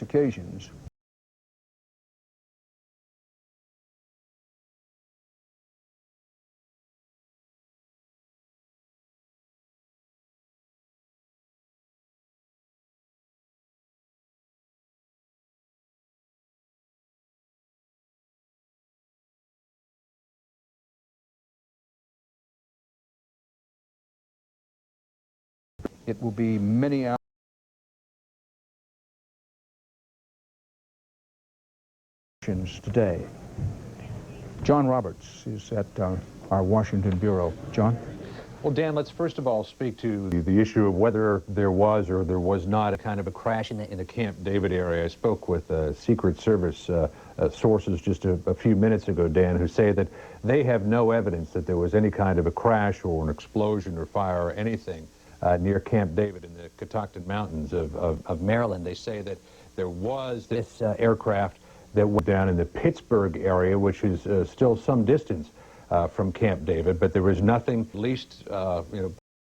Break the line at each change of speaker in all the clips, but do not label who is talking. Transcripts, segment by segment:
numerous occasions. It will be many hours today. John Roberts is at our Washington bureau. John?
Well, Dan, let's first of all speak to the issue of whether there was or there was not a kind of a crash in the Camp David area. I spoke with Secret Service sources just a few minutes ago, Dan, who say that they have no evidence that there was any kind of a crash or an explosion or fire or anything near Camp David in the Catoctin Mountains of Maryland. They say that there was this aircraft that went down in the Pittsburgh area, which is still some distance from Camp David, but there was nothing, at least,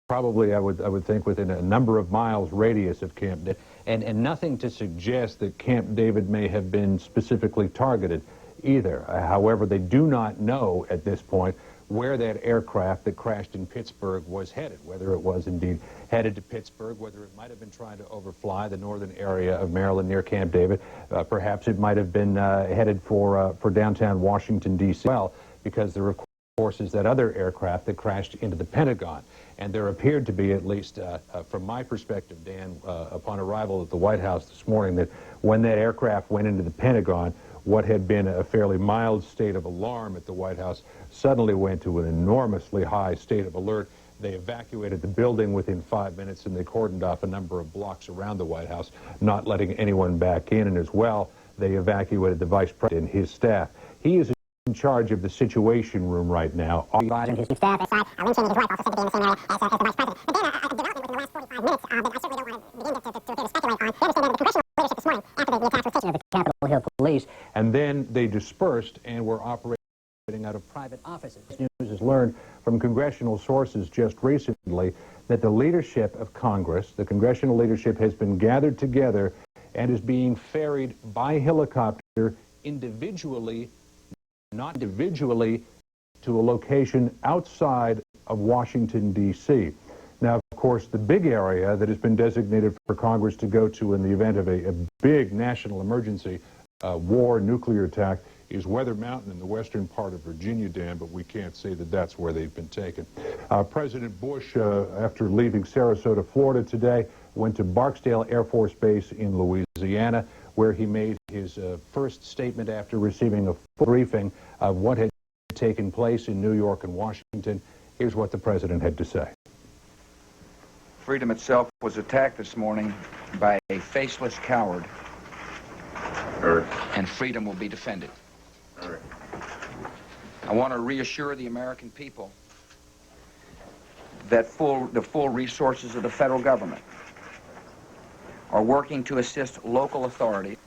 probably I would think within a number of miles radius of Camp David, and nothing to suggest that Camp David may have been specifically targeted either. However, they do not know at this point where that aircraft that crashed in Pittsburgh was headed, whether it was indeed headed to Pittsburgh, whether it might have been trying to overfly the northern area of Maryland near Camp David. Perhaps it might have been headed for downtown Washington, D.C. Well, because there, of course, is that other aircraft that crashed into the Pentagon. And there appeared to be, at least from my perspective, Dan, upon arrival at the White House this morning, that when that aircraft went into the Pentagon, what had been a fairly mild state of alarm at the White House suddenly went to an enormously high state of alert. They evacuated the building within 5 minutes, and they cordoned off a number of blocks around the White House, not letting anyone back in. And as well, they evacuated the Vice President and his staff. He is in charge of the Situation Room right now.
And his staff aside, Lynn Cheney, his wife, also said to be in the same area as the Vice President. But then a development within the last 45 minutes that I certainly don't want to begin to speculate on. We understand that the congressional leadership this morning, after the attack was taken,
the Capitol Hill Police, and then they dispersed and were operating out of private offices. News has learned from congressional sources just recently that the leadership of Congress, the congressional leadership, has been gathered together and is being ferried by helicopter individually, not individually, to a location outside of Washington, D.C. Now, of course, the big area that has been designated for Congress to go to in the event of a big national emergency, war, nuclear attack, is Weather Mountain in the western part of Virginia, Dan, but we can't say that that's where they've been taken. President Bush, after leaving Sarasota, Florida today, went to Barksdale Air Force Base in Louisiana, where he made his first statement after receiving a full briefing of what had taken place in New York and Washington. Here's what the president had to say.
Freedom itself was attacked this morning by a faceless coward, and freedom will be defended. I want to reassure the American people that the full resources of the federal government are working to assist local authorities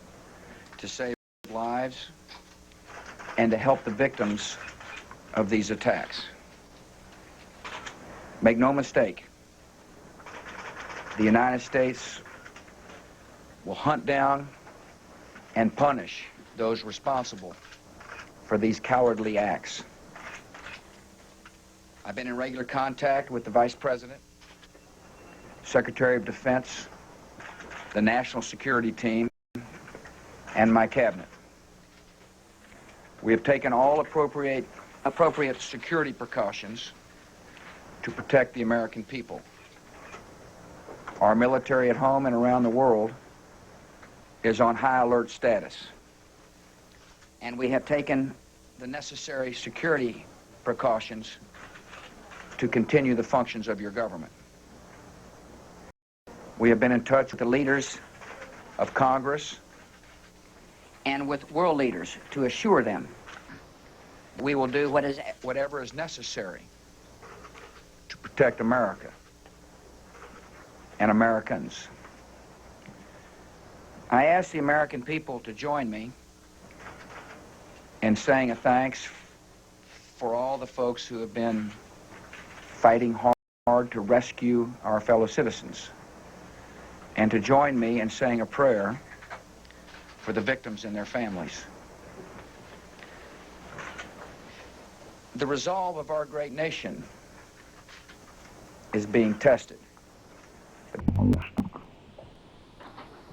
to save lives and to help the victims of these attacks. Make no mistake, the United States will hunt down and punish those responsible for these cowardly acts. I've been in regular contact with the Vice President, Secretary of Defense, the National Security Team, and my cabinet. We have taken all appropriate security precautions to protect the American people. Our military at home and around the world is on high alert status. And we have taken the necessary security precautions to continue the functions of your government. We have been in touch with the leaders of Congress and with world leaders to assure them we will do whatever is necessary to protect America and Americans. I ask the American people to join me in saying a thanks for all the folks who have been fighting hard to rescue our fellow citizens, and to join me in saying a prayer for the victims and their families. The resolve of our great nation is being tested.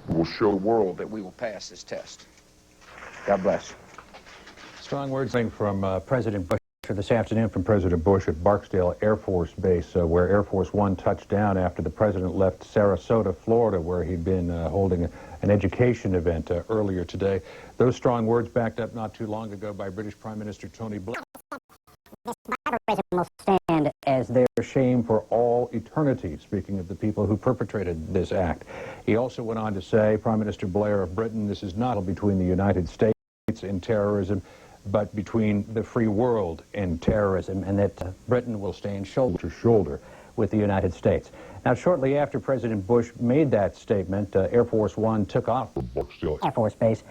We'll show the world that we will pass this test. God bless.
Strong words coming from President Bush this afternoon from President Bush at Barksdale Air Force Base, where Air Force One touched down after the president left Sarasota, Florida, where he'd been holding an education event earlier today. Those strong words backed up not too long ago by British Prime Minister Tony Blair.
This barbarism will stand as
Their shame for all eternity, speaking of the people who perpetrated this act. He also went on to say, Prime Minister Blair of Britain, this is not between the United States and terrorism, but between the free world and terrorism, and that Britain will stand shoulder to shoulder with the United States. Now, shortly after President Bush made that statement, Air Force One took off from Barksdale Air Force Base,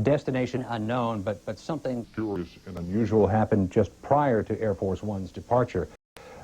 destination unknown, but something curious and unusual happened just prior to Air Force One's departure.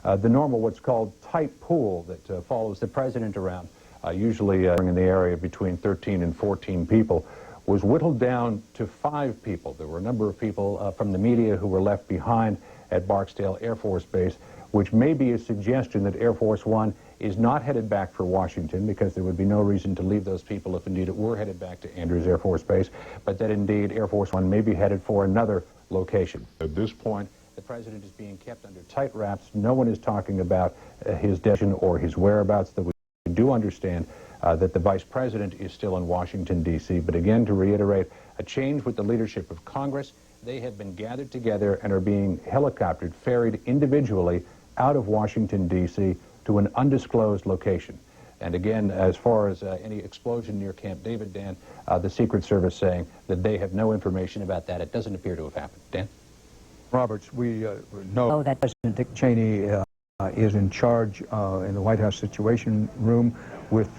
The normal, what's called tight pool that follows the president around, usually in the area between 13 and 14 people, was whittled down to 5 people. There were a number of people from the media who were left behind at Barksdale Air Force Base, which may be a suggestion that Air Force One is not headed back for Washington, because there would be no reason to leave those people if indeed it were headed back to Andrews Air Force Base, but that indeed Air Force One may be headed for another location. At this point, the president is being kept under tight wraps. No one is talking about his destination or his whereabouts. That we do understand that the vice president is still in Washington, D.C. But again, to reiterate, a change with the leadership of Congress. They have been gathered together and are being helicoptered, ferried individually out of Washington, D.C. to an undisclosed location. And again, as far as any explosion near Camp David, Dan, the Secret Service saying that they have no information about that. It doesn't appear to have happened. Dan?
Roberts, we know that President Dick Cheney is in charge in the White House Situation Room with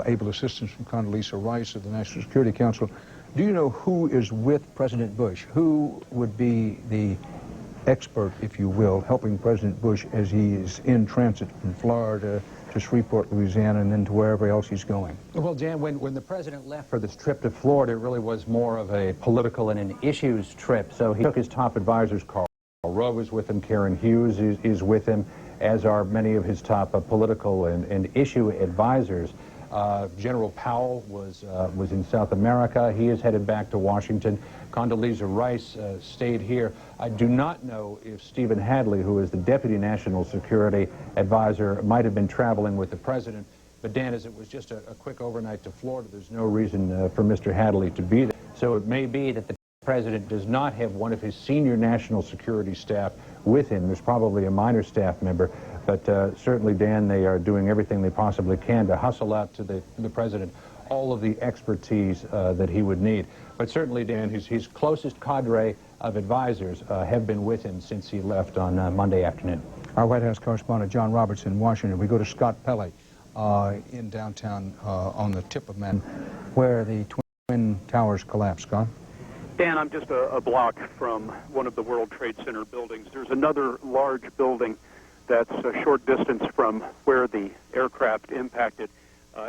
able assistance from Condoleezza Rice of the National Security Council. Do you know who is with President Bush? Who would be the expert, if you will, helping President Bush as he is in transit from Florida to Shreveport, Louisiana, and then to wherever else he's going?
Well, Dan, when the president left for this trip to Florida, it really was more of a political and an issues trip. So he took his top advisors. Karl Rove is with him, Karen Hughes is with him, as are many of his top political and issue advisors. General Powell was in South America. He is headed back to Washington. Condoleezza Rice stayed here. I do not know if Stephen Hadley, who is the Deputy National Security Advisor, might have been traveling with the president. But Dan, as it was just a quick overnight to Florida, there's no reason for Mr. Hadley to be there. So it may be that the president does not have one of his senior national security staff with him. There's probably a minor staff member, but certainly, Dan, they are doing everything they possibly can to hustle out to the president all of the expertise that he would need. But certainly, Dan, his closest cadre of advisors have been with him since he left on Monday afternoon.
Our White House correspondent John Roberts in Washington. We go to Scott Pelley in downtown on the tip of Manhattan, where the Twin Towers collapsed. Scott?
Dan, I'm just a block from one of the World Trade Center buildings. There's another large building that's a short distance from where the aircraft impacted.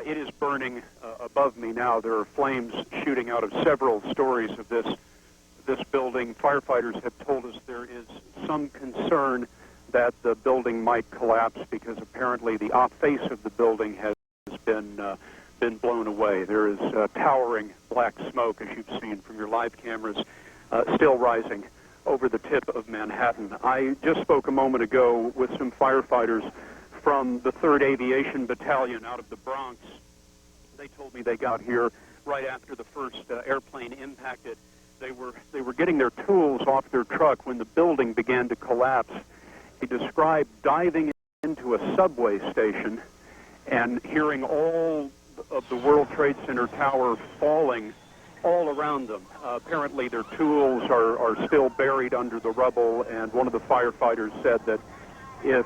It is burning above me now. There are flames shooting out of several stories of this building. Firefighters have told us there is some concern that the building might collapse because apparently the face of the building has been blown away. There is towering black smoke, as you've seen from your live cameras, still rising over the tip of Manhattan. I just spoke a moment ago with some firefighters from the 3rd Aviation Battalion out of the Bronx. They told me they got here right after the first airplane impacted. They were getting their tools off their truck when the building began to collapse. He described diving into a subway station and hearing all of the World Trade Center tower falling all around them. Apparently their tools are still buried under the rubble, and one of the firefighters said that if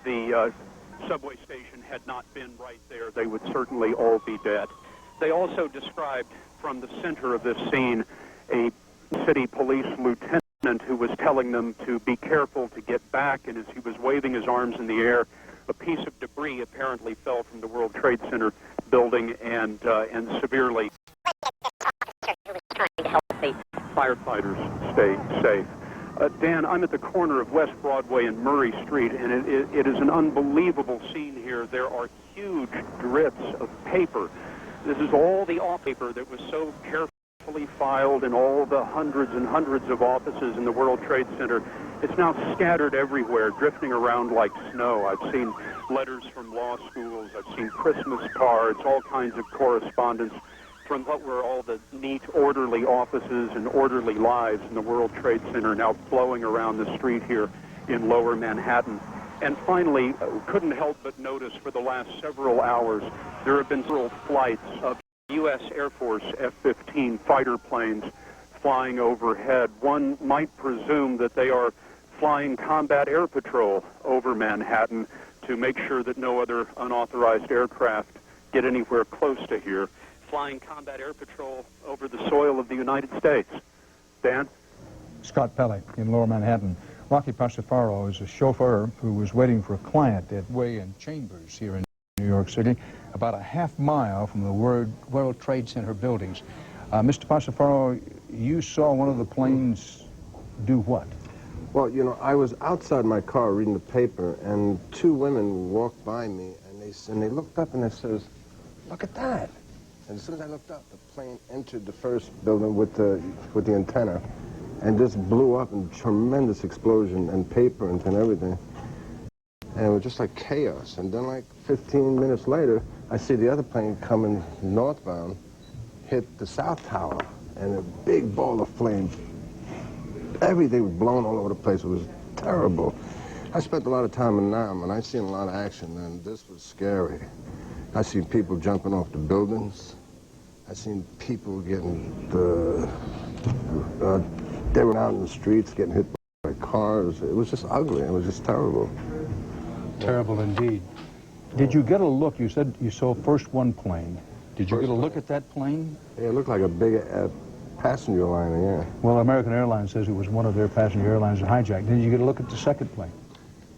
the subway station had not been right there, they would certainly all be dead. They also described from the center of this scene a city police lieutenant who was telling them to be careful to get back, and as he was waving his arms in the air, a piece of debris apparently fell from the World Trade Center building and severely firefighters stay safe. Dan, I'm at the corner of West Broadway and Murray Street, and it is an unbelievable scene here. There are huge drips of paper. This is all the paper that was so carefully filed in all the hundreds and hundreds of offices in the World Trade Center. It's now scattered everywhere, drifting around like snow. I've seen letters from law schools. I've seen Christmas cards, all kinds of correspondence from what were all the neat, orderly offices and orderly lives in the World Trade Center now flowing around the street here in Lower Manhattan. And finally, couldn't help but notice for the last several hours, there have been several flights of U.S. Air Force F-15 fighter planes flying overhead. One might presume that they are flying combat air patrol over Manhattan to make sure that no other unauthorized aircraft get anywhere close to here. Flying combat air patrol over the soil of the United States. Dan?
Scott Pelley in Lower Manhattan. Rocky Pasifaro is a chauffeur who was waiting for a client at Way and Chambers here in New York City, about a half mile from the World Trade Center buildings. Mr. Pasifaro, you saw one of the planes do what?
Well, you know, I was outside my car reading the paper, and two women walked by me, and they looked up and they says, "Look at that." And as soon as I looked up, the plane entered the first building with the antenna and just blew up in tremendous explosion and paper and everything. And it was just like chaos. And then like 15 minutes later, I see the other plane coming northbound, hit the South Tower, and a big ball of flame. Everything was blown all over the place. It was terrible. I spent a lot of time in Nam, and I've seen a lot of action, and this was scary. I seen people jumping off the buildings. I seen people getting they were out in the streets getting hit by cars. It was just ugly. It was just terrible.
Terrible indeed. Did you get a look? You said you saw first one plane. Did you get a look at that plane?
Yeah, it looked like a big passenger liner, yeah.
Well, American Airlines says it was one of their passenger airlines that hijacked. Did you get a look at the second plane?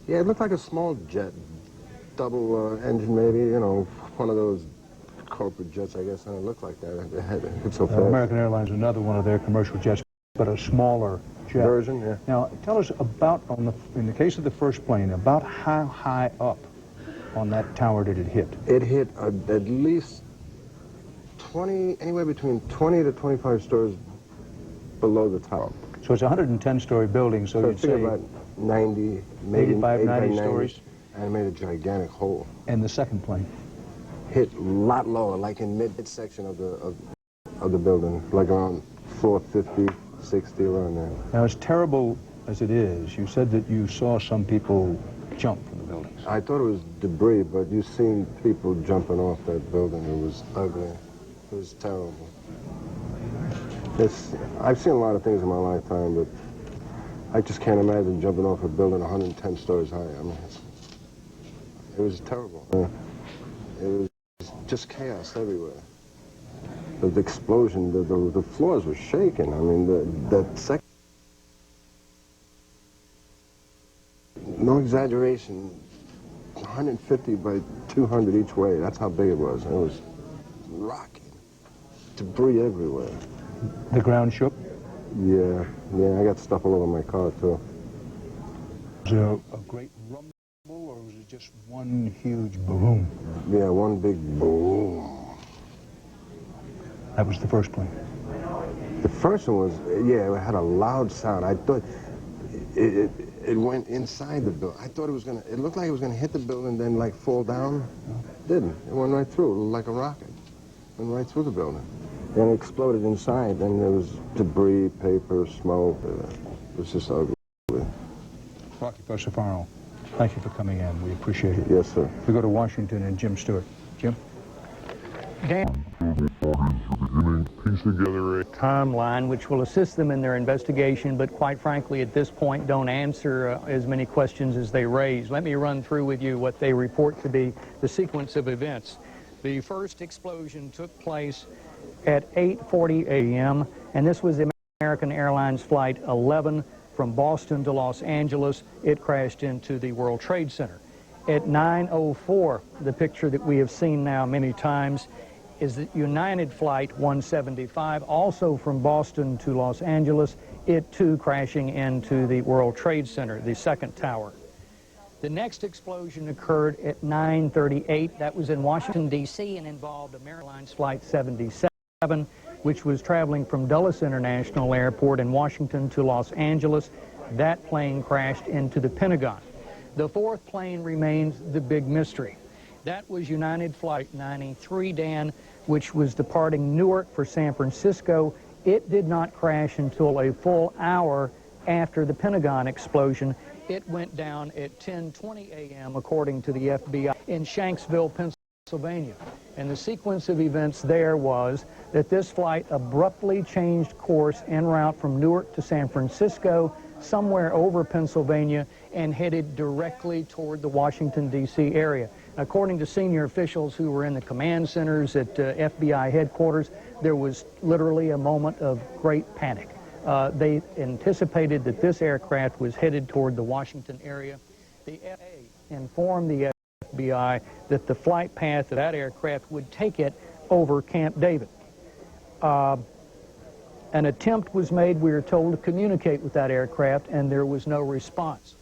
Yeah, it looked like a small jet, double engine maybe, you know, one of those corporate jets, I guess, and it looked like that. It's so fast.
American Airlines, another one of their commercial jets, but a smaller jet.
Version, yeah.
Now, tell us about, in the case of the first plane, about how high up on that tower did it hit?
It hit at least 20, anywhere between 20 to 25 stories below the tower.
So it's a 110-story building, so you'd say
about 90, maybe
85, 90 stories.
And it made a gigantic hole.
And the second plane?
Hit a lot lower, like in midsection of the building, like around floor 50, 60, around there.
Now, as terrible as it is, you said that you saw some people jump from the buildings.
I thought it was debris, but you've seen people jumping off that building. It was ugly. It was terrible. I've seen a lot of things in my lifetime, but I just can't imagine jumping off a building 110 stories high. I mean, it was terrible. It was just chaos everywhere. The explosion, the floors were shaking. I mean, that second... No exaggeration, 150 by 200 each way. That's how big it was. It was rocking. Debris everywhere.
The ground shook?
Yeah, I got stuff all over my car, too.
Was there a great rumble, or was it just one huge boom?
Yeah, one big boom.
That was the first plane.
The first one was, yeah, it had a loud sound. I thought it went inside the building. I thought it looked like it was going to hit the building, then like fall down. It didn't. It went right through, like a rocket. Went right through the building. Then it exploded inside, and there was debris, paper, smoke. It was just ugly.
Rocky Pasifaro, thank you for coming in. We appreciate it.
Yes, sir.
We go to Washington and Jim Stewart. Jim?
Dan. Piece together a timeline which will assist them in their investigation, but quite frankly, at this point, don't answer as many questions as they raise. Let me run through with you what they report to be the sequence of events. The first explosion took place at 8:40 a.m., and this was the American Airlines Flight 11 from Boston to Los Angeles. It crashed into the World Trade Center. At 9:04, the picture that we have seen now many times, is that United Flight 175, also from Boston to Los Angeles, it too crashing into the World Trade Center, the second tower. The next explosion occurred at 9:38. That was in Washington, D.C., and involved American Airlines Flight 77, which was traveling from Dulles International Airport in Washington to Los Angeles. That plane crashed into the Pentagon. The fourth plane remains the big mystery. That was United Flight 93, Dan, which was departing Newark for San Francisco. It did not crash until a full hour after the Pentagon explosion. It went down at 10:20 a.m., according to the FBI, in Shanksville, Pennsylvania. And the sequence of events there was that this flight abruptly changed course en route from Newark to San Francisco, somewhere over Pennsylvania, and headed directly toward the Washington, D.C. area. According to senior officials who were in the command centers at FBI headquarters, there was literally a moment of great panic. They anticipated that this aircraft was headed toward the Washington area. The FAA informed the FBI that the flight path of that aircraft would take it over Camp David. An attempt was made, we are told, to communicate with that aircraft, and there was no response.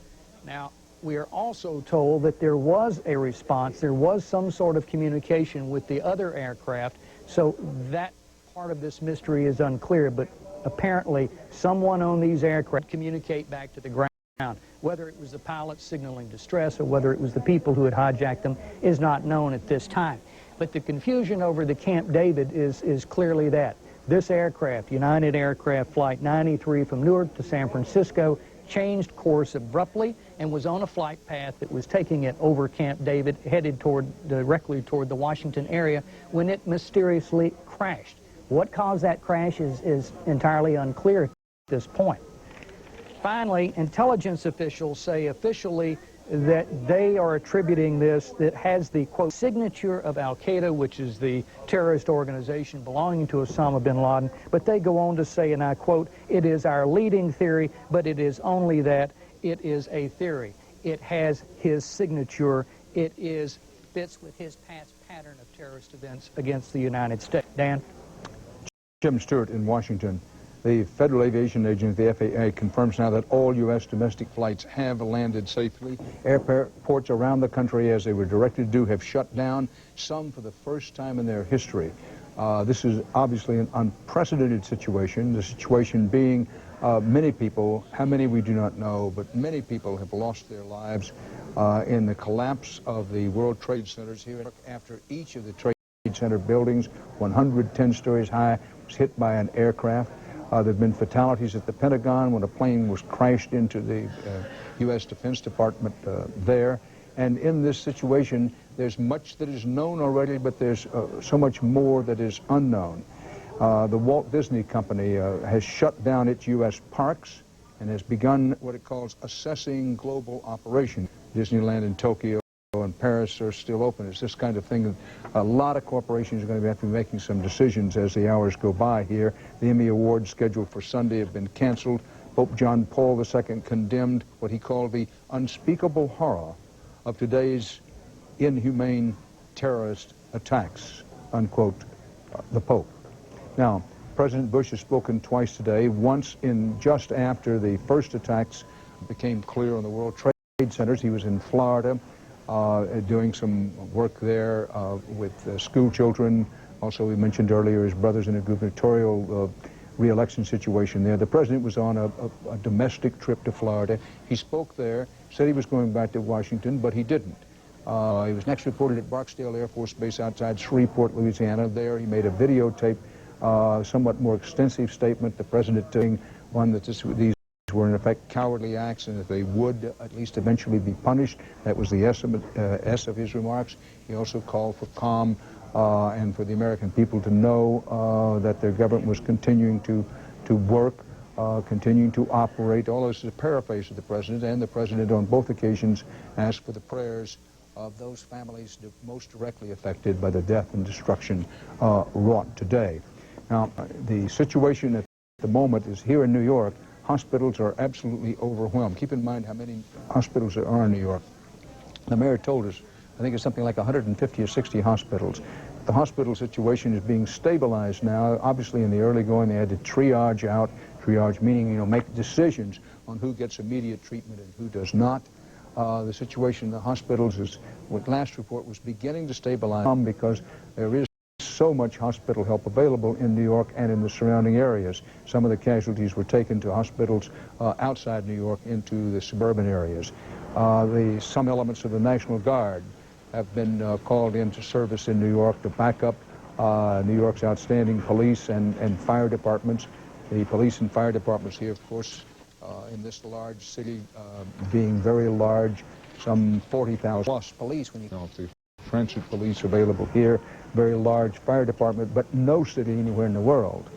Now, we are also told that there was a response. There was some sort of communication with the other aircraft, so that part of this mystery is unclear, but apparently someone on these aircraft communicate back to the ground. Whether it was the pilots signaling distress or whether it was the people who had hijacked them is not known at this time. But the confusion over the Camp David is clearly that. This aircraft, United Aircraft Flight 93 from Newark to San Francisco, changed course abruptly and was on a flight path that was taking it over Camp David, headed directly toward the Washington area, when it mysteriously crashed. What caused that crash is entirely unclear at this point. Finally, intelligence officials say officially that they are attributing this, that has the, quote, signature of Al-Qaeda, which is the terrorist organization belonging to Osama bin Laden, but they go on to say, and I quote, "It is our leading theory, but it is only that. It is a theory. It has his signature. It fits with his past pattern of terrorist events against the United States." Dan?
Jim Stewart in Washington. The Federal Aviation Agency, the FAA, confirms now that all U.S. domestic flights have landed safely. Airports around the country, as they were directed to do, have shut down, some for the first time in their history. This is obviously an unprecedented situation, the situation being many people, how many we do not know, but many people have lost their lives in the collapse of the World Trade Centers here after each of the Trade Center buildings, 110 stories high, was hit by an aircraft. There have been fatalities at the Pentagon when a plane was crashed into the U.S. Defense Department there. And in this situation, there's much that is known already, but there's so much more that is unknown. The Walt Disney Company has shut down its U.S. parks and has begun what it calls assessing global operation. Disneyland in Tokyo and Paris are still open. It's this kind of thing. A lot of corporations are going to have to be making some decisions as the hours go by here. The Emmy Awards scheduled for Sunday have been canceled. Pope John Paul II condemned what he called the unspeakable horror of today's inhumane terrorist attacks, unquote, the Pope. Now, President Bush has spoken twice today, once in just after the first attacks became clear on the World Trade Centers. He was in Florida, doing some work there with school children. Also, we mentioned earlier his brother's in a gubernatorial re-election situation there. The president was on a domestic trip to Florida. He spoke there, said he was going back to Washington, but he didn't. He was next reported at Barksdale Air Force Base outside Shreveport, Louisiana. There he made a videotape, somewhat more extensive statement, the president doing one that these were in effect cowardly acts and that they would at least eventually be punished. That was the S of his remarks. He also called for calm and for the American people to know that their government was continuing to work, continuing to operate. All this is a paraphrase of the president, and the president on both occasions asked for the prayers of those families most directly affected by the death and destruction wrought today. Now, the situation at the moment is here in New York. Hospitals are absolutely overwhelmed. Keep in mind how many hospitals there are in New York. The mayor told us, I think it's something like 150 or 60 hospitals. The hospital situation is being stabilized now. Obviously, in the early going, they had to triage out, triage meaning, you know, make decisions on who gets immediate treatment and who does not. The situation in the hospitals is, with last report, was beginning to stabilize because there is so much hospital help available in New York and in the surrounding areas. Some of the casualties were taken to hospitals outside New York into the suburban areas. Some elements of the National Guard have been called into service in New York to back up New York's outstanding police and fire departments. The police and fire departments here, of course, in this large city, being very large, some 40,000 plus police. When you count the transit police available here, very large fire department, but no city anywhere in the world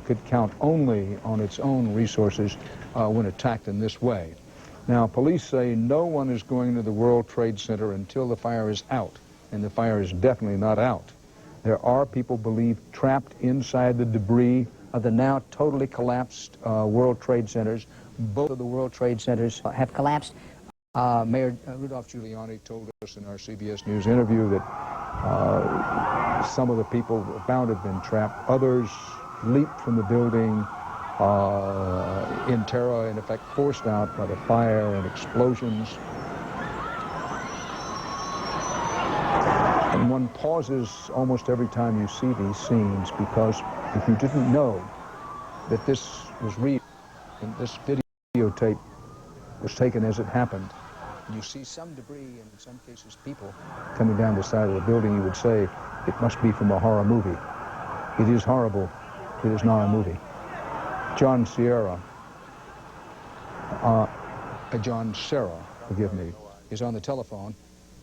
could count only on its own resources when attacked in this way. Now, police say no one is going to the World Trade Center until the fire is out, and the fire is definitely not out. There are people believed trapped inside the debris of the now totally collapsed World Trade Centers. Both of the World Trade Centers have collapsed. Mayor Rudolph Giuliani told us in our CBS News interview that some of the people bound to have been trapped. Others leaped from the building in terror, in effect forced out by the fire and explosions. And one pauses almost every time you see these scenes, because if you didn't know that this was real, and this videotape was taken as it happened, and you see some debris and in some cases people coming down the side of the building, you would say it must be from a horror movie. It is horrible. It is not a movie. John Serra, forgive me, is on the telephone.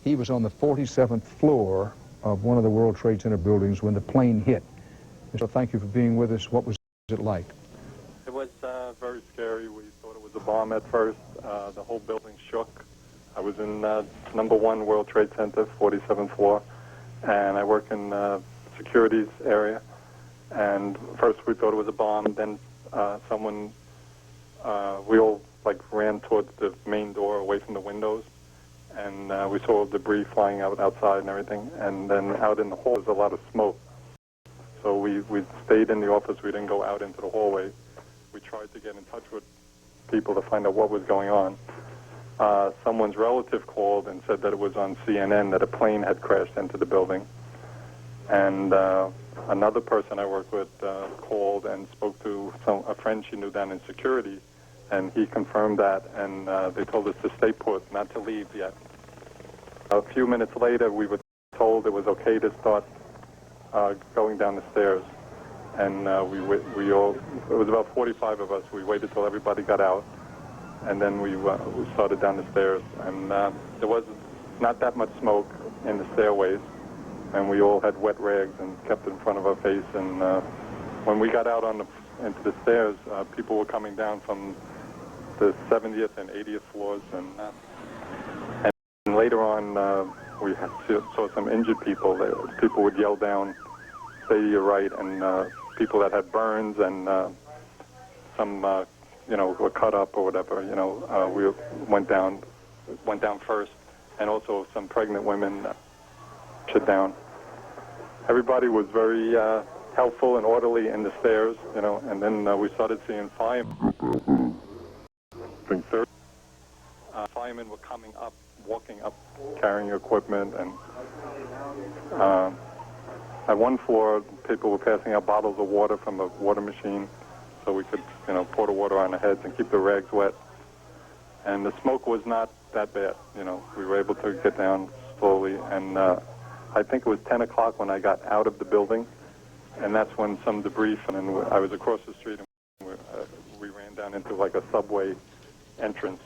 He was on the 47th floor of one of the World Trade Center buildings when the plane hit. So thank you for being with us. What was it like?
It was very scary. We thought it was a bomb at first. The whole building shook. I was in number 1 World Trade Center, 47th floor, and I work in securities area. And first we thought it was a bomb. Then we all ran towards the main door away from the windows, and we saw debris flying outside and everything. And then out in the hall there's a lot of smoke. So we stayed in the office. We didn't go out into the hallway. We tried to get in touch with people to find out what was going on. Someone's relative called and said that it was on CNN that a plane had crashed into the building. And another person I work with called and spoke to a friend she knew down in security, and he confirmed that, and they told us to stay put, not to leave yet. A few minutes later, we were told it was okay to start going down the stairs, and we all, it was about 45 of us. We waited till everybody got out, and then we started down the stairs, and there was not that much smoke in the stairways, and we all had wet rags and kept it in front of our face. And when we got out into the stairs, people were coming down from the 70th and 80th floors, and later on we saw some injured people. People would yell down, "Stay to your right," and people that had burns and some were cut up or whatever. We went down first, and also some pregnant women shut down. Everybody was very helpful and orderly in the stairs, and then we started seeing firemen. Firemen were coming up, walking up, carrying equipment, and at one floor, people were passing out bottles of water from a water machine, so we could, pour the water on our heads and keep the rags wet. And the smoke was not that bad, we were able to get down slowly, and I think it was 10 o'clock when I got out of the building, and that's when some debris, and I was across the street, and we ran down into a subway entrance.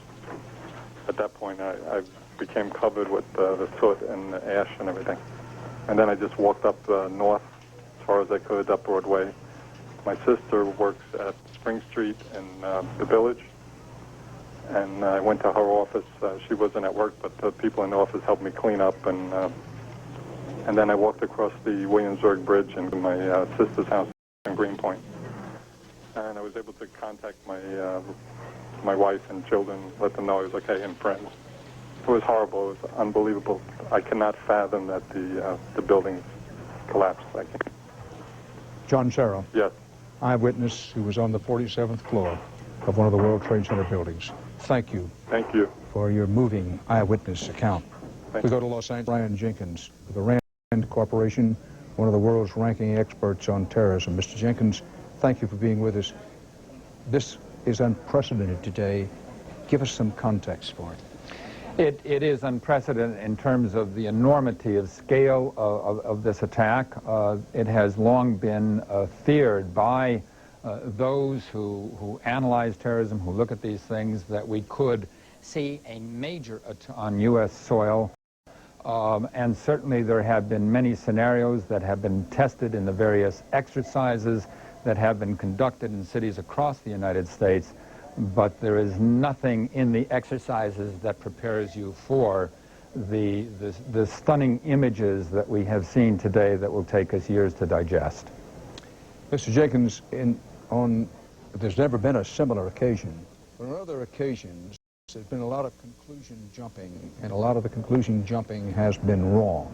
At that point, I became covered with the soot and the ash and everything. And then I just walked up north as far as I could, up Broadway. My sister works at Spring Street in the Village, and I went to her office. She wasn't at work, but the people in the office helped me clean up, and then I walked across the Williamsburg Bridge into my sister's house in Greenpoint. And I was able to contact my wife and children, let them know I was okay, and friends. It was horrible. It was unbelievable. I cannot fathom that the buildings collapsed, I think.
John Sherrill,
Yes.
eyewitness who was on the 47th floor of one of the World Trade Center buildings. Thank you
Thank you.
for your moving eyewitness account.
Thank
We
you.
go to Los Angeles. Brian Jenkins, with the Rand Corporation, one of the world's ranking experts on terrorism. Mr. Jenkins, thank you for being with us. This is unprecedented today. Give us some context for it.
It is unprecedented in terms of the enormity of scale of this attack. It has long been feared by those who analyze terrorism, who look at these things, that we could see a major attack on U.S. soil. And certainly there have been many scenarios that have been tested in the various exercises that have been conducted in cities across the United States, but there is nothing in the exercises that prepares you for the stunning images that we have seen today that will take us years to digest.
Mr. Jenkins, there's never been a similar occasion, but on other occasions, there's been a lot of conclusion jumping, and a lot of the conclusion jumping has been wrong.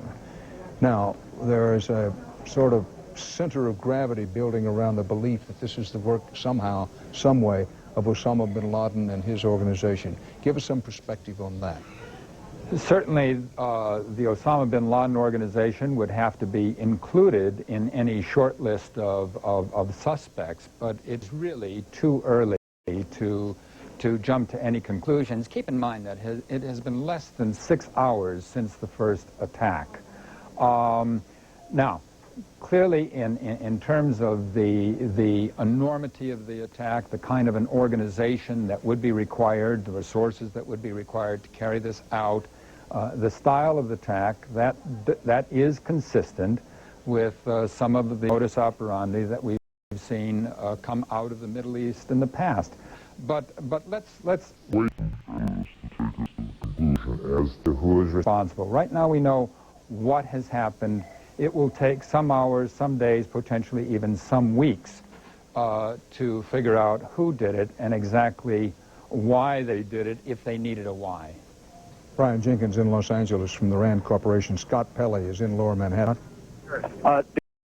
Now, there is a sort of center of gravity building around the belief that this is the work somehow, some way, of Osama bin Laden and his organization. Give us some perspective on that.
Certainly, the Osama bin Laden organization would have to be included in any short list of suspects, but it's really too early to jump to any conclusions. Keep in mind that it has been less than 6 hours since the first attack. Now, clearly, in terms of the enormity of the attack, the kind of an organization that would be required, the resources that would be required to carry this out, the style of the attack, that is consistent with some of the modus operandi that we've seen come out of the Middle East in the past. But let's wait to take us to the conclusion as to who is responsible. Right now we know what has happened. It will take some hours, some days, potentially even some weeks to figure out who did it and exactly why they did it, if they needed a why.
Brian Jenkins in Los Angeles from the Rand Corporation. Scott Pelley is in Lower Manhattan.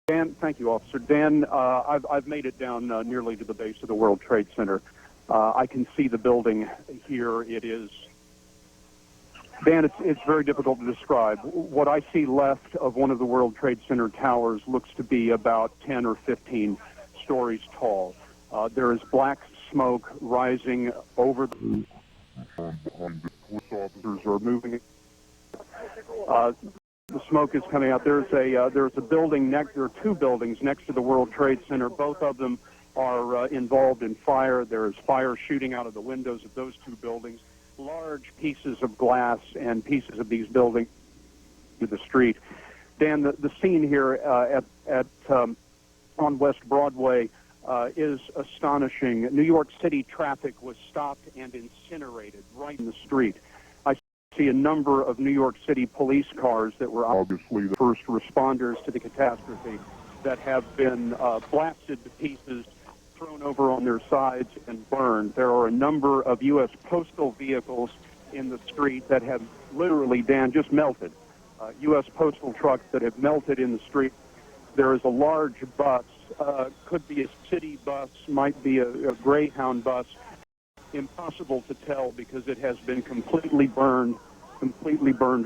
Dan, thank you, Officer. Dan, I've made it down nearly to the base of the World Trade Center. I can see the building here. It is, Dan, it's very difficult to describe. What I see left of one of the World Trade Center towers looks to be about 10 or 15 stories tall. There is black smoke rising over the police officers are moving. The smoke is coming out. There's a building there are two buildings next to the World Trade Center. Both of them are involved in fire. There is fire shooting out of the windows of those two buildings. Large pieces of glass and pieces of these buildings to the street. Dan, the scene here on West Broadway is astonishing. New York City traffic was stopped and incinerated right in the street. I see a number of New York City police cars that were obviously the first responders to the catastrophe that have been blasted to pieces, thrown over on their sides, and burned. There are a number of U.S. postal vehicles in the street that have literally, Dan, just melted. U.S. postal trucks that have melted in the street. There is a large bus, could be a city bus, might be a Greyhound bus. Impossible to tell because it has been completely burned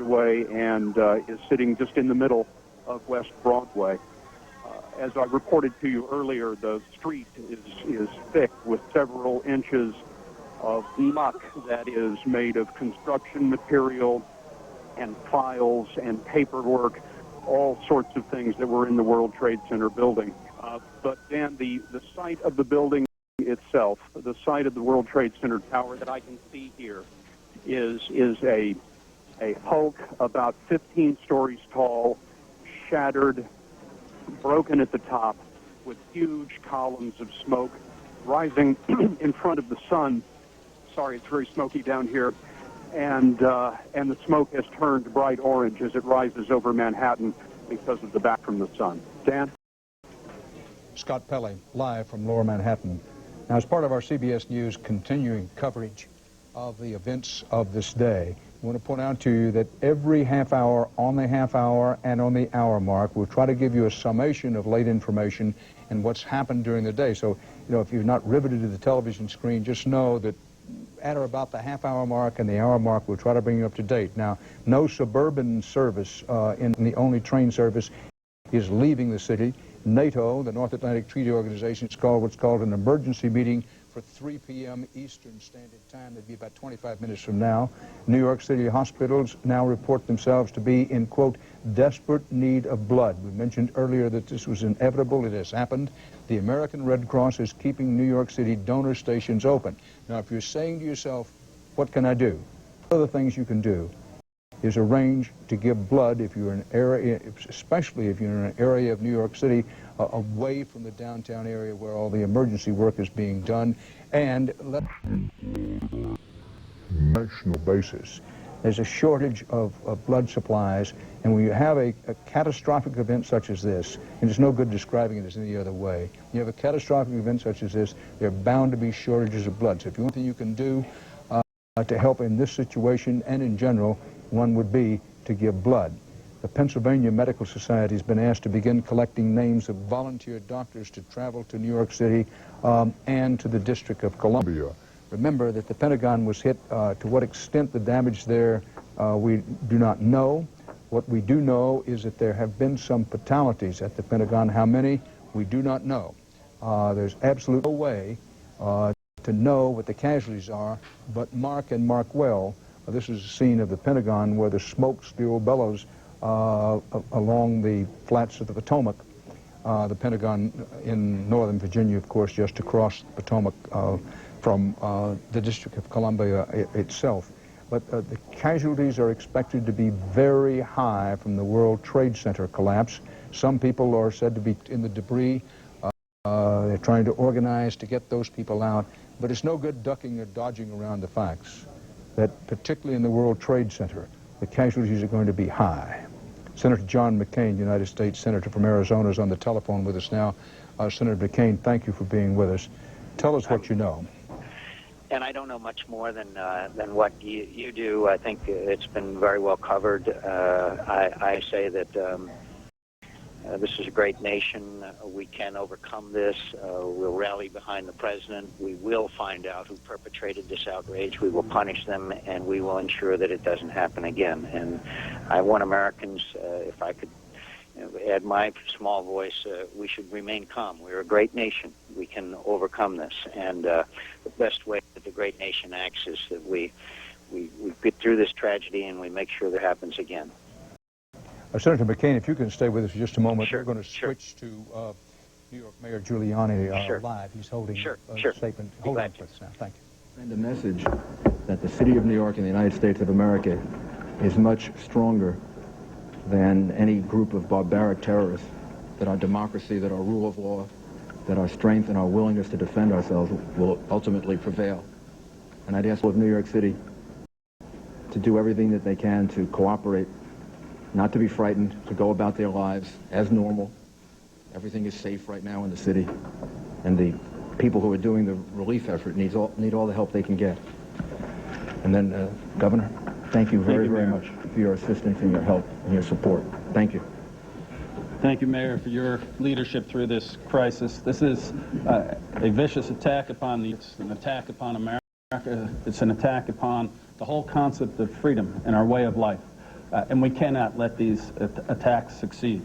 away, and is sitting just in the middle of West Broadway. As I reported to you earlier, the street is thick with several inches of muck that is made of construction material and files and paperwork, all sorts of things that were in the World Trade Center building. But Dan, the site of the building itself, the site of the World Trade Center tower that I can see here is a hulk about 15 stories tall, shattered, broken at the top, with huge columns of smoke rising in front of the sun. Sorry, it's very smoky down here. And the smoke has turned bright orange as it rises over Manhattan because of the back from the sun. Dan?
Scott Pelley, live from Lower Manhattan. Now, as part of our CBS News continuing coverage of the events of this day, I want to point out to you that every half hour, on the half hour and on the hour mark, we'll try to give you a summation of late information and what's happened during the day. So, you know, if you're not riveted to the television screen, just know that at or about the half-hour mark and the hour mark, we'll try to bring you up to date. Now, no suburban service in the only train service is leaving the city. NATO, the North Atlantic Treaty Organization, has called what's called an emergency meeting for 3 p.m. Eastern Standard Time. That'd be about 25 minutes from now. New York City hospitals now report themselves to be in, quote, desperate need of blood. We mentioned earlier that this was inevitable. It has happened. The American Red Cross is keeping New York City donor stations open. Now, if you're saying to yourself, what can I do? One of the things you can do is arrange to give blood if you're in an area, especially if you're in an area of New York City away from the downtown area where all the emergency work is being done, and let national basis. There's a shortage of blood supplies, and when you have a catastrophic event such as this, and it's no good describing it as any other way, you have a catastrophic event such as this, there are bound to be shortages of blood. So if you want anything you can do to help in this situation and in general, one would be to give blood. The Pennsylvania Medical Society has been asked to begin collecting names of volunteer doctors to travel to New York City and to the District of Columbia. Remember that the Pentagon was hit. To what extent the damage there, we do not know. What we do know is that there have been some fatalities at the Pentagon. How many? We do not know. There's absolutely no way to know what the casualties are, but mark and mark well. This is a scene of the Pentagon where the smoke still bellows along the flats of the Potomac. The Pentagon in Northern Virginia, of course, just across the Potomac from the District of Columbia itself. But the casualties are expected to be very high from the World Trade Center collapse. Some people are said to be in the debris. They're trying to organize to get those people out. But it's no good ducking or dodging around the facts that particularly in the World Trade Center, the casualties are going to be high. Senator John McCain, United States Senator from Arizona, is on the telephone with us now. Senator McCain, thank you for being with us. Tell us what you know.
And I don't know much more than what you do. I think it's been very well covered. I say that this is a great nation. We can overcome this. We'll rally behind the president. We will find out who perpetrated this outrage. We will punish them, and we will ensure that it doesn't happen again. And I want Americans, if I could add my small voice, we should remain calm. We're a great nation. We can overcome this. And the best way that the great nation acts is that we get through this tragedy and we make sure that happens again.
Senator McCain, if you can stay with us for just a moment,
Sure,
we're going to switch to New York Mayor Giuliani live. He's holding a statement. Hold on for us now. Thank you.
Send a message that the city of New York and the United States of America is much stronger than any group of barbaric terrorists, that our democracy, that our rule of law, that our strength and our willingness to defend ourselves will ultimately prevail. And I'd ask all of New York City to do everything that they can to cooperate, not to be frightened, to go about their lives as normal. Everything is safe right now in the city, and the people who are doing the relief effort need all the help they can get. And then, Governor, thank you very much for your assistance and your help and your support. Thank you.
Thank you, Mayor, for your leadership through this crisis. This is a vicious attack upon it's an attack upon America. It's an attack upon the whole concept of freedom and our way of life. And we cannot let these attacks succeed.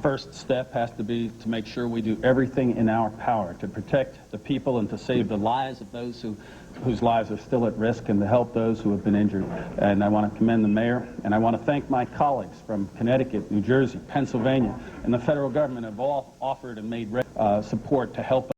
First step has to be to make sure we do everything in our power to protect the people and to save the lives of those whose lives are still at risk and to help those who have been injured. And I want to commend the mayor, and I want to thank my colleagues from Connecticut, New Jersey, Pennsylvania, and the federal government have all offered and made support to help us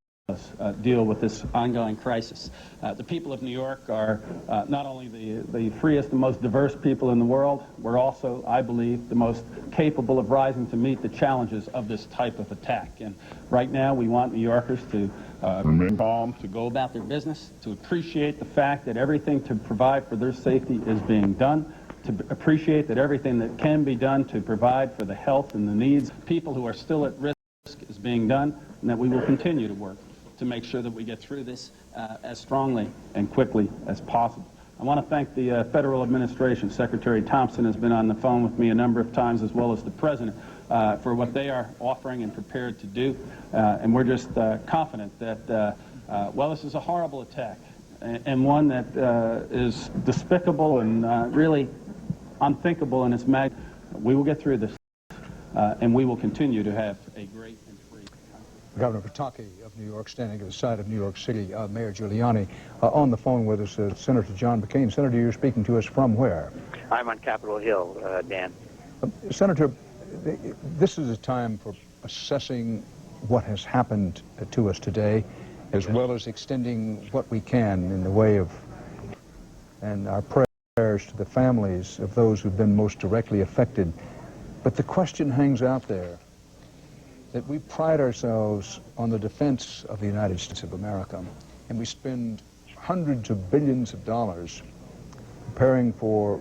deal with this ongoing crisis. The people of New York are not only the freest and most diverse people in the world, we're also, I believe, the most capable of rising to meet the challenges of this type of attack. And right now we want New Yorkers to remain calm, to go about their business, to appreciate the fact that everything to provide for their safety is being done, to appreciate that everything that can be done to provide for the health and the needs of people who are still at risk is being done, and that we will continue to work to make sure that we get through this as strongly and quickly as possible. I want to thank the federal administration. Secretary Thompson has been on the phone with me a number of times, as well as the President, for what they are offering and prepared to do. And we're just confident that, well, this is a horrible attack, and one that is despicable and really unthinkable in its magnitude. We will get through this, and we will continue to have a great and free country.
Governor Pataki of New York, standing at the side of New York City, Mayor Giuliani. On the phone with us, Senator John McCain. Senator, you're speaking to us from where?
I'm on Capitol Hill, Dan.
Senator, this is a time for assessing what has happened to us today, as well as extending what we can in the way of, and our prayers to the families of those who've been most directly affected. But the question hangs out there that we pride ourselves on the defense of the United States of America, and we spend hundreds of billions of dollars preparing for,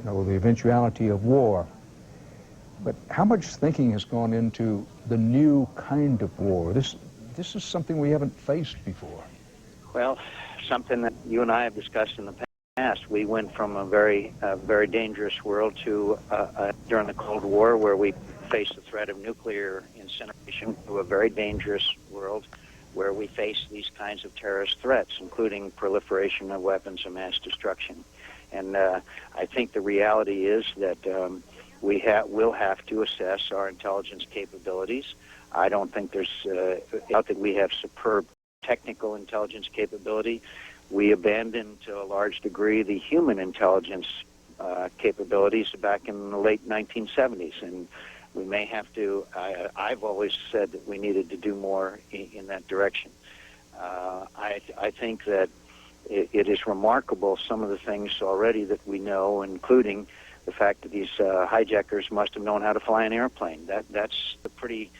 the eventuality of war. But how much thinking has gone into the new kind of war? This is something we haven't faced before.
Well, something that you and I have discussed in the past. We went from a very dangerous world to, during the Cold War, where we faced the threat of nuclear incineration, to a very dangerous world where we face these kinds of terrorist threats, including proliferation of weapons of mass destruction. And I think the reality is that we'll have to assess our intelligence capabilities. I don't think there's doubt that we have superb technical intelligence capability. We abandoned to a large degree the human intelligence capabilities back in the late 1970s, and we may have to. I've always said that we needed to do more in that direction. I think that it is remarkable, some of the things already that we know, including the fact that these hijackers must have known how to fly an airplane. That's the pretty.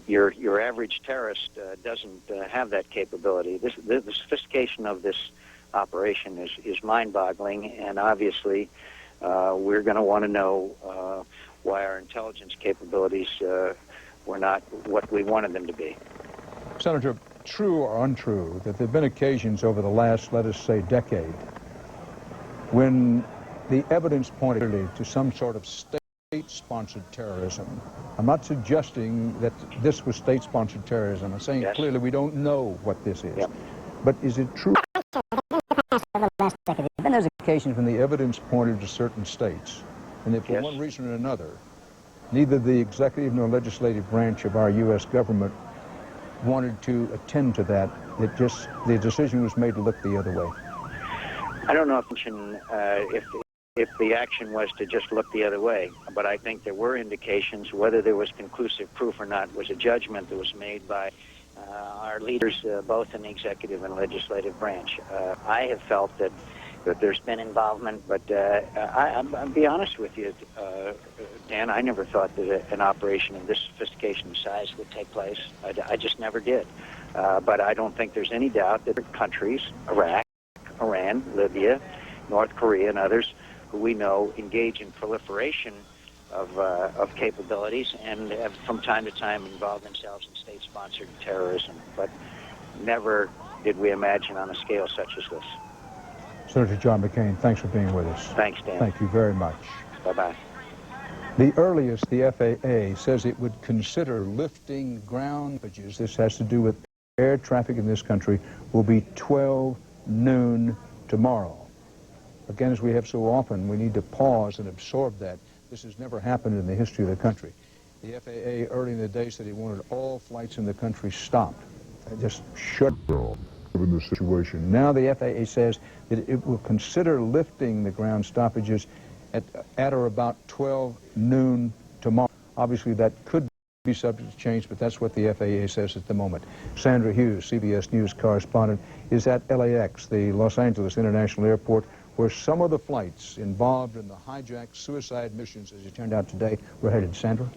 Your average terrorist doesn't have that capability. The sophistication of this operation is mind-boggling, and obviously we're going to want to know why our intelligence capabilities were not what we wanted them to be.
Senator, true or untrue that there have been occasions over the last, let us say, decade, when the evidence pointed to some sort of state-sponsored terrorism. I'm not suggesting that this was state-sponsored terrorism. I'm saying
Yes.
Clearly we don't know what this is.
Yep.
But is it true
Last decade.
in those occasions when the evidence pointed to certain states, and that for
Yes.
one reason or another, neither the executive nor legislative branch of our U.S. government wanted to attend to that, the decision was made to look the other way?
I don't know if the action was to just look the other way, but I think there were indications. Whether there was conclusive proof or not was a judgment that was made by our leaders, both in the executive and legislative branch. I have felt that there's been involvement, but I'll be honest with you, Dan, I never thought that an operation of this sophistication and size would take place. I just never did. But I don't think there's any doubt that countries, Iraq, Iran, Libya, North Korea, and others, who we know engage in proliferation of capabilities and have from time to time involved themselves in state-sponsored terrorism. But never did we imagine on a scale such as this.
Senator John McCain, thanks for being with us.
Thanks, Dan.
Thank you very much.
Bye-bye.
The earliest the FAA says it would consider lifting ground bridges, this has to do with air traffic in this country, will be 12 noon tomorrow. Again, as we have so often, we need to pause and absorb that. This has never happened in the history of the country. The FAA early in the day said it wanted all flights in the country stopped. Just shut down in this situation. Now the FAA says that it will consider lifting the ground stoppages at or about 12 noon tomorrow. Obviously, that could be subject to change, but that's what the FAA says at the moment. Sandra Hughes, CBS News correspondent, is at LAX, the Los Angeles International Airport, where some of the flights involved in the hijacked suicide missions, as it turned out today, were headed. Sandra?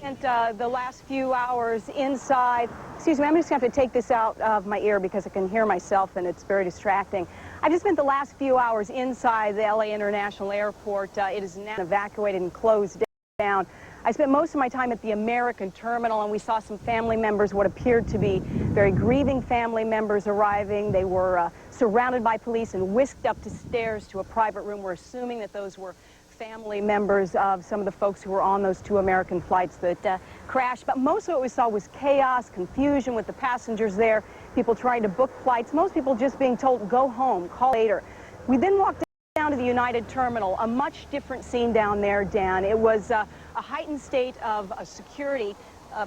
And the last few hours inside, excuse me, I'm just going to have to take this out of my ear because I can hear myself and it's very distracting. I've just spent the last few hours inside the LA International Airport. It is now evacuated and closed down. down. I spent most of my time at the American terminal, and we saw some family members, what appeared to be very grieving family members arriving. They were surrounded by police and whisked up the stairs to a private room. We're assuming that those were family members of some of the folks who were on those 2 American flights that crashed. But most of what we saw was chaos, confusion with the passengers there, people trying to book flights, most people just being told, go home, call later. We then walked down to the United Terminal, a much different scene down there, Dan. It was a heightened state of security.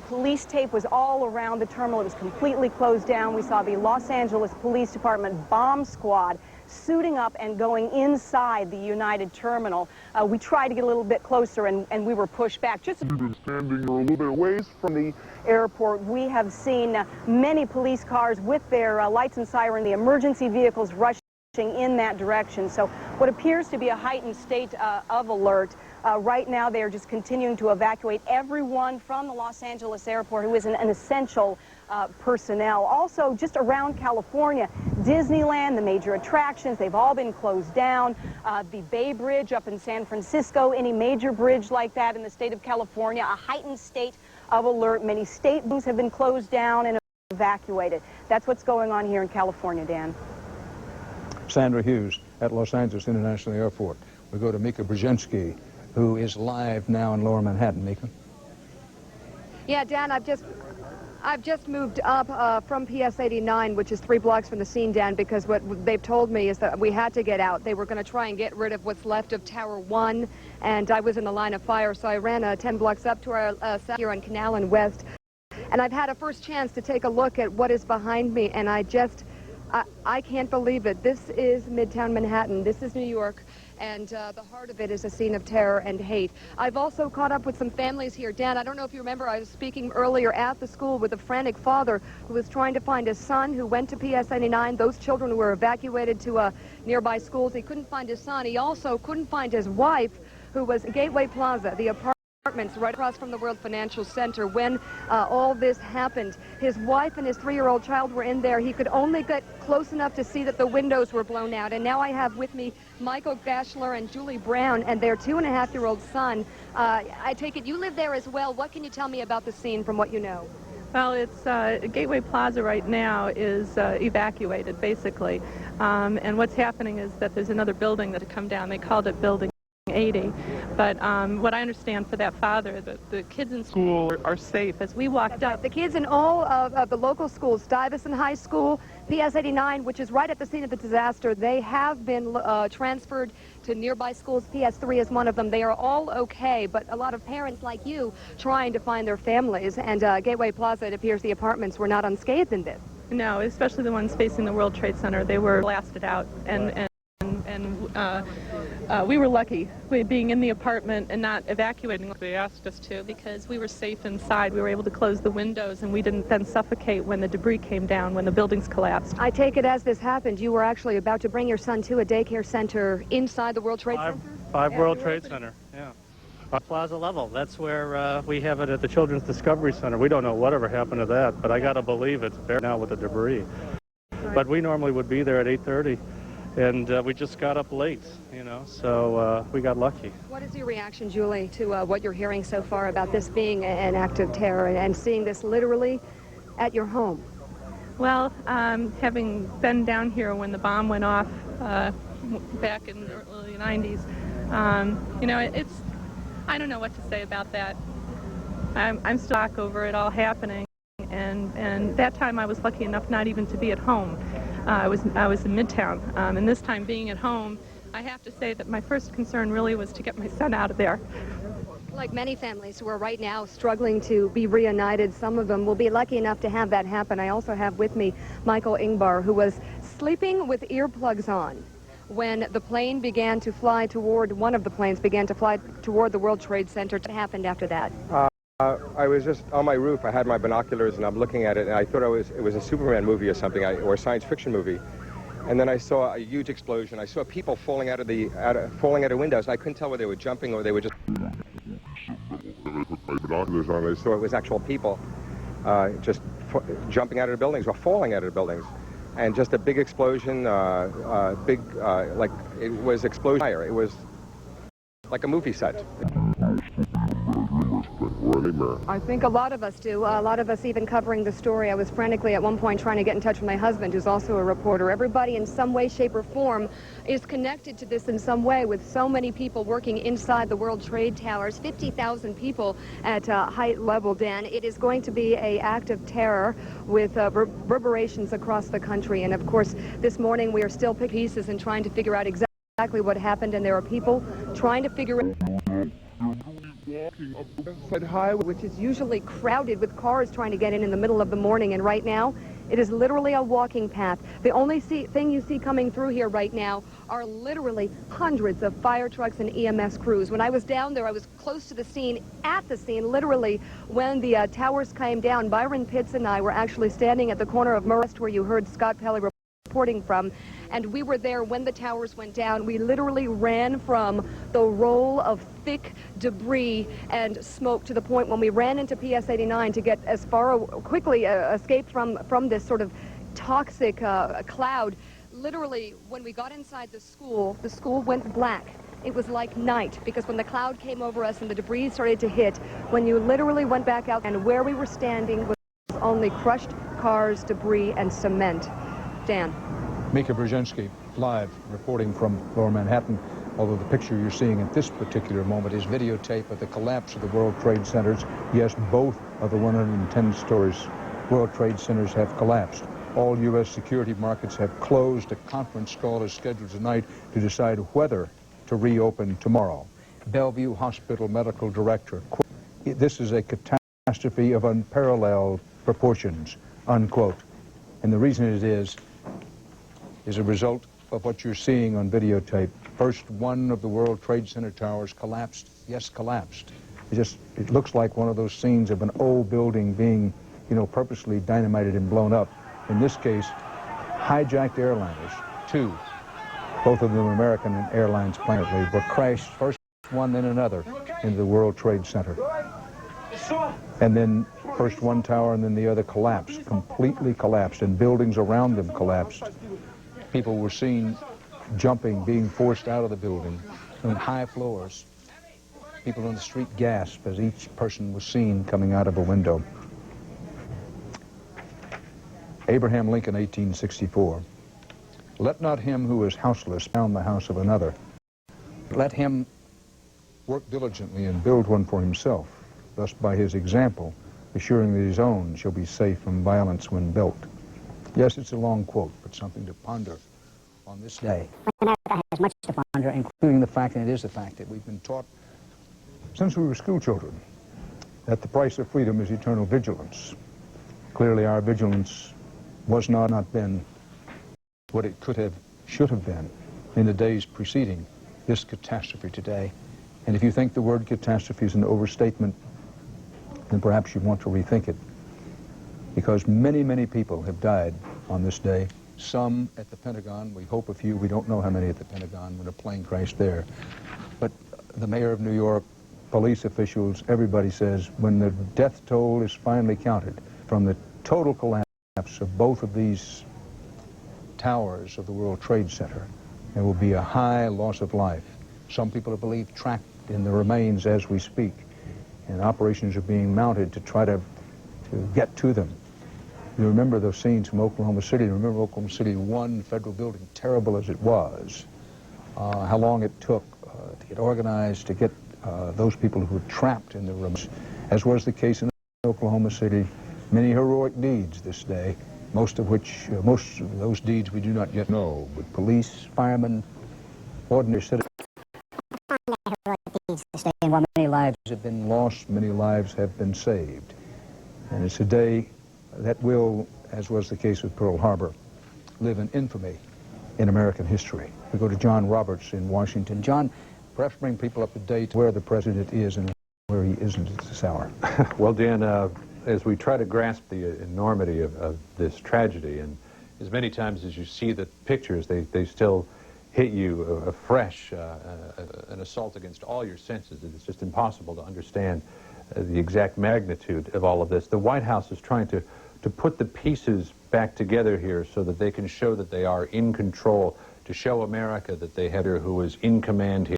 Police tape was all around the terminal. It was completely closed down. We saw the Los Angeles Police Department bomb squad suiting up and going inside the United Terminal. We tried to get a little bit closer, and we were pushed back. Just
standing a little bit away from the
airport, we have seen many police cars with their lights and siren, the emergency vehicles rushing in that direction. So what appears to be a heightened state of alert. Right now they are just continuing to evacuate everyone from the Los Angeles airport who is an essential personnel. Also, just around California, Disneyland, the major attractions, they've all been closed down. The Bay Bridge up in San Francisco, any major bridge like that in the state of California, a heightened state of alert. Many state buildings have been closed down and evacuated. That's what's going on here in California, Dan.
Sandra Hughes at Los Angeles International Airport. We go to Mika Brzezinski, who is live now in Lower Manhattan. Mika?
Yeah, Dan, I've just moved up from PS 89, which is 3 blocks from the scene, Dan, because what they've told me is that we had to get out. They were going to try and get rid of what's left of Tower 1, and I was in the line of fire, so I ran 10 blocks up to our south here on Canal and West. And I've had a first chance to take a look at what is behind me, and I can't believe it. This is Midtown Manhattan. This is New York. And the heart of it is a scene of terror and hate. I've also caught up with some families here. Dan, I don't know if you remember, I was speaking earlier at the school with a frantic father who was trying to find his son who went to PS 89. Those children were evacuated to nearby schools. He couldn't find his son. He also couldn't find his wife, who was at Gateway Plaza, the apartments right across from the World Financial Center when all this happened. His wife and his 3-year-old child were in there. He could only get close enough to see that the windows were blown out. And now I have with me Michael Bachelor and Julie Brown and their 2.5-year-old son. I take it you live there as well. What can you tell me about the scene from what you know?
Well, it's Gateway Plaza right now is evacuated, basically. And what's happening is that there's another building that had come down. They called it Building 80. But what I understand for that father, the kids in school are safe. As we walked up,
the kids in all of the local schools, Stuyvesant High School, PS 89, which is right at the scene of the disaster, they have been transferred to nearby schools. PS 3 is one of them. They are all okay, but a lot of parents like you trying to find their families. And Gateway Plaza, it appears the apartments were not unscathed in this.
No, especially the ones facing the World Trade Center. They were blasted out, and we were lucky being in the apartment and not evacuating like they asked us to, because we were safe inside. We were able to close the windows, and we didn't then suffocate when the debris came down, when the buildings collapsed.
I take it as this happened, you were actually about to bring your son to a daycare center inside the World Trade Center?
Five World Trade Center, yeah. Plaza level, that's where we have it at the Children's Discovery Center. We don't know whatever happened to that, but I got to believe it's buried now with the debris. But we normally would be there at 8:30. And we just got up late, you know, so we got lucky.
What is your reaction, Julie, to what you're hearing so far about this being an act of terror and seeing this literally at your home?
Well, having been down here when the bomb went off back in the early 90s, you know, I don't know what to say about that. I'm still shocked over it all happening, and that time I was lucky enough not even to be at home. I was in Midtown, and this time being at home, I have to say that my first concern really was to get my son out of there.
Like many families who are right now struggling to be reunited, some of them will be lucky enough to have that happen. I also have with me Michael Ingbar, who was sleeping with earplugs on when the plane began to fly toward, one of the planes began to fly toward the World Trade Center. What happened after that?
I was just on my roof. I had my binoculars, and I'm looking at it, and I thought it was a Superman movie or something, or a science fiction movie. And then I saw a huge explosion. I saw people falling out of windows. I couldn't tell whether they were jumping or they were just. And I put my binoculars on. I saw it was actual people just jumping out of the buildings or falling out of the buildings, and just a big explosion. Like it was explosion fire. It was like a movie set.
nightmare.
I think a lot of us do. A lot of us even covering the story. I was frantically at one point trying to get in touch with my husband, who's also a reporter. Everybody in some way, shape, or form is connected to this in some way, with so many people working inside the World Trade Towers, 50,000 people at height level, Dan. It is going to be an act of terror with reverberations across the country. And of course, this morning we are still picking pieces and trying to figure out exactly what happened, and there are people trying to figure out which is usually crowded with cars trying to get in the middle of the morning, and right now it is literally a walking path. The only thing you see coming through here right now are literally hundreds of fire trucks and EMS crews. When I was down there, I was close to the scene, at the scene, literally when the towers came down. Byron Pitts and I were actually standing at the corner of West, where you heard Scott Pelley reporting from, and we were there when the towers went down. We literally ran from the roll of thick debris and smoke to the point when we ran into PS 89 to get as far quickly escape from this sort of toxic cloud. Literally, when we got inside the school went black. It was like night, because when the cloud came over us and the debris started to hit, when you literally went back out, and where we were standing was only crushed cars, debris, and cement. Dan.
Mika Brzezinski, live, reporting from Lower Manhattan, although the picture you're seeing at this particular moment is videotape of the collapse of the World Trade Centers. Yes, both of the 110 stories World Trade Centers have collapsed. All U.S. security markets have closed. A conference call is scheduled tonight to decide whether to reopen tomorrow. Bellevue Hospital medical director, quote, "This is a catastrophe of unparalleled proportions," unquote. And the reason it is a result of what you're seeing on videotape. First one of the World Trade Center towers collapsed. Yes, collapsed. It looks like one of those scenes of an old building being, purposely dynamited and blown up. In this case, hijacked airliners, two, both of them American Airlines planes, were crashed, first one then another, into the World Trade Center. And then first one tower and then the other collapsed, completely collapsed, and buildings around them collapsed. People were seen jumping, being forced out of the building on high floors. People on the street gasped as each person was seen coming out of a window. Abraham Lincoln, 1864. "Let not him who is houseless found the house of another. Let him work diligently and build one for himself, thus by his example, assuring that his own shall be safe from violence when built." Yes, it's a long quote, but something to ponder on this day.
America has much to ponder,
including the fact, and it is the fact, that we've been taught since we were school children that the price of freedom is eternal vigilance. Clearly our vigilance was not been what it could have, should have been in the days preceding this catastrophe today. And if you think the word catastrophe is an overstatement, then perhaps you want to rethink it. Because many, many people have died on this day. Some at the Pentagon. We hope a few. We don't know how many at the Pentagon when a plane crashed there. But the mayor of New York, police officials, everybody says when the death toll is finally counted from the total collapse of both of these towers of the World Trade Center, there will be a high loss of life. Some people are believed trapped in the remains as we speak, and operations are being mounted to try to get to them. You remember those scenes from Oklahoma City. Remember Oklahoma City 1 federal building, terrible as it was, how long it took to get organized, to get those people who were trapped in the rooms, as was the case in Oklahoma City. Many heroic deeds this day, most of those deeds we do not yet know, but police, firemen, ordinary citizens.
And while many lives
have been lost, many lives have been saved. And it's a day that will, as was the case with Pearl Harbor, live in infamy in American history. We go to John Roberts in Washington. John, perhaps bring people up to date where the president is and where he isn't at this hour.
Well, Dan, as we try to grasp the enormity of this tragedy, and as many times as you see the pictures, they still hit you afresh, an assault against all your senses. It's just impossible to understand the exact magnitude of all of this. The White House is trying to put the pieces back together here so that they can show that they are in control, to show America that they have who is in command here.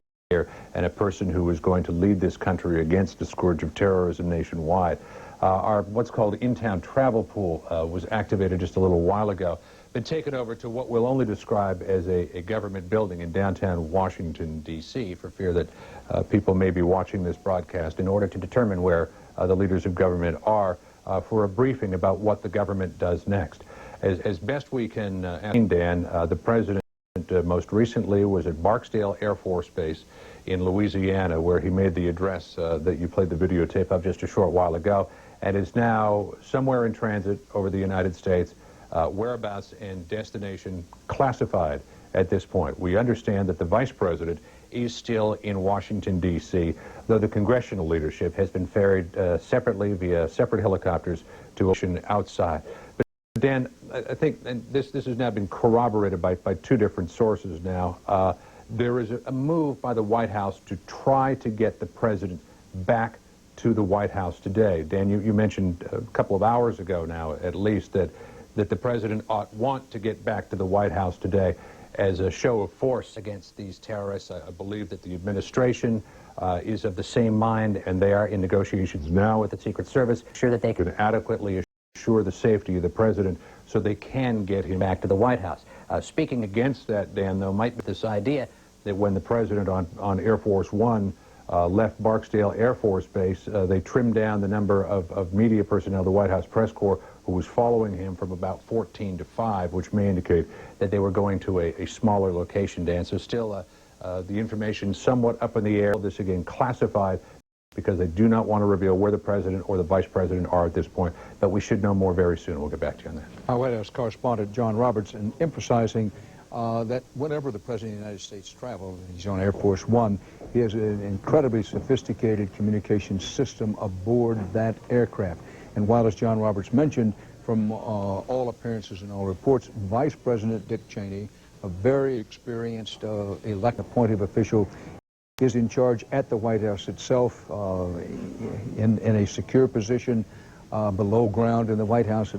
and a person who is going to lead this country against the scourge of terrorism nationwide. Our what's called in-town travel pool was activated just a little while ago, been taken over to what we'll only describe as a government building in downtown Washington, D.C., for fear that people may be watching this broadcast in order to determine where the leaders of government are for a briefing about what the government does next. As best we can ascertain, Dan, the president most recently was at Barksdale Air Force Base in Louisiana, where he made the address that you played the videotape of just a short while ago, and is now somewhere in transit over the United States, whereabouts and destination classified at this point. We understand that the vice president is still in Washington, D.C., though the congressional leadership has been ferried separately via separate helicopters to ocean outside. But Dan, I think, and this has now been corroborated by two different sources now, there is a move by the White House to try to get the president back to the White House today. Dan, you mentioned a couple of hours ago now, at least, that the president want to get back to the White House today as a show of force against these terrorists. I believe that the administration is of the same mind, and they are in negotiations now with the Secret Service, sure that they can adequately assure the safety of the president so they can get him back to the White House. Speaking against that, Dan, though, might be this idea that when the president on Air Force One left Barksdale Air Force Base, they trimmed down the number of media personnel, the White House press corps, who was following him from about 14 to 5, which may indicate that they were going to a smaller location, Dan. So still the information somewhat up in the air. This again classified because they do not want to reveal where the president or the vice president are at this point. But we should know more very soon. We'll get back to you on that.
Our White House correspondent John Roberts, and emphasizing that whenever the President of the United States travels, he's on Air Force One, he has an incredibly sophisticated communication system aboard that aircraft. And while, as John Roberts mentioned, from all appearances and all reports, Vice President Dick Cheney, a very experienced appointed official, is in charge at the White House itself in a secure position below ground in the White House,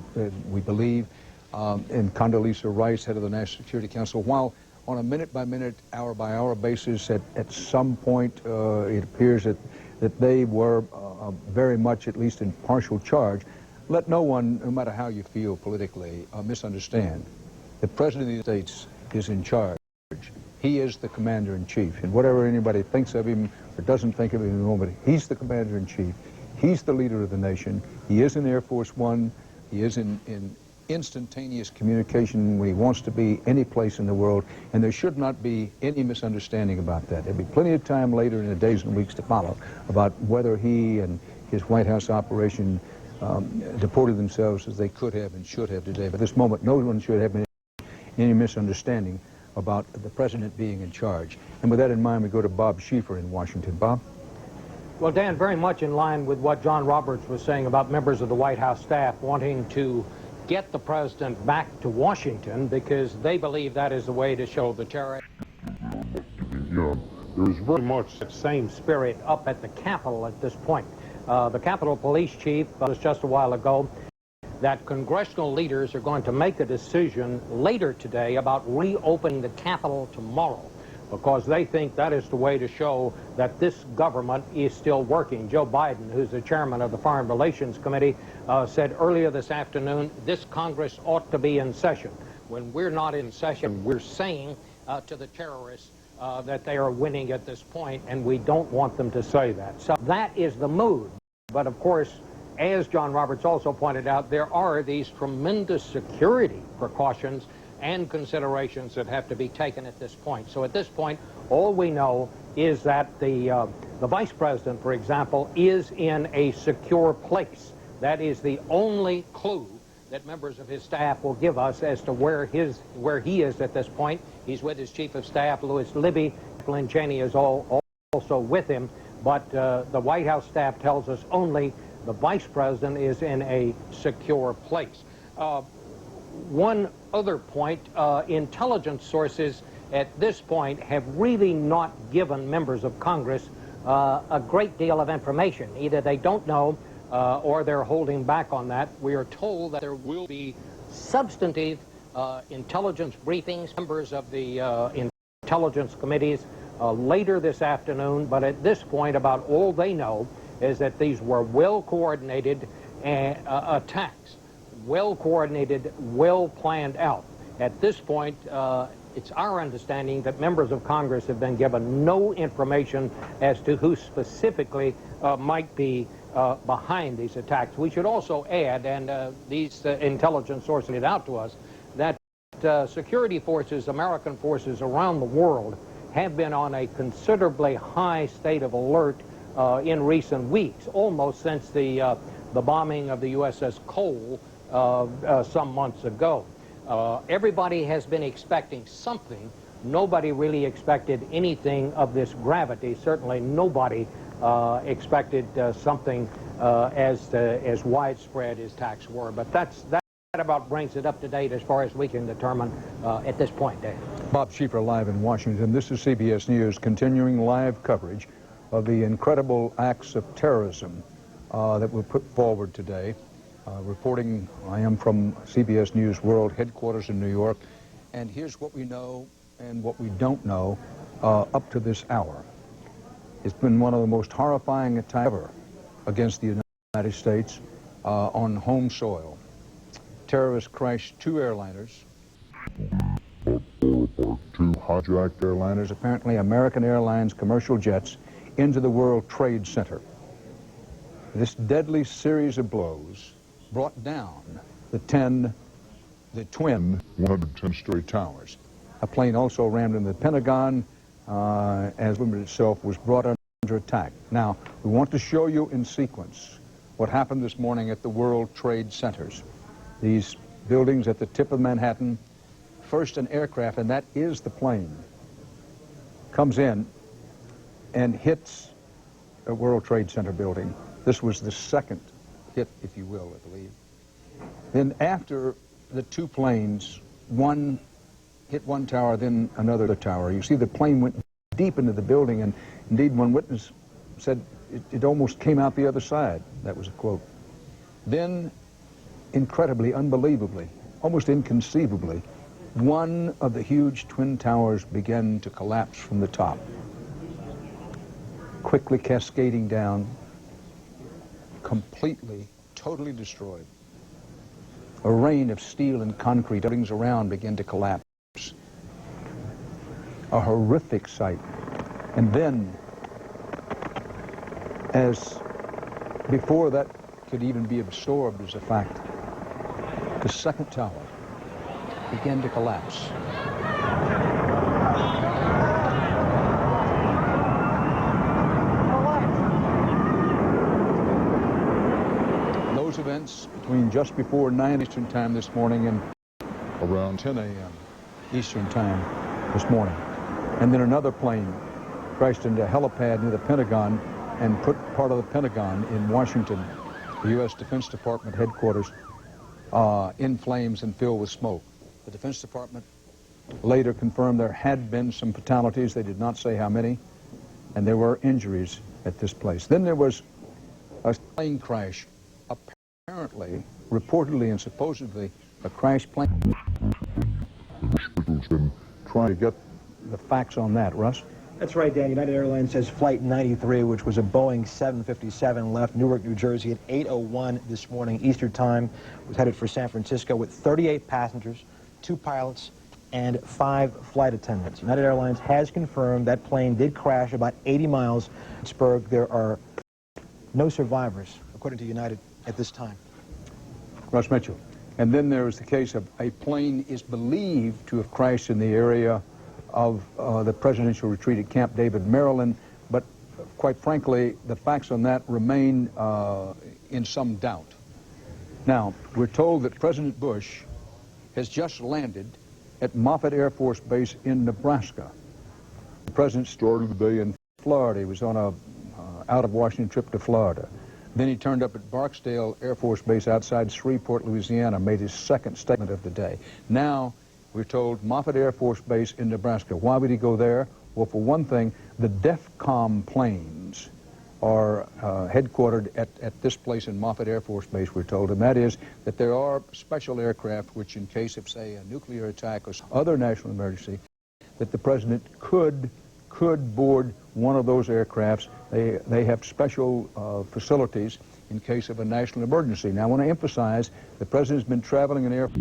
we believe. And Condoleezza Rice, head of the National Security Council, while on a minute-by-minute, hour-by-hour basis, at some point it appears that they were very much, at least in partial charge. Let no one, no matter how you feel politically, misunderstand. The President of the United States is in charge. He is the commander-in-chief. And whatever anybody thinks of him or doesn't think of him, but he's the commander-in-chief. He's the leader of the nation. He is in Air Force One. He is in instantaneous communication when he wants to be any place in the world, and there should not be any misunderstanding about that. There'll be plenty of time later in the days and weeks to follow about whether he and his White House operation deported themselves as they could have and should have today. But at this moment, no one should have any misunderstanding about the president being in charge. And with that in mind, we go to Bob Schieffer in Washington. Bob?
Well, Dan, very much in line with what John Roberts was saying about members of the White House staff wanting to get the president back to Washington because they believe that is the way to show the terrorists.
There's very much
that same spirit up at the Capitol at this point. The Capitol Police Chief was just a while ago that congressional leaders are going to make a decision later today about reopening the Capitol tomorrow because they think that is the way to show that this government is still working. Joe Biden, who's the chairman of the Foreign Relations Committee, said earlier this afternoon, this Congress ought to be in session. When we're not in session, we're saying to the terrorists that they are winning at this point, and we don't want them to say that. So that is the mood. But of course, as John Roberts also pointed out, there are these tremendous security precautions and considerations that have to be taken at this point. So at this point, all we know is that the vice president, for example, is in a secure place. That is the only clue that members of his staff will give us as to where he is at this point. He's with his chief of staff, Louis Libby. Glenn Cheney is also with him. But the White House staff tells us only the vice president is in a secure place. One other point, intelligence sources at this point have really not given members of Congress a great deal of information. Either they don't know or they're holding back on that. We are told that there will be substantive intelligence briefings. Members of the intelligence committees later this afternoon, but at this point about all they know is that these were well-coordinated attacks, well-coordinated, well-planned out. At this point, it's our understanding that members of Congress have been given no information as to who specifically might be behind these attacks. We should also add, and these intelligence sources it out to us, that security forces, American forces around the world, have been on a considerably high state of alert in recent weeks, almost since the bombing of the USS Cole some months ago. Everybody has been expecting something. Nobody really expected anything of this gravity. Certainly nobody expected something as widespread as attacks were. But that about brings it up to date as far as we can determine at this point, Dave.
Bob Schieffer live in Washington. This is CBS News continuing live coverage of the incredible acts of terrorism that were put forward today. Reporting, I am from CBS News World headquarters in New York, and here's what we know and what we don't know up to this hour. It's been one of the most horrifying attacks ever against the United States on home soil. Terrorists crashed two airliners, two hijacked airliners, apparently American Airlines commercial jets, into the World Trade Center. This deadly series of blows brought down the twin 110-story towers. A plane also rammed into the Pentagon, as it itself was brought under attack. Now, we want to show you in sequence what happened this morning at the World Trade Centers. These buildings at the tip of Manhattan. First, an aircraft, and that is the plane, comes in and hits a World Trade Center building. This was the second hit, if you will, I believe. Then after the two planes, one hit one tower, then another tower, you see the plane went deep into the building, and indeed one witness said it almost came out the other side. That was a quote. Then, incredibly, unbelievably, almost inconceivably, one of the huge twin towers began to collapse from the top, quickly cascading down, completely, totally destroyed. A rain of steel and concrete, buildings around began to collapse. A horrific sight. And then, as before that could even be absorbed as a fact, the second tower began to collapse. Those events between just before 9 Eastern Time this morning and around 10 a.m. Eastern Time this morning. And then another plane crashed into a helipad near the Pentagon and put part of the Pentagon in Washington, the U.S. Defense Department headquarters, in flames and filled with smoke. The Defense Department later confirmed there had been some fatalities. They did not say how many, and there were injuries at this place. Then there was a plane crash, apparently, reportedly and supposedly a crash plane. The hospital's been trying to get the facts on that. Russ?
That's right, Dan. United Airlines says Flight 93, which was a Boeing 757, left Newark, New Jersey at 8:01 this morning Eastern Time, was headed for San Francisco with 38 passengers, 2 pilots, and 5 flight attendants. United Airlines has confirmed that plane did crash about 80 miles from Pittsburgh. There are no survivors, according to United, at this time.
Russ Mitchell. And then there is the case of a plane is believed to have crashed in the area of the presidential retreat at Camp David, Maryland, but quite frankly, the facts on that remain in some doubt. Now, we're told that President Bush has just landed at Moffett Air Force Base in Nebraska. The president started the day in Florida. He was on a out-of-Washington trip to Florida. Then he turned up at Barksdale Air Force Base outside Shreveport, Louisiana, made his second statement of the day. Now, we're told Moffett Air Force Base in Nebraska. Why would he go there? Well, for one thing, the DEFCOM planes are headquartered at this place in Moffett Air Force Base, we're told, and that is that there are special aircraft which, in case of, say, a nuclear attack or other national emergency, that the president could could board one of those aircrafts. They have special facilities in case of a national emergency. Now, I want to emphasize the President's been traveling in air, but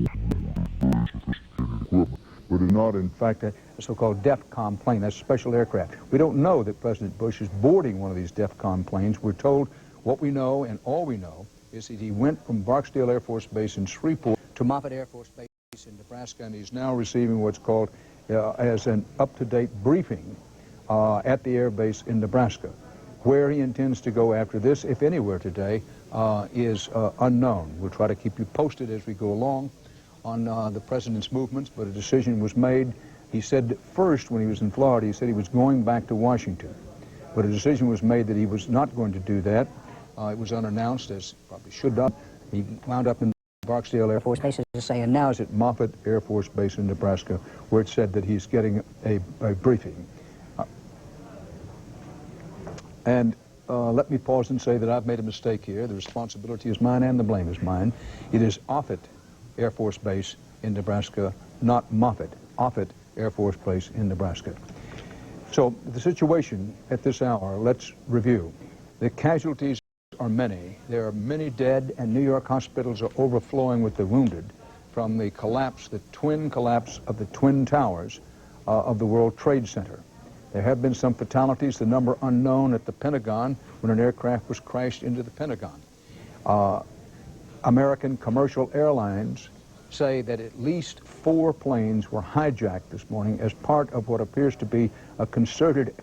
is not, in fact, a so-called DEFCON plane. That's a special aircraft. We don't know that President Bush is boarding one of these DEFCON planes. We're told what we know, and all we know is that he went from Barksdale Air Force Base in Shreveport to Moffett Air Force Base in Nebraska, and he's now receiving what's called as an up-to-date briefing at the air base in Nebraska. Where he intends to go after this, if anywhere today, is unknown. We'll try to keep you posted as we go along on the President's movements, but a decision was made. He said first, when he was in Florida, he said he was going back to Washington. But a decision was made that he was not going to do that. It was unannounced, as probably should have. He wound up in Barksdale Air Force Base, as I say, and now is at Moffett Air Force Base in Nebraska, where it said that he's getting a briefing. Let me pause and say that I've made a mistake here. The responsibility is mine and the blame is mine. It is Offutt Air Force Base in Nebraska, not Moffett. Offutt Air Force Base in Nebraska. So the situation at this hour, let's review. The casualties are many. There are many dead, and New York hospitals are overflowing with the wounded from the collapse, the twin collapse of the Twin Towers of the World Trade Center. There have been some fatalities, the number unknown at the Pentagon when an aircraft was crashed into the Pentagon. American commercial airlines say that at least 4 planes were hijacked this morning as part of what appears to be a concerted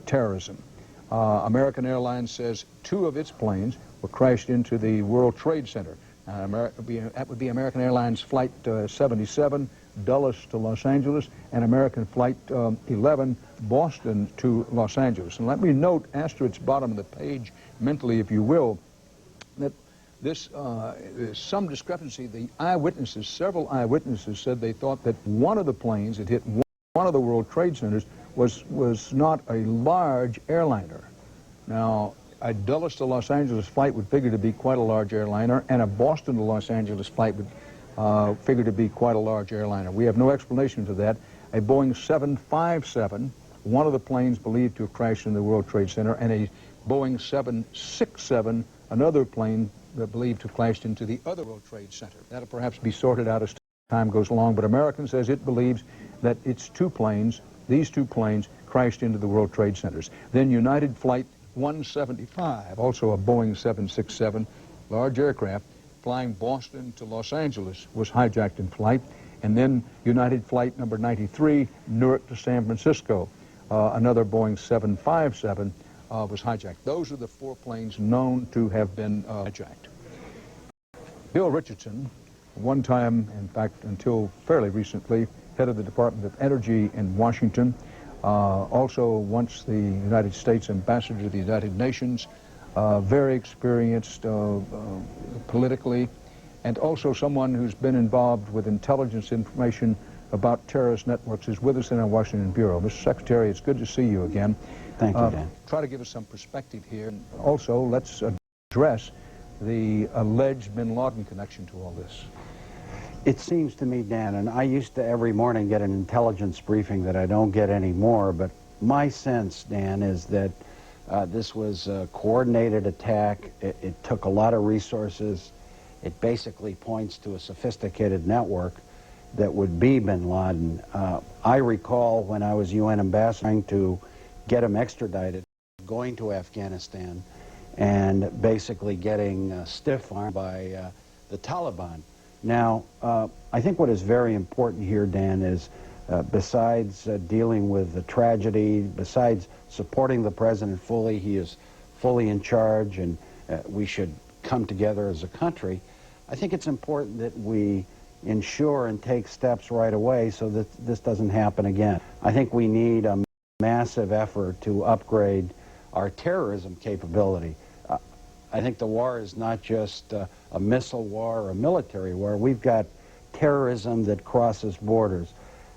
terrorism. American Airlines says 2 of its planes were crashed into the World Trade Center. That would be American Airlines Flight 77, Dulles to Los Angeles, and American Flight 11, Boston to Los Angeles. And let me note, asterisk bottom of the page, mentally, if you will, that this there's some discrepancy. The eyewitnesses, several eyewitnesses, said they thought that one of the planes that hit one of the World Trade Centers was not a large airliner. Now, a Dulles to Los Angeles flight would figure to be quite a large airliner, and a Boston to Los Angeles flight would figure to be quite a large airliner. We have no explanation for that. A Boeing 757, one of the planes believed to have crashed in the World Trade Center, and a Boeing 767, another plane believed to have crashed into the other World Trade Center. That'll perhaps be sorted out as time goes along, but American says it believes that it's 2 planes, these 2 planes, crashed into the World Trade Centers. Then United Flight 175, also a Boeing 767, large aircraft, flying Boston to Los Angeles, was hijacked in flight. And then United Flight number 93, Newark to San Francisco, another Boeing 757, was hijacked. Those are the 4 planes known to have been hijacked. Bill Richardson, one time, in fact, until fairly recently, head of the Department of Energy in Washington, also once the United States ambassador to the United Nations, very experienced politically, and also someone who's been involved with intelligence information about terrorist networks, is with us in our Washington Bureau. Mr. Secretary, it's good to see you again.
Thank you, Dan.
Try to give us some perspective here. Also, let's address the alleged bin Laden connection to all this.
It seems to me, Dan, and I used to every morning get an intelligence briefing that I don't get anymore, but my sense, Dan, is that this was a coordinated attack. It took a lot of resources. It basically points to a sophisticated network that would be bin Laden. I recall when I was UN ambassador trying to get him extradited, going to Afghanistan, and basically getting stiff-armed by the Taliban. Now, I think what is very important here, Dan, is besides dealing with the tragedy, besides supporting the president fully, he is fully in charge, and we should come together as a country. I think it's important that we ensure and take steps right away so that this doesn't happen again. I think we need a massive effort to upgrade our terrorism capability. I think the war is not just a missile war or a military war. We've got terrorism that crosses borders.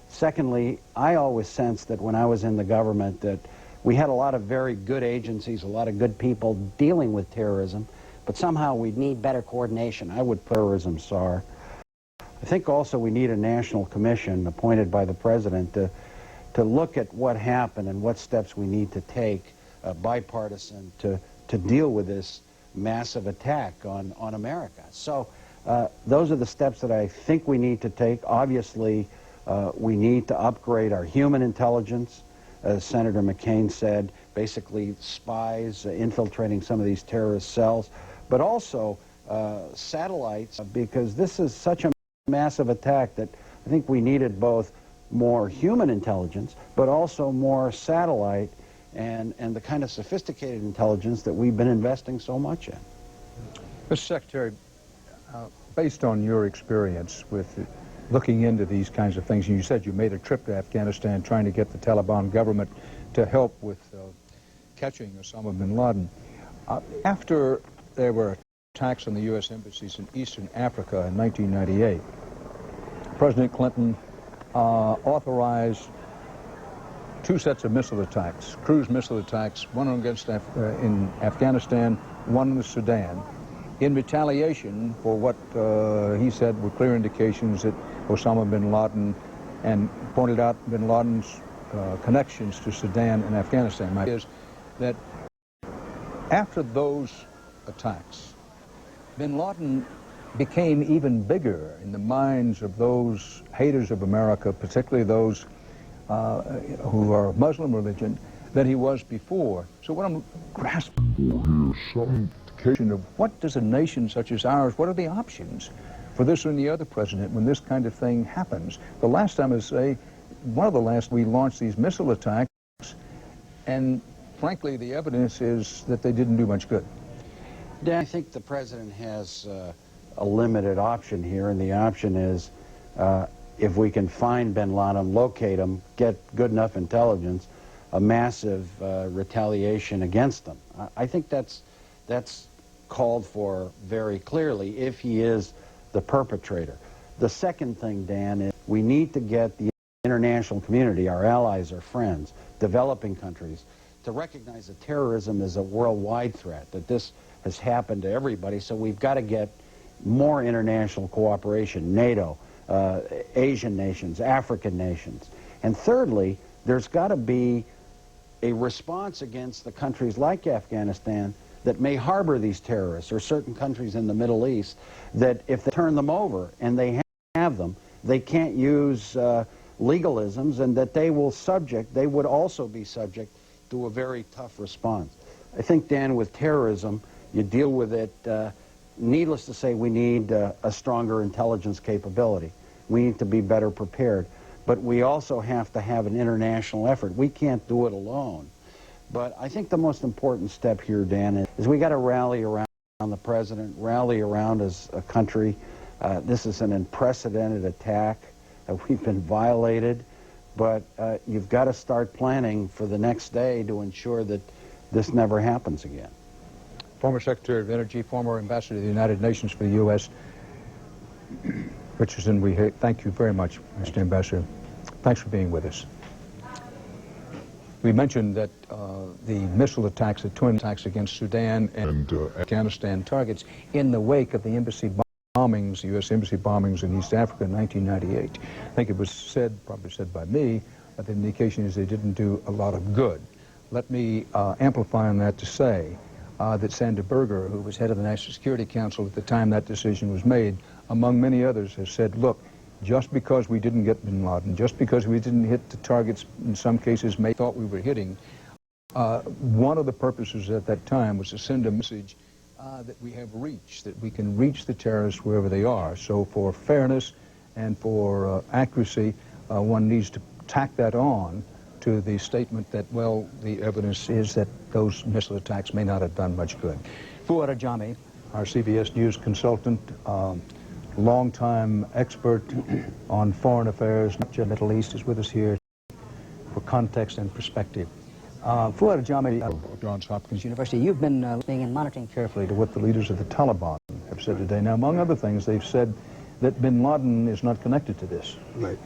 Secondly, I always sensed that when I was in the government that we had a lot of very good agencies, a lot of good people dealing with terrorism, but somehow we need better coordination. I would put terrorism SAR. I think also we need a national commission appointed by the president to look at what happened and what steps we need to take, bipartisan, to deal with this massive attack on America. So those are the steps that I think we need to take. Obviously, we need to upgrade our human intelligence, as Senator McCain said, basically spies infiltrating some of these terrorist cells, but also satellites, because this is such a massive attack that I think we needed both more human intelligence, but also more satellite and the kind of sophisticated intelligence that we've been investing so much in.
Mr. Secretary, based on your experience with looking into these kinds of things, and you said you made a trip to Afghanistan trying to get the Taliban government to help with catching Osama bin Laden. After there were attacks on the U.S. embassies in Eastern Africa in 1998, President Clinton authorized 2 sets of missile attacks, cruise missile attacks, one against in Afghanistan, one in the Sudan, in retaliation for what he said were clear indications that Osama bin Laden, and pointed out bin Laden's connections to Sudan and Afghanistan. My is that after those attacks, bin Laden became even bigger in the minds of those haters of America, particularly those who are of Muslim religion, than he was before. So what I'm grasping for is some indication of what does a nation such as ours, what are the options for this or any other president when this kind of thing happens? The last time, I say, one of the last, we launched these missile attacks, and frankly, the evidence is that they didn't do much good.
Dan, I think the president has a limited option here, and the option is if we can find bin Laden, locate him, get good enough intelligence, a massive retaliation against them. I think that's called for very clearly if he is the perpetrator. The second thing, Dan, is we need to get the international community, our allies, our friends, developing countries, to recognize that terrorism is a worldwide threat, that this has happened to everybody, so we've got to get more international cooperation, NATO, Asian nations, African nations. And thirdly, there's got to be a response against the countries like Afghanistan that may harbor these terrorists, or certain countries in the Middle East, that if they turn them over, and they have them, they can't use legalisms, and that they would also be subject to a very tough response. I think, Dan, with terrorism, you deal with it, needless to say, we need a stronger intelligence capability. We need to be better prepared. But we also have to have an international effort. We can't do it alone. But I think the most important step here, Dan, is we got to rally around the president, rally around as a country. This is an unprecedented attack. We've been violated. But you've got to start planning for the next day to ensure that this never happens again.
Former Secretary of Energy, former Ambassador to the United Nations for the U.S., Richardson, we thank you very much, Mr. Ambassador. Thanks for being with us. We mentioned that the missile attacks, the twin attacks against Sudan and Afghanistan targets in the wake of the embassy bombings, the U.S. embassy bombings in East Africa in 1998. I think it was said, probably said by me, that the indication is they didn't do a lot of good. Let me amplify on that to say that Sander Berger, who was head of the National Security Council at the time that decision was made, among many others, has said, look, just because we didn't get bin Laden, just because we didn't hit the targets in some cases may thought we were hitting, one of the purposes at that time was to send a message that we have reached, that we can reach the terrorists wherever they are. So for fairness and for accuracy, one needs to tack that on to the statement that, well, the evidence is that those missile attacks may not have done much good. Fuad Ajami, our CBS News consultant, longtime expert on foreign affairs, not just Middle East, is with us here for context and perspective. Fuad Ajami of Johns Hopkins University, you've been listening and monitoring carefully to what the leaders of the Taliban have said today. Now, among other things, they've said that bin Laden is not connected to this.
Right.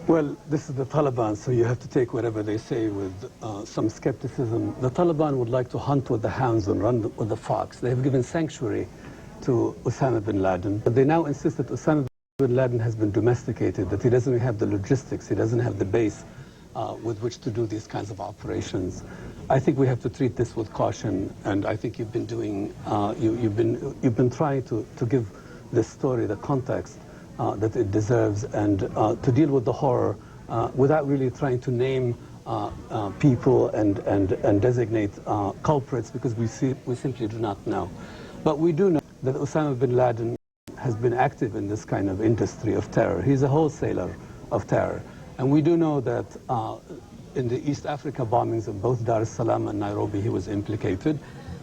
Well, this is the Taliban, so you have to take whatever they say with some skepticism. The Taliban would like to hunt with the hounds and run with the fox. They have given sanctuary to Osama bin Laden. But they now insist that Osama bin Laden has been domesticated, that he doesn't have the logistics, he doesn't have the base with which to do these kinds of operations. I think we have to treat this with caution, and I think you've been doing, you've been trying to give this story the context that it deserves, and to deal with the horror without really trying to name people and designate culprits, because we simply do not know. But we do know that Osama bin Laden has been active in this kind of industry of terror. He's a wholesaler of terror. And we do know that in the East Africa bombings of both Dar es Salaam and Nairobi, he was implicated.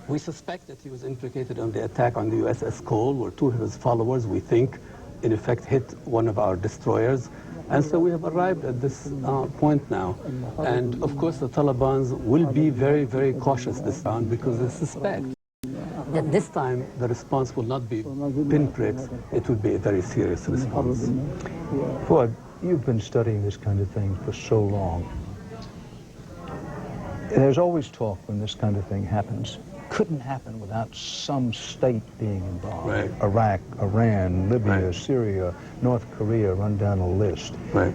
We suspect that he was implicated on the attack on the USS Cole, where two of his followers, we think, in effect hit one of our destroyers. And so we have arrived at this point now. And of course, the Taliban will be very, very cautious this time, because they suspect that this time the response will not be pinpricks, it will be a very serious response.
Fuad, you've been studying this kind of thing for so long. There's always talk when this kind of thing happens. Couldn't happen without some state being involved.
Right.
Iraq, Iran, Libya, Syria, North Korea, run down a list.
Right.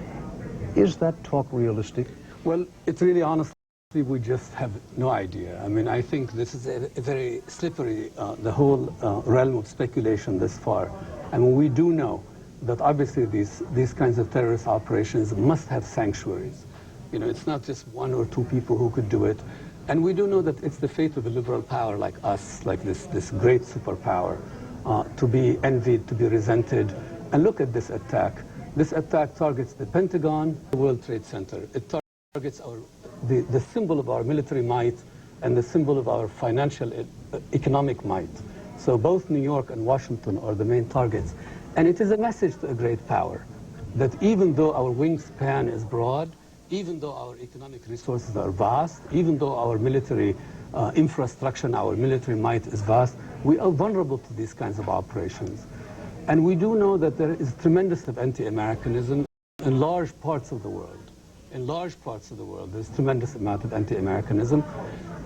Is that talk realistic?
Well, it's really honestly, we just have no idea. I mean, I think this is a very slippery, the whole realm of speculation this far. I mean, we do know that obviously these kinds of terrorist operations must have sanctuaries. You know, it's not just one or two people who could do it. And we do know that it's the fate of a liberal power like us, like this great superpower, to be envied, to be resented. And look at this attack. This attack targets the Pentagon, the World Trade Center. It targets the symbol of our military might and the symbol of our financial, economic might. So both New York and Washington are the main targets. And it is a message to a great power that even though our wingspan is broad, even though our economic resources are vast, even though our military infrastructure and our military might is vast, we are vulnerable to these kinds of operations. And we do know that there is tremendous anti-Americanism in large parts of the world. In large parts of the world, there's tremendous amount of anti-Americanism.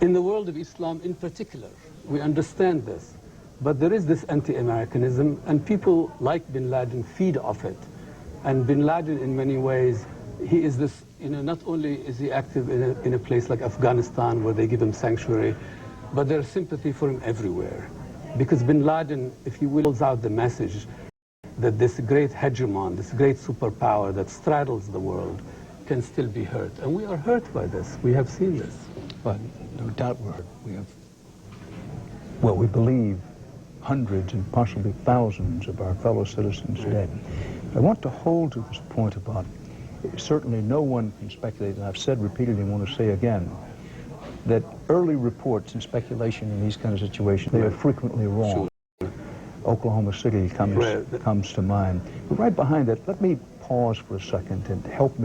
In the world of Islam in particular, we understand this. But there is this anti-Americanism, and people like bin Laden feed off it. And bin Laden, in many ways, he is this, you know, not only is he active in a place like Afghanistan where they give him sanctuary, but there's sympathy for him everywhere. Because bin Laden, if he wills out the message that this great hegemon, this great superpower that straddles the world, can still be hurt. And we are hurt by this. We have seen this.
But no doubt we're hurt. We have, well, we believe hundreds and possibly thousands of our fellow citizens dead. I want to hold to this point about certainly no one can speculate, and I've said repeatedly and want to say again, that early reports and speculation in these kind of situations, they are frequently wrong. Sure. Oklahoma City comes to mind. But right behind that, let me pause for a second and help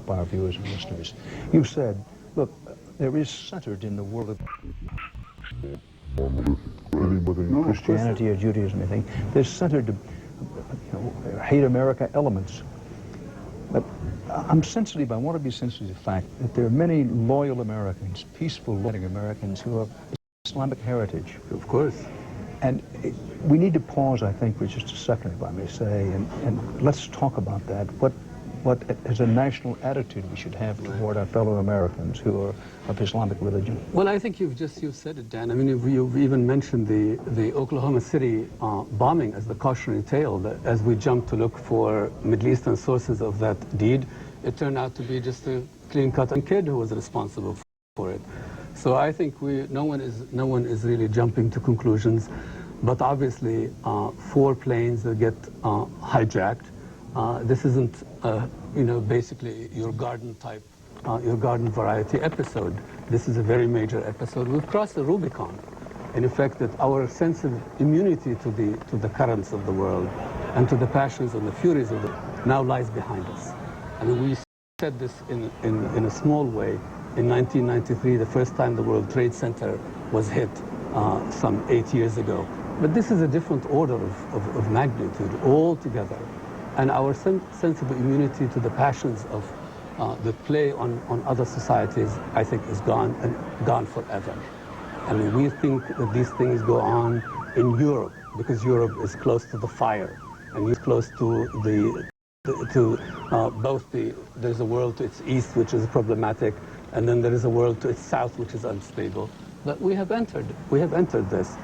our viewers and listeners. You've said, look, there is centered in the world of Christianity or Judaism, anything, there's centered, hate America elements. But I'm sensitive, I want to be sensitive to the fact that there are many loyal Americans, peaceful, loving Americans who have Islamic heritage.
Of course.
And we need to pause, I think, for just a second, if I may say, and let's talk about that. What as a national attitude we should have toward our fellow Americans who are of Islamic religion?
Well, I think you've said it, Dan. I mean, you've even mentioned the Oklahoma City bombing as the cautionary tale. That as we jumped to look for Middle Eastern sources of that deed, it turned out to be just a clean-cut kid who was responsible for it. So I think no one is really jumping to conclusions. But obviously, 4 planes that get hijacked. This isn't, basically your garden type, your garden variety episode. This is a very major episode. We've crossed the Rubicon. In effect, that our sense of immunity to the currents of the world and to the passions and the furies of it now lies behind us. I mean, we said this in a small way. In 1993, the first time the World Trade Center was hit some 8 years ago. But this is a different order of magnitude altogether. And our sense of immunity to the passions of that play on other societies, I think, is gone, and gone forever. I mean, we think that these things go on in Europe, because Europe is close to the fire, and you're close to the there's a world to its east which is problematic, and then there is a world to its south which is unstable. But we have entered this.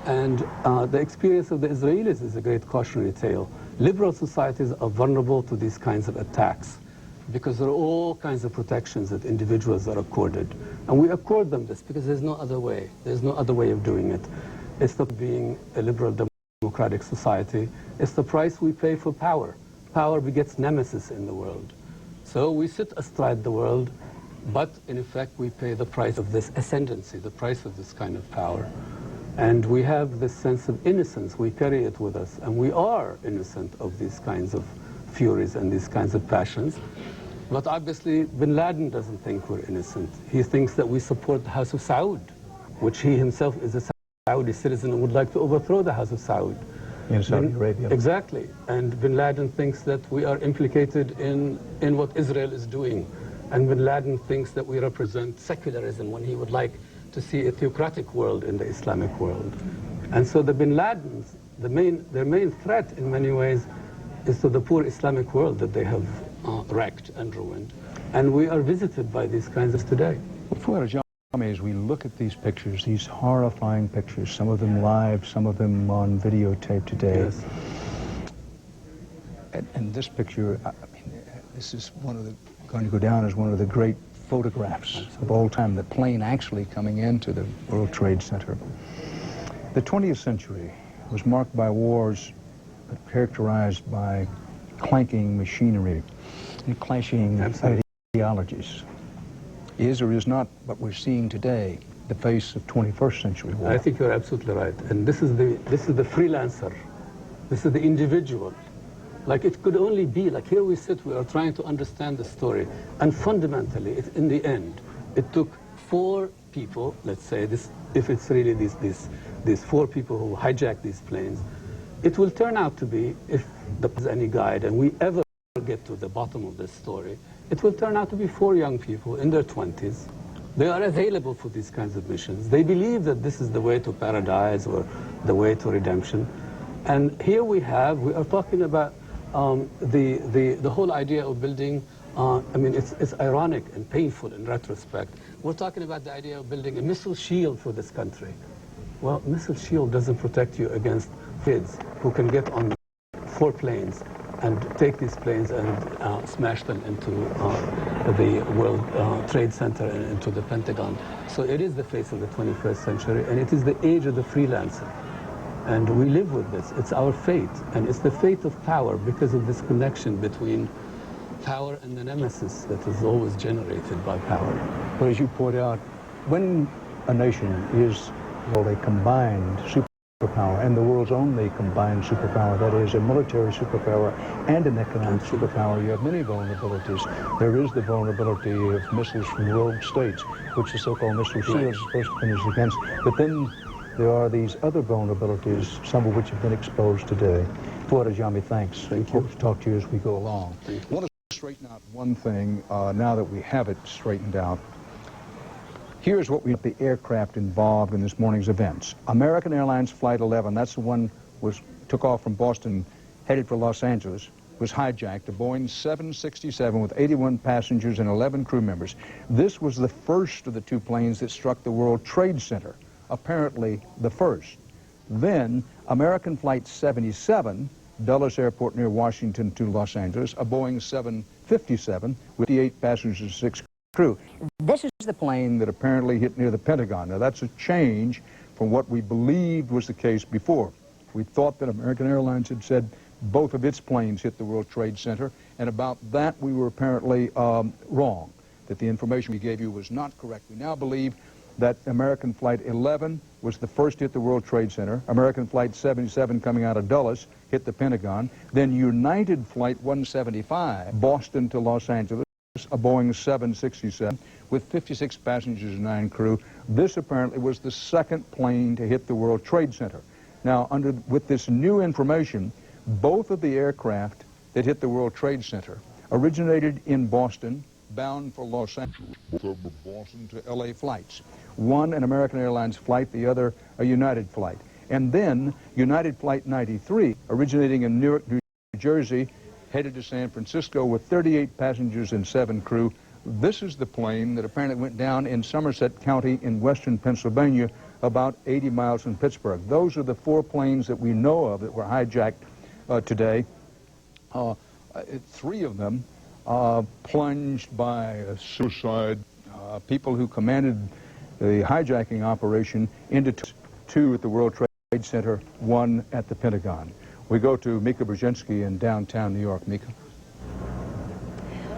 And the experience of the Israelis is a great cautionary tale. Liberal societies are vulnerable to these kinds of attacks because there are all kinds of protections that individuals are accorded. And we accord them this because there's no other way. There's no other way of doing it. It's not being a liberal democratic society. It's the price we pay for power. Power begets nemesis in the world. So we sit astride the world, but in effect we pay the price of this ascendancy, the price of this kind of power. And we have this sense of innocence. We carry it with us. And we are innocent of these kinds of furies and these kinds of passions. But obviously, bin Laden doesn't think we're innocent. He thinks that we support the House of Saud, which he himself is a Saudi citizen and would like to overthrow the House of Saud.
In Saudi Arabia.
Exactly. And bin Laden thinks that we are implicated in what Israel is doing. And bin Laden thinks that we represent secularism when he would like to see a theocratic world in the Islamic world. And so the bin Ladens, their main threat in many ways is to the poor Islamic world that they have wrecked and ruined. And we are visited by these kinds of today.
As we look at these pictures, these horrifying pictures, some of them live, some of them on videotape today.
Yes.
And this picture, I mean, this is going to go down as one of the great photographs of all time, the plane actually coming into the World Trade Center. The 20th century was marked by wars characterized by clanking machinery and clashing ideologies. Is or is not what we're seeing today the face of 21st century war?
I think you're absolutely right. And this is the freelancer. This is the individual. Like it could only be, like here we sit, we are trying to understand the story. And fundamentally, in the end, it took 4 people, let's say, if it's really these 4 people who hijacked these planes, it will turn out to be, if there's any guide and we ever get to the bottom of this story, it will turn out to be 4 young people in their 20s. They are available for these kinds of missions. They believe that this is the way to paradise or the way to redemption. And here we are talking about the whole idea of building, I mean, it's ironic and painful in retrospect. We're talking about the idea of building a missile shield for this country. Well, missile shield doesn't protect you against kids who can get on 4 planes and take these planes and smash them into the World Trade Center and into the Pentagon. So it is the face of the 21st century, and it is the age of the freelancer. And we live with this. It's our fate, and it's the fate of power because of this connection between power and the nemesis that is always generated by power.
But as you point out, when a nation is a combined superpower, and the world's only combined superpower, that is a military superpower and an economic superpower, you have many vulnerabilities. There is the vulnerability of missiles from rogue states, which the so-called missile shield is supposed to finish against. But then there are these other vulnerabilities, some of which have been exposed today. Fuad Ajami, thanks.
Thank you.
Hope to talk to you as we go along. I want to straighten out one thing now that we have it straightened out. Here's what the aircraft involved in this morning's events. American Airlines Flight 11, that's the one took off from Boston, headed for Los Angeles, was hijacked, a Boeing 767 with 81 passengers and 11 crew members. This was the first of the 2 planes that struck the World Trade Center, apparently the first. Then, American Flight 77, Dulles Airport near Washington to Los Angeles, a Boeing 757 with 58 passengers and 6 crew. This is the plane that apparently hit near the Pentagon. Now, that's a change from what we believed was the case before. We thought that American Airlines had said both of its planes hit the World Trade Center, and about that we were apparently wrong, that the information we gave you was not correct. We now believe that American Flight 11 was the first to hit the World Trade Center. American Flight 77 coming out of Dulles hit the Pentagon. Then United Flight 175, Boston to Los Angeles, a Boeing 767 with 56 passengers and 9 crew. This apparently was the second plane to hit the World Trade Center. Now, with this new information, both of the aircraft that hit the World Trade Center originated in Boston, bound for Los Angeles. Both of them were Boston to L.A. flights. One an American Airlines flight, the other a United flight. And then United Flight 93, originating in Newark, New Jersey, headed to San Francisco with 38 passengers and 7 crew. This is the plane that apparently went down in Somerset County in western Pennsylvania, about 80 miles from Pittsburgh. Those are the 4 planes that we know of that were hijacked today. 3 of them plunged by suicide. People who commanded the hijacking operation into 2 at the World Trade Center, 1 at the Pentagon. We go to Mika Brzezinski in downtown New York. Mika.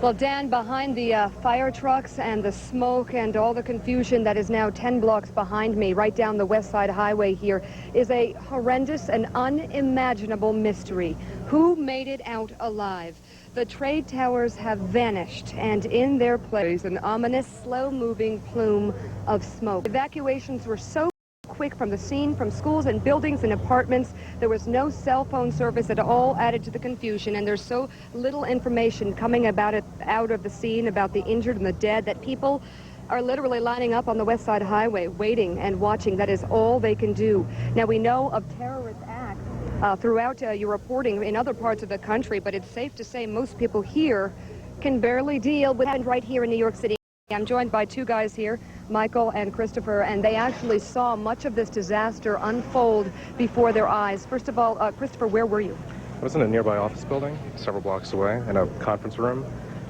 Well, Dan, behind the fire trucks and the smoke and all the confusion that is now 10 blocks behind me, right down the West Side Highway here, is a horrendous and unimaginable mystery. Who made it out alive? The trade towers have vanished, and in their place, an ominous, slow-moving plume of smoke. Evacuations were so quick from the scene, from schools and buildings and apartments. There was no cell phone service at all, added to the confusion, and there's so little information coming about it out of the scene about the injured and the dead that people are literally lining up on the West Side Highway, waiting and watching. That is all they can do. Now, we know of terrorist acts throughout your reporting in other parts of the country, but it's safe to say most people here can barely deal with it right here in New York City. I'm joined by 2 guys here, Michael and Christopher, and they actually saw much of this disaster unfold before their eyes. First of all, Christopher, where were you?
I was in a nearby office building, several blocks away, in a conference room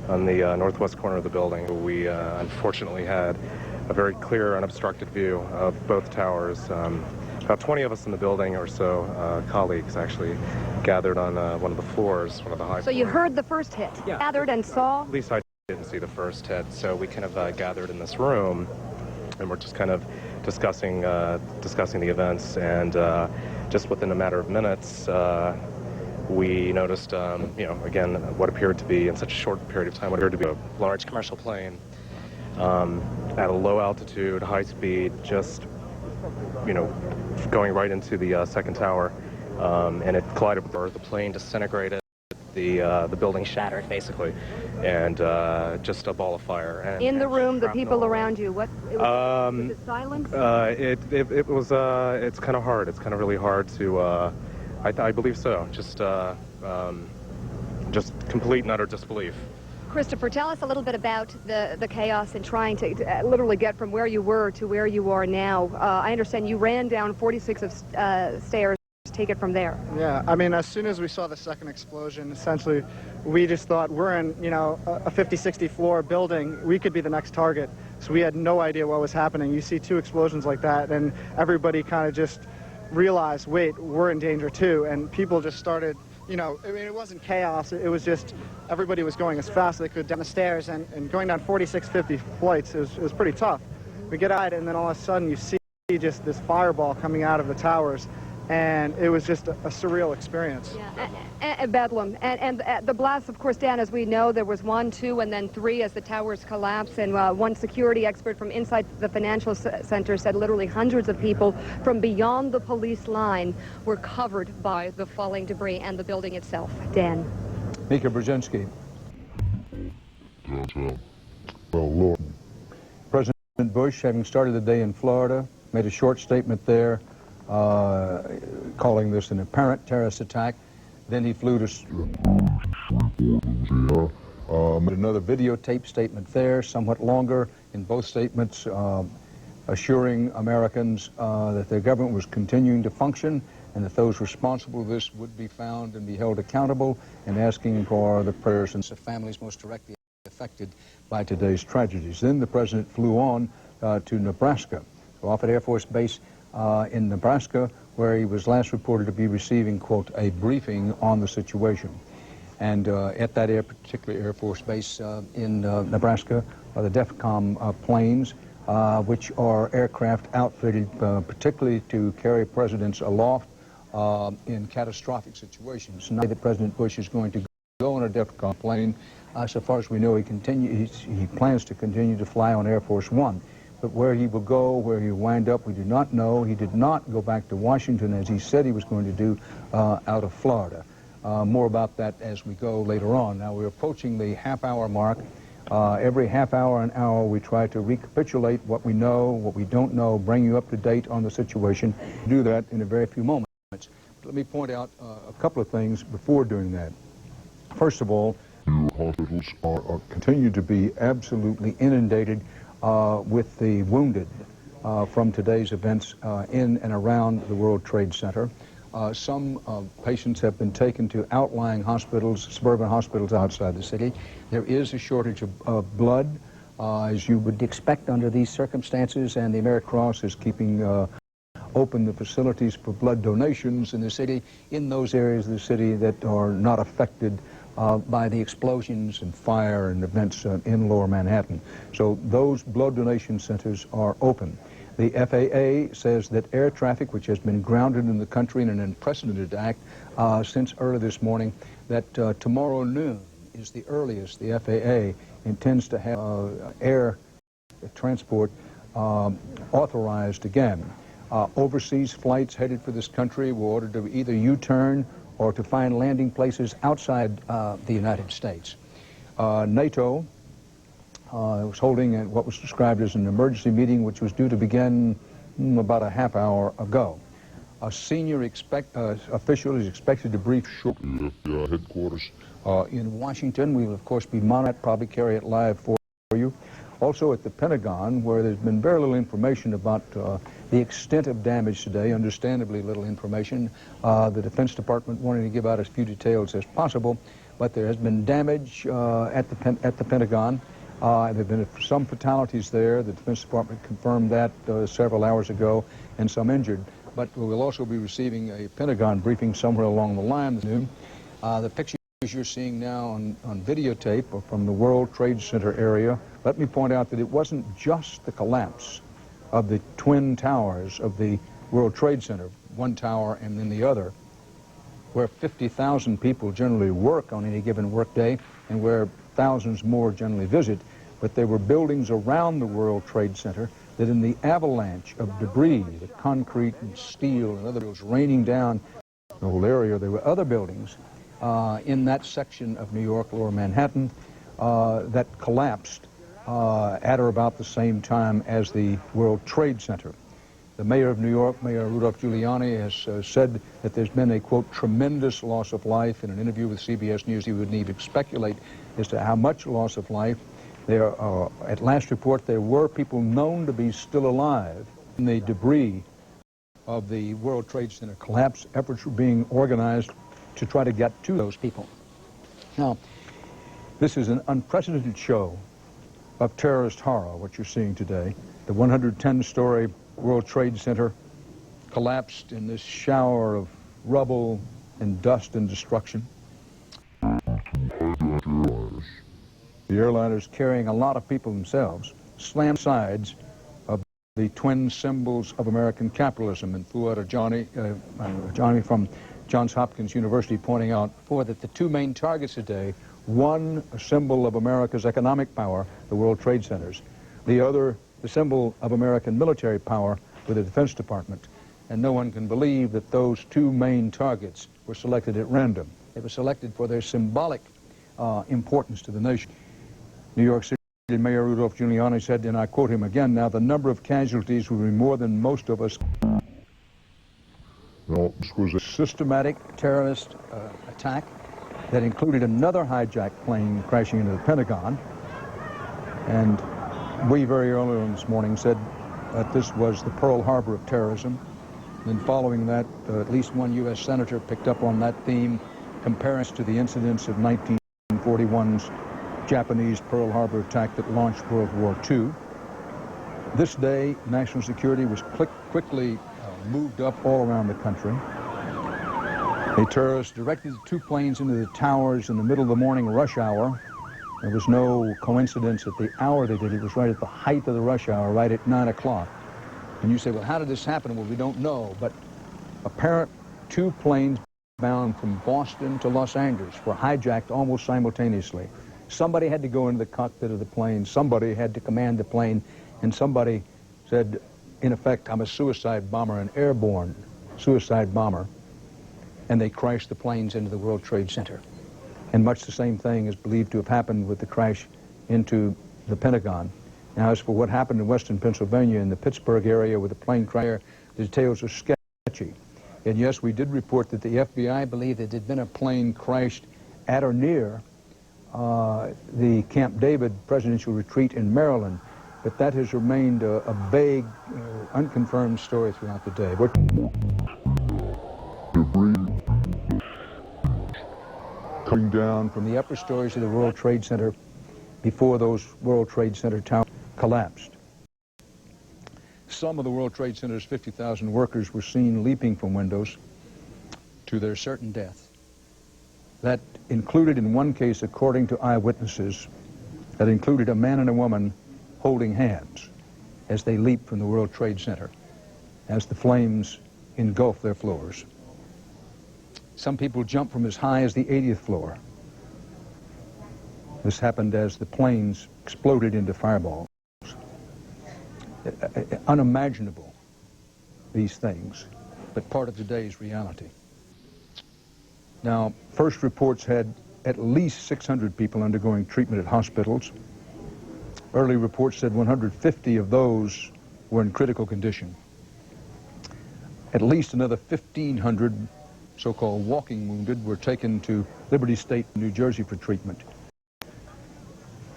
on the northwest corner of the building. We unfortunately had a very clear, unobstructed view of both towers. About 20 of us in the building or so, colleagues actually, gathered on one of the floors, one of the high floors.
So you heard the first hit, gathered and saw?
At least I didn't see the first hit, so we kind of gathered in this room, and we're just kind of discussing the events, and just within a matter of minutes, we noticed, again, what appeared to be, in such a short period of time, what appeared to be a large commercial plane at a low altitude, high speed, just, going right into the second tower, and it collided with the plane, disintegrated. The building shattered, basically, and just a ball of fire. And,
in the room, the people around you, what? Was it silence?
It was. It's kind of hard. It's kind of really hard to. I believe so. Just complete and utter disbelief.
Christopher, tell us a little bit about the chaos in trying to literally get from where you were to where you are now. I understand you ran down 46 stairs. Take it from there.
Yeah, I mean, as soon as we saw the second explosion, essentially, we just thought we're in, a 50, 60 floor building. We could be the next target. So we had no idea what was happening. You see 2 explosions like that, and everybody kind of just realized, wait, we're in danger too. And people just started, I mean, it wasn't chaos. It was just everybody was going as fast as they could down the stairs, and going down 46, 50 flights, it was pretty tough. We get out, and then all of a sudden you see just this fireball coming out of the towers. And it was just a surreal experience.
Yeah, Bedlam. And the blasts, of course, Dan, as we know, there was 1, 2, and then 3 as the towers collapsed. And one security expert from inside the financial center said literally hundreds of people from beyond the police line were covered by the falling debris and the building itself. Dan.
Mika Brzezinski.
Well, Lord.
President Bush, having started the day in Florida, made a short statement there, calling this an apparent terrorist attack. Then he flew to made another videotape statement there, somewhat longer, in both statements assuring Americans that their government was continuing to function and that those responsible for this would be found and be held accountable, and asking for the prayers and the families most directly affected by today's tragedies. Then the president flew on to Nebraska, Offutt Air Force Base in Nebraska, where he was last reported to be receiving, quote, a briefing on the situation. And at that particular Air Force Base in Nebraska are the DEFCON planes, which are aircraft outfitted particularly to carry presidents aloft in catastrophic situations. Now that President Bush is going to go on a DEFCON plane, so far as we know, he plans to continue to fly on Air Force One. But where he will go, where he will wind up, we do not know. He did not go back to Washington, as he said he was going to do, out of Florida. More about that as we go later on. Now, we're approaching the half-hour mark. Every half hour and hour, we try to recapitulate what we know, what we don't know, bring you up to date on the situation. Do that in a very few moments. But let me point out a couple of things before doing that. First of all, hospitals continue to be absolutely inundated with the wounded from today's events in and around the World Trade Center. Some patients have been taken to outlying hospitals, suburban hospitals outside the city. There is a shortage of blood, as you would expect under these circumstances, and the American Cross is keeping open the facilities for blood donations in the city, in those areas of the city that are not affected by the explosions and fire and events in Lower Manhattan. So those blood donation centers are open. The FAA says that air traffic, which has been grounded in the country in an unprecedented act since early this morning, that tomorrow noon is the earliest the FAA intends to have air transport authorized again. Overseas flights headed for this country were ordered to either U-turn or to find landing places outside the United States. NATO was holding what was described as an emergency meeting, which was due to begin about a half hour ago. A senior official is expected to brief shortly at the headquarters in Washington. We will, of course, be monitoring, probably carry it live for you. Also at the Pentagon, where there's been very little information about the extent of damage today, understandably little information. The Defense Department wanting to give out as few details as possible, but there has been damage at the Pentagon. There have been some fatalities there. The Defense Department confirmed that several hours ago, and some injured. But we'll also be receiving a Pentagon briefing somewhere along the line this noon. The pictures you're seeing now on videotape are from the World Trade Center area. Let me point out that it wasn't just the collapse of the twin towers of the World Trade Center, one tower and then the other, where 50,000 people generally work on any given workday and where thousands more generally visit, but there were buildings around the World Trade Center that in the avalanche of debris, the concrete and steel and other buildings raining down the whole area, there were other buildings in that section of New York, Lower Manhattan, that collapsed at or about the same time as the World Trade Center. The mayor of New York, Mayor Rudolph Giuliani, has said that there's been a, quote, tremendous loss of life. In an interview with CBS News, he wouldn't even speculate as to how much loss of life. There, at last report, there were people known to be still alive in the debris of the World Trade Center collapse. Efforts were being organized to try to get to those people. Now, this is an unprecedented show of terrorist horror, what you're seeing today. The 110-story World Trade Center collapsed in this shower of rubble and dust and destruction. The airliners, carrying a lot of people themselves, slammed sides of the twin symbols of American capitalism, and flew out of Johnny from Johns Hopkins University pointing out that the two main targets today, one a symbol of America's economic power, the World Trade Centers, the other the symbol of American military power with the Defense Department. And no one can believe that those two main targets were selected at random. They were selected for their symbolic importance to the nation. New York City Mayor Rudolph Giuliani said, and I quote him again now, "The number of casualties will be more than most of us." No, this was a systematic terrorist attack that included another hijacked plane crashing into the Pentagon. And we very early on this morning said that this was the Pearl Harbor of terrorism. And then following that, at least one U.S. senator picked up on that theme, comparing it to the incidents of 1941's Japanese Pearl Harbor attack that launched World War II. This day, national security was quickly moved up all around the country. A terrorist directed two planes into the towers in the middle of the morning rush hour. There was no coincidence at the hour they did it. It was right at the height of the rush hour, right at 9 o'clock. And you say, well, how did this happen? Well, we don't know, but apparent two planes bound from Boston to Los Angeles were hijacked almost simultaneously. Somebody had to go into the cockpit of the plane, somebody had to command the plane, and somebody said, in effect, I'm a suicide bomber, an airborne suicide bomber. And they crashed the planes into the World Trade Center. And much the same thing is believed to have happened with the crash into the Pentagon. Now, as for what happened in western Pennsylvania in the Pittsburgh area with the plane crash, the details are sketchy. And yes, we did report that the FBI believed that there had been a plane crashed at or near the Camp David presidential retreat in Maryland, but that has remained a vague, unconfirmed story throughout the day.
Debris coming down
from the upper stories of the World Trade Center before those World Trade Center towers collapsed. Some of the World Trade Center's 50,000 workers were seen leaping from windows to their certain death. That included, in one case, according to eyewitnesses, that included a man and a woman holding hands as they leaped from the World Trade Center as the flames engulfed their floors. Some people jumped from as high as the 80th floor. This happened as the planes exploded into fireballs. Unimaginable, these things, but part of today's reality. Now, first reports had at least 600 people undergoing treatment at hospitals. Early reports said 150 of those were in critical condition. At least another 1,500 so-called walking wounded were taken to Liberty State, New Jersey for treatment.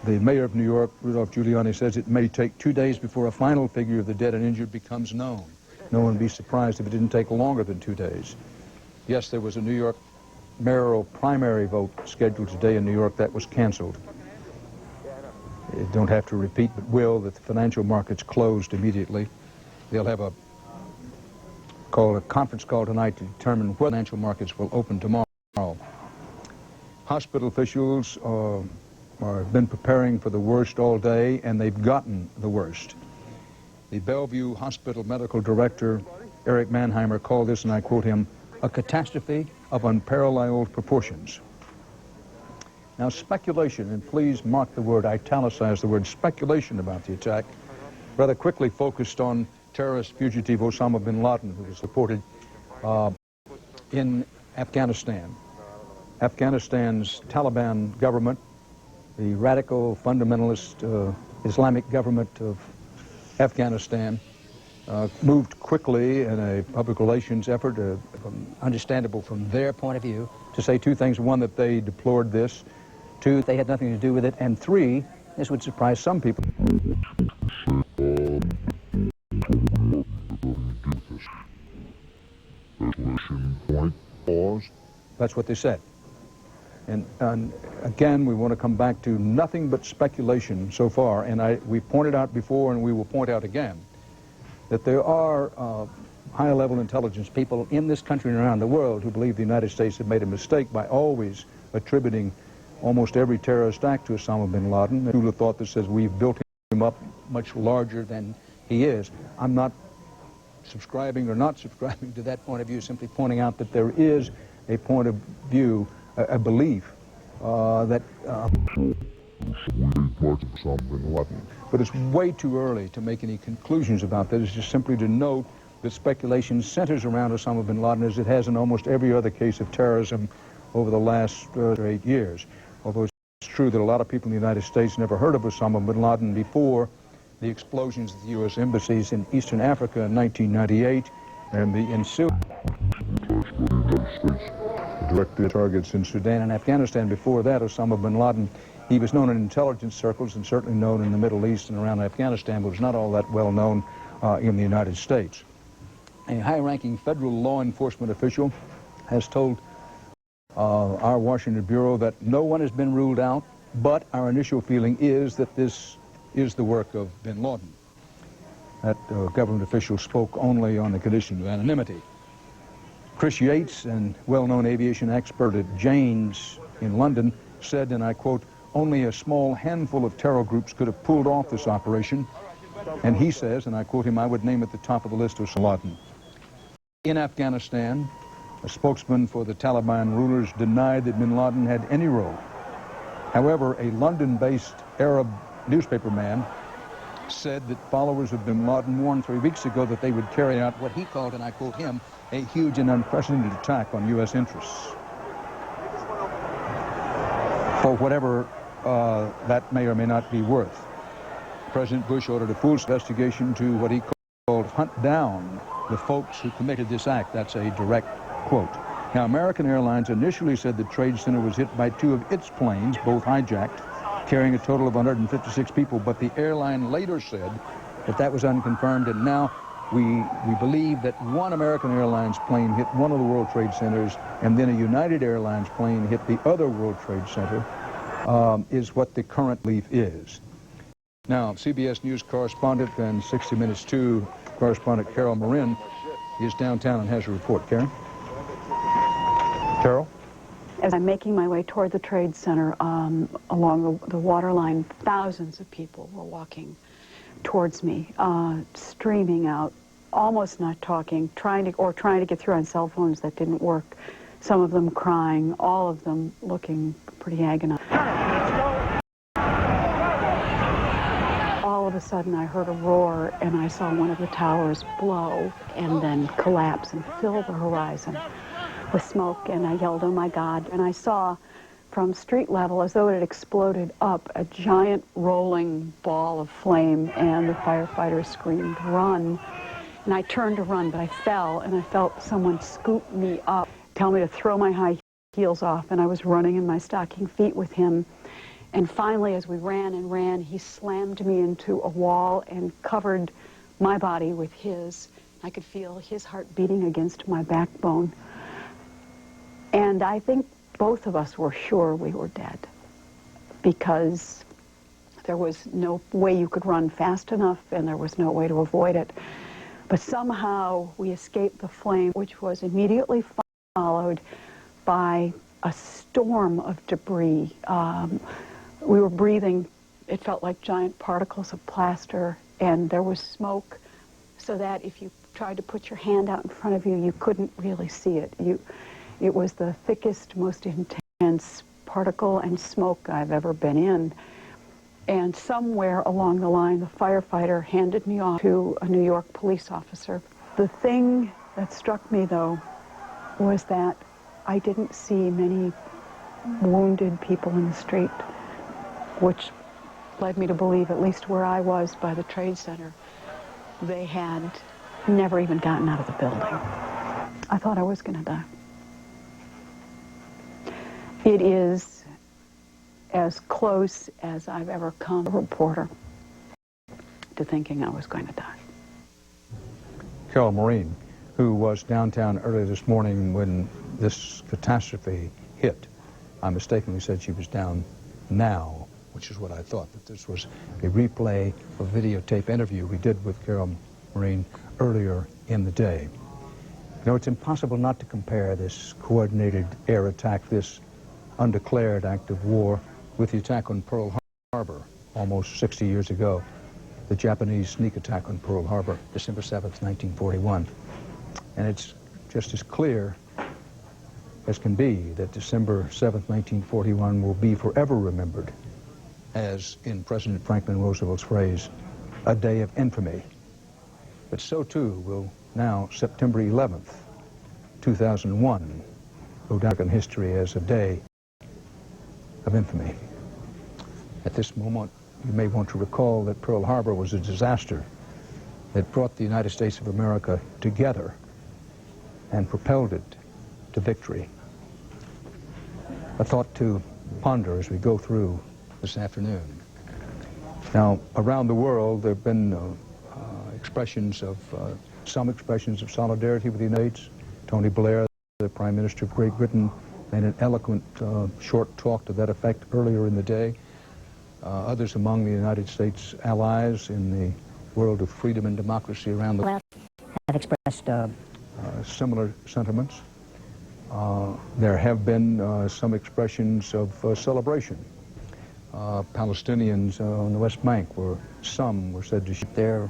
The mayor of New York, Rudolph Giuliani, says it may take 2 days before a final figure of the dead and injured becomes known. No one would be surprised if it didn't take longer than 2 days. Yes, there was a New York mayoral primary vote scheduled today in New York that was canceled. I don't have to repeat, but will, that the financial markets closed immediately. They'll have a conference call tonight to determine whether financial markets will open tomorrow. Hospital officials have been preparing for the worst all day, and they've gotten the worst. The Bellevue Hospital medical director, Eric Mannheimer, called this, and I quote him, a catastrophe of unparalleled proportions. Now, speculation, and please mark the word, italicize the word speculation about the attack, rather quickly focused on terrorist fugitive Osama bin Laden, who was reported in Afghanistan. Afghanistan's Taliban government, the radical fundamentalist Islamic government of Afghanistan, moved quickly in a public relations effort, understandable from their point of view, to say two things. One, that they deplored this. Two, they had nothing to do with it. And three, this would surprise some people. That's what they said. And again, we want to come back to nothing but speculation so far. And we pointed out before, and we will point out again, that there are high-level intelligence people in this country and around the world who believe the United States have made a mistake by always attributing almost every terrorist act to Osama bin Laden. Who thought that says we've built him up much larger than he is. I'm not subscribing or not subscribing to that point of view, simply pointing out that there is a point of view, a belief that... But it's way too early to make any conclusions about that. It's just simply to note that speculation centers around Osama bin Laden as it has in almost every other case of terrorism over the last 8 years. Although it's true that a lot of people in the United States never heard of Osama bin Laden before the explosions at the U.S. embassies in Eastern Africa in 1998 and the ensuing directed targets in Sudan and Afghanistan. Before that, Osama bin Laden, he was known in intelligence circles and certainly known in the Middle East and around Afghanistan, but was not all that well known in the United States. A high-ranking federal law enforcement official has told our Washington Bureau that no one has been ruled out, but our initial feeling is that this is the work of bin Laden. That government official spoke only on the condition of anonymity. Chris Yates, a well-known aviation expert at Jane's in London, said, and I quote, only a small handful of terror groups could have pulled off this operation. And he says, and I quote him, I would name at the top of the list Osama bin Laden. In Afghanistan, a spokesman for the Taliban rulers denied that bin Laden had any role. However, a London-based Arab newspaperman said that followers of bin Laden warned 3 weeks ago that they would carry out what he called, and I quote him, a huge and unprecedented attack on U.S. interests. For whatever that may or may not be worth, President Bush ordered a full investigation to what he called hunt down the folks who committed this act. That's a direct quote. Now, American Airlines initially said the Trade Center was hit by 2 of its planes, both hijacked, carrying a total of 156 people, but the airline later said that that was unconfirmed, and now we believe that one American Airlines plane hit one of the World Trade Centers, and then a United Airlines plane hit the other World Trade Center, is what the current belief is. Now, CBS News correspondent and 60 Minutes 2 correspondent Carol Marin is downtown and has a report. Karen? Carol?
As I'm making my way toward the Trade Center along the water line, thousands of people were walking towards me, streaming out, almost not talking, trying to get through on cell phones that didn't work. Some of them crying, all of them looking pretty agonized. All of a sudden I heard a roar and I saw one of the towers blow and then collapse and fill the horizon with smoke, and I yelled, "Oh my God," and I saw from street level, as though it had exploded up, a giant rolling ball of flame, and the firefighters screamed, "Run!" And I turned to run, but I fell, and I felt someone scoop me up, tell me to throw my high heels off, and I was running in my stocking feet with him. And finally, as we ran and ran, he slammed me into a wall and covered my body with his. I could feel his heart beating against my backbone. And I think both of us were sure we were dead, because there was no way you could run fast enough and there was no way to avoid it. But somehow we escaped the flame, which was immediately followed by a storm of debris. We were breathing, it felt like giant particles of plaster, and there was smoke, so that if you tried to put your hand out in front of you, you couldn't really see it. It was the thickest, most intense particle and smoke I've ever been in. And somewhere along the line, the firefighter handed me off to a New York police officer. The thing that struck me, though, was that I didn't see many wounded people in the street, which led me to believe, at least where I was by the Trade Center, they had never even gotten out of the building. I thought I was going to die. It is as close as I've ever come, a reporter, to thinking I was going to die.
Carol Marin, who was downtown early this morning when this catastrophe hit. I mistakenly said she was down now, which is what I thought, that this was a replay of a videotape interview we did with Carol Marin earlier in the day. You know, it's impossible not to compare this coordinated air attack, this undeclared act of war, with the attack on Pearl Harbor almost 60 years ago, the Japanese sneak attack on Pearl Harbor, December 7th, 1941. And it's just as clear as can be that December 7th, 1941 will be forever remembered as, in President Franklin Roosevelt's phrase, a day of infamy. But so too will now September 11th, 2001, go down in history as a day of infamy. At this moment, you may want to recall that Pearl Harbor was a disaster that brought the United States of America together and propelled it to victory. A thought to ponder as we go through this afternoon. Now, around the world, there have been some expressions of solidarity with the United States. Tony Blair, the Prime Minister of Great Britain, made an eloquent short talk to that effect earlier in the day. Others among the United States allies in the world of freedom and democracy around the world
have expressed
similar sentiments. There have been some expressions of celebration. Palestinians on the West Bank some were said to shoot their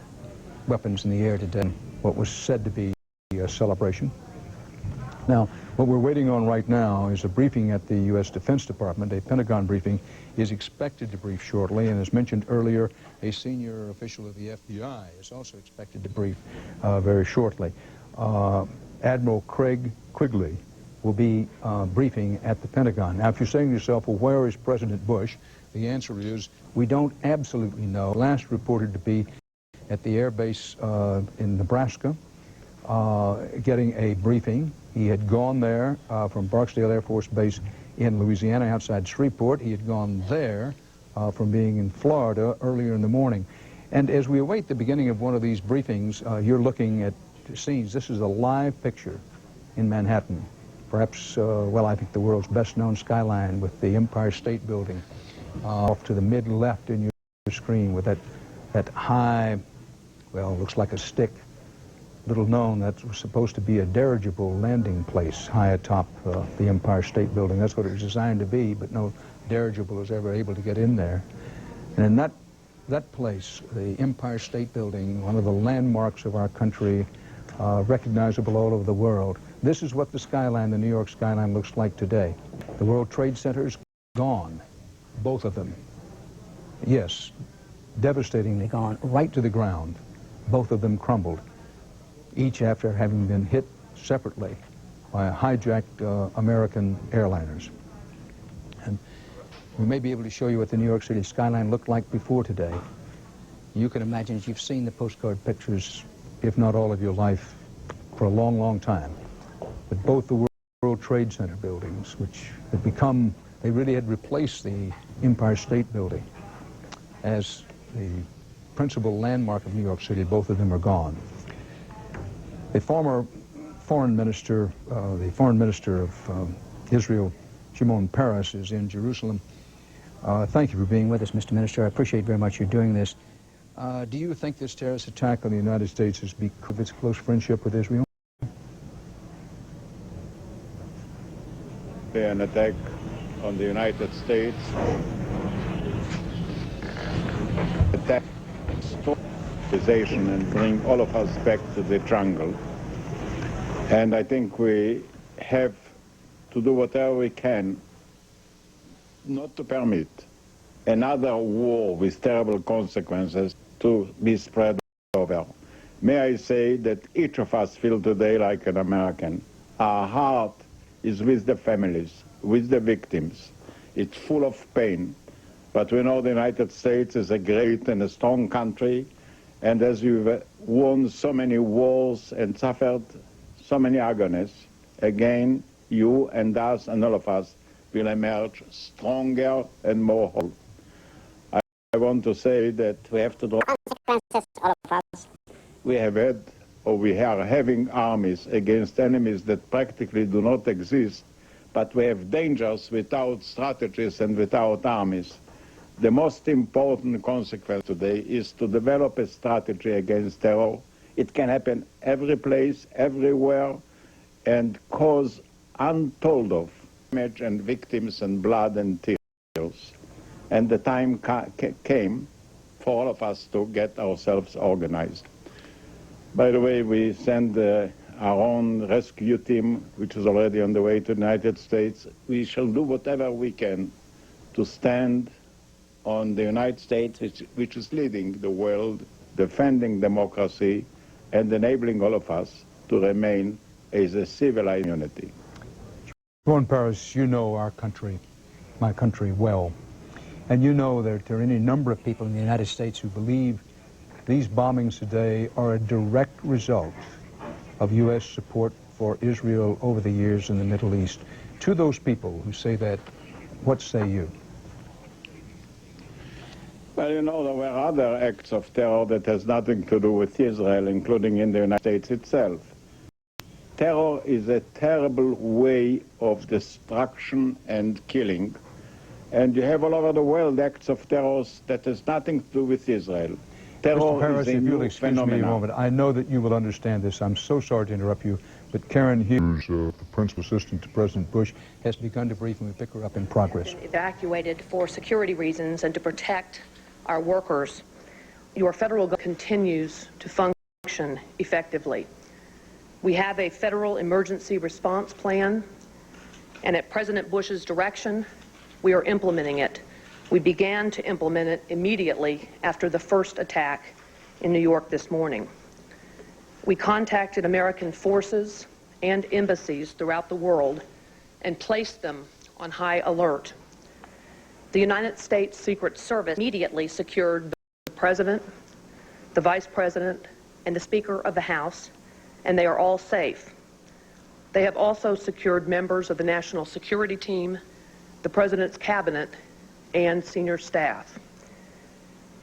weapons in the air today, what was said to be a celebration. Now, what we're waiting on right now is a briefing at the U.S. Defense Department. A Pentagon briefing is expected to brief shortly, and as mentioned earlier, a senior official of the FBI is also expected to brief very shortly. Admiral Craig Quigley will be briefing at the Pentagon. Now, if you're saying to yourself, well, where is President Bush? The answer is, we don't absolutely know. Last reported to be at the air base in Nebraska. getting a briefing. He had gone there from Barksdale Air Force Base in Louisiana outside Shreveport. He had gone there from being in Florida earlier in the morning. And as we await the beginning of one of these briefings, you're looking at scenes. This is a live picture in Manhattan. Perhaps, well, I think the world's best-known skyline with the Empire State Building off to the mid-left in your screen with that high, well, looks like a stick, little known, that was supposed to be a dirigible landing place high atop the Empire State Building. That's what it was designed to be, but no dirigible was ever able to get in there. And in that place, the Empire State Building, one of the landmarks of our country, recognizable all over the world. This is what the skyline, the New York skyline, looks like today. The World Trade Center's gone, both of them. Yes, devastatingly gone, right to the ground. Both of them crumbled, each after having been hit separately by hijacked American airliners. And we may be able to show you what the New York City skyline looked like before today. You can imagine, you've seen the postcard pictures, if not all of your life, for a long, long time. But both the World Trade Center buildings, which had become, they really had replaced the Empire State Building as the principal landmark of New York City, both of them are gone. The former foreign minister of Israel, Shimon Peres, is in Jerusalem. Thank you for being with us, Mr. Minister. I appreciate very much you doing this. Do you think this terrorist attack on the United States is because of its close friendship with Israel?
An attack on the United States, attack civilization and bring all of us back to the jungle. And I think we have to do whatever we can not to permit another war with terrible consequences to be spread over. May I say that each of us feel today like an American. Our heart is with the families, with the victims. It's full of pain. But we know the United States is a great and a strong country, and as you've won so many wars and suffered so many agonies, again, you and us and all of us will emerge stronger and more whole. I want to say that we have to draw consequences, all of us. We have had, or we are having armies against enemies that practically do not exist, but we have dangers without strategies and without armies. The most important consequence today is to develop a strategy against terror. It can happen every place, everywhere, and cause untold of damage and victims and blood and tears. And the time came for all of us to get ourselves organized. By the way, we send our own rescue team, which is already on the way to the United States. We shall do whatever we can to stand on the United States, which is leading the world, defending democracy, and enabling all of us to remain as a civilized community.
Shimon Peres, you know our country, my country, well. And you know that there are any number of people in the United States who believe these bombings today are a direct result of U.S. support for Israel over the years in the Middle East. To those people who say that, what say you?
Well, you know, there were other acts of terror that has nothing to do with Israel, including in the United States itself. Terror is a terrible way of destruction and killing. And you have all over the world acts of terror that has nothing to do with Israel. Terror
Mr. Peres,
is a
if you'll
new
excuse
phenomenon.
me a moment, I know that you will understand this. I'm so sorry to interrupt you, but Karen Hughes, the principal assistant to President Bush, has begun to brief, and we pick her up in progress.
Evacuated for security reasons and to protect our workers. Your federal government continues to function effectively. We have a federal emergency response plan, and at President Bush's direction, we are implementing it. We began to implement it immediately after the first attack in New York this morning. We contacted American forces and embassies throughout the world and placed them on high alert. The United States Secret Service immediately secured the President, the Vice President, and the Speaker of the House, and they are all safe. They have also secured members of the National Security Team, the President's Cabinet, and senior staff.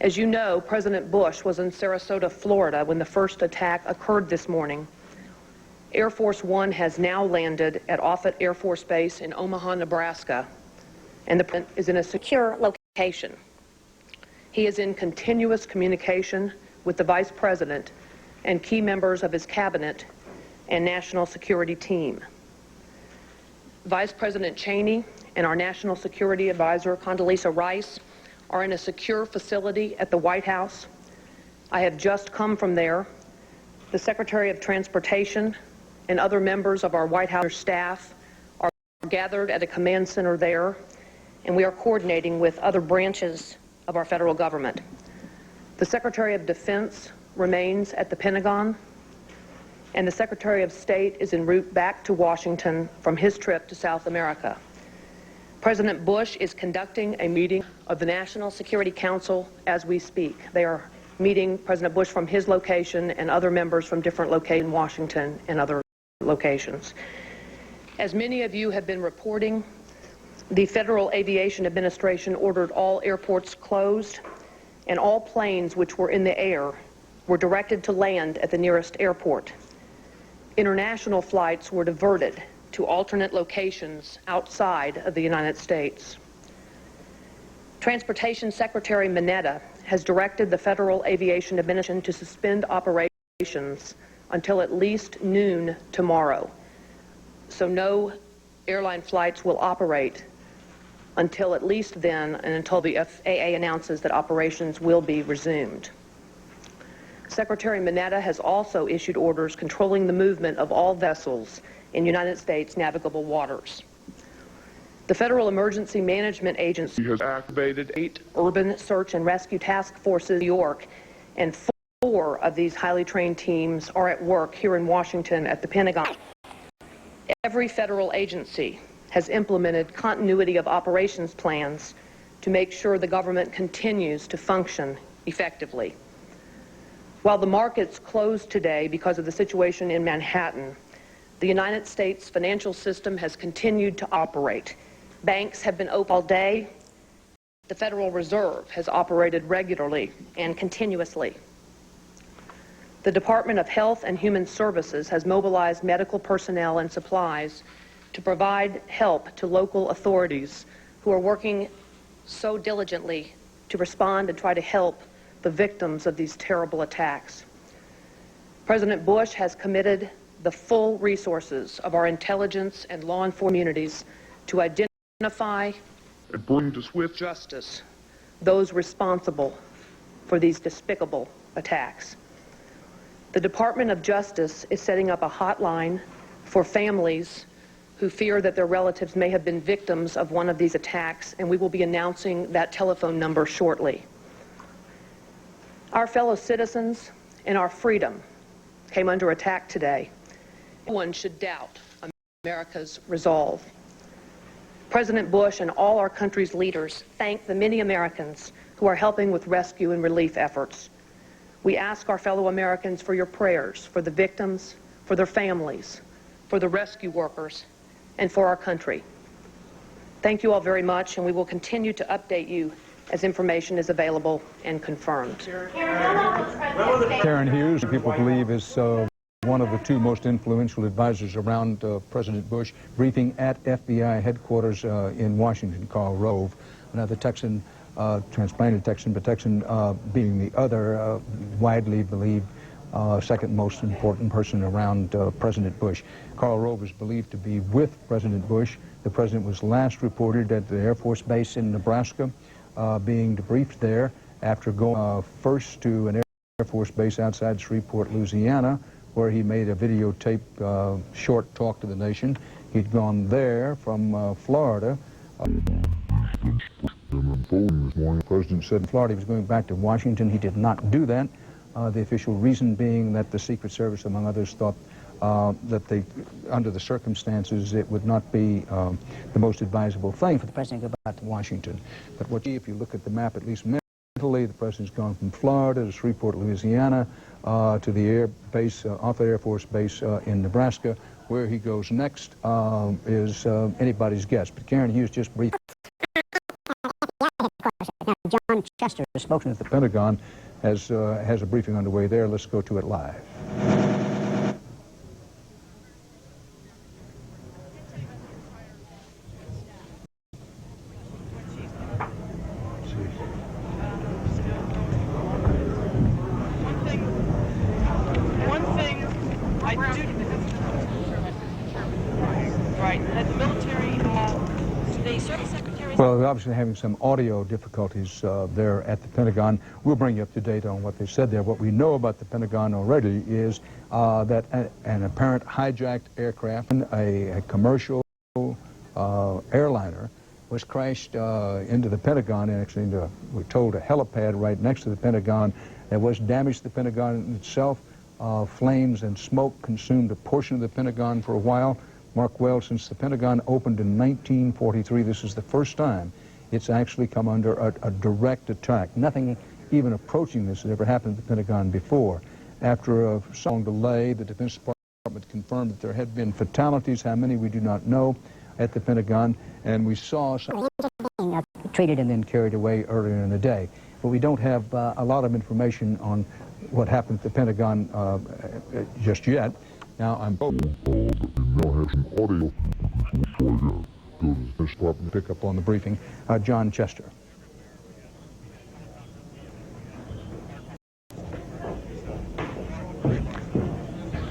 As you know, President Bush was in Sarasota, Florida when the first attack occurred this morning. Air Force One has now landed at Offutt Air Force Base in Omaha, Nebraska, and the President is in a secure location. He is in continuous communication with the Vice President and key members of his cabinet and national security team. Vice President Cheney and our National Security Advisor, Condoleezza Rice, are in a secure facility at the White House. I have just come from there. The Secretary of Transportation and other members of our White House staff are gathered at a command center there, and we are coordinating with other branches of our federal government. The Secretary of Defense remains at the Pentagon, and the Secretary of State is en route back to Washington from his trip to South America. President Bush is conducting a meeting of the National Security Council as we speak. They are meeting President Bush from his location and other members from different locations in Washington and other locations. As many of you have been reporting, the Federal Aviation Administration ordered all airports closed, and all planes which were in the air were directed to land at the nearest airport. International flights were diverted to alternate locations outside of the United States. Transportation Secretary Mineta has directed the Federal Aviation Administration to suspend operations until at least noon tomorrow. So no airline flights will operate until at least then and until the FAA announces that operations will be resumed. Secretary Mineta has also issued orders controlling the movement of all vessels in United States navigable waters. The Federal Emergency Management Agency has activated 8 urban search and rescue task forces in New York, and 4 of these highly trained teams are at work here in Washington at the Pentagon. Every federal agency has implemented continuity of operations plans to make sure the government continues to function effectively. While the markets closed today because of the situation in Manhattan, the United States financial system has continued to operate. Banks have been open all day. The Federal Reserve has operated regularly and continuously. The Department of Health and Human Services has mobilized medical personnel and supplies to provide help to local authorities who are working so diligently to respond and try to help the victims of these terrible attacks. President Bush has committed the full resources of our intelligence and law enforcement communities to identify and bring to swift justice those responsible for these despicable attacks. The Department of Justice is setting up a hotline for families who fear that their relatives may have been victims of one of these attacks, and we will be announcing that telephone number shortly. Our fellow citizens and our freedom came under attack today. No one should doubt America's resolve. President Bush and all our country's leaders thank the many Americans who are helping with rescue and relief efforts. We ask our fellow Americans for your prayers for the victims, for their families, for the rescue workers, and for our country. Thank you all very much, and we will continue to update you as information is available and confirmed.
Karen Hughes, people believe, is one of the 2 most influential advisors around President Bush, briefing at FBI headquarters in Washington. Karl Rove, another Texan, transplanted Texan, but Texan being the other widely believed second most important person around President Bush. Karl Rove is believed to be with President Bush. The president was last reported at the Air Force Base in Nebraska, being debriefed there after going first to an Air Force base outside Shreveport, Louisiana, where he made a videotape short talk to the nation. He'd gone there from Florida. The president said in Florida he was going back to Washington. He did not do that. The official reason being that the Secret Service, among others, thought that under the circumstances, it would not be the most advisable thing for the president to go back to Washington. But if you look at the map, at least Italy. The president's gone from Florida to Shreveport, Louisiana, to the air base, Offutt Air Force Base in Nebraska. Where he goes next is anybody's guess. But Karen Hughes just briefed.
John Chester,
The spokesman at the Pentagon, has a briefing underway there. Let's go to it live.
One thing I do... Right, that the military, the service secretaries...
Well, they're obviously having some audio difficulties there at the Pentagon. We'll bring you up to date on what they said there. What we know about the Pentagon already is that an apparent hijacked aircraft, a commercial airliner, was crashed into the Pentagon, and actually into, we're told, a helipad right next to the Pentagon. There was damage to the Pentagon itself. Flames and smoke consumed a portion of the Pentagon for a while. Mark well, since the Pentagon opened in 1943, this is the first time it's actually come under a direct attack. Nothing even approaching this has ever happened at the Pentagon before. After a long delay, the Defense Department confirmed that there had been fatalities. How many, we do not know, at the Pentagon. And we saw some treated and then carried away earlier in the day. But we don't have a lot of information on what happened at the Pentagon just yet. Now, I'm told that we now have some audio before we go to the Defense Department to pick up on the briefing. John Chester.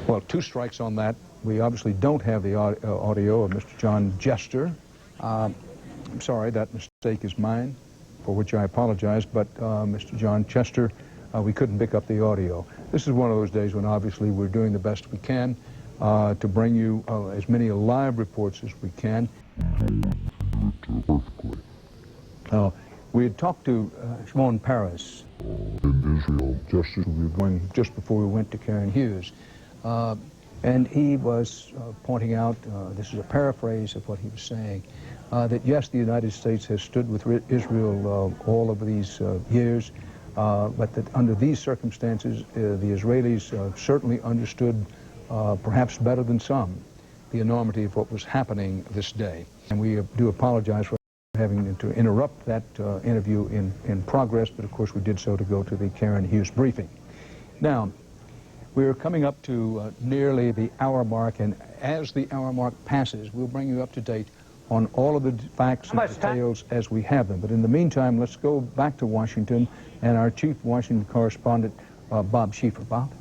Well, two strikes on that. We obviously don't have the audio of Mr. John Jester. I'm sorry, that mistake is mine, for which I apologize, but Mr. John Chester, we couldn't pick up the audio. This is one of those days when obviously we're doing the best we can to bring you as many live reports as we can. We had talked to Shimon Peres in Israel just before we went to Karen Hughes. And he was pointing out, this is a paraphrase of what he was saying, that yes, the United States has stood with Israel all of these years, but that under these circumstances, the Israelis certainly understood, perhaps better than some, the enormity of what was happening this day. And we do apologize for having to interrupt that interview in progress, but of course we did so to go to the Karen Hughes briefing. Now, we're coming up to nearly the hour mark, and as the hour mark passes, we'll bring you up to date on all of the facts and details as we have them. But in the meantime, let's go back to Washington and our chief Washington correspondent, Bob Schieffer. Bob?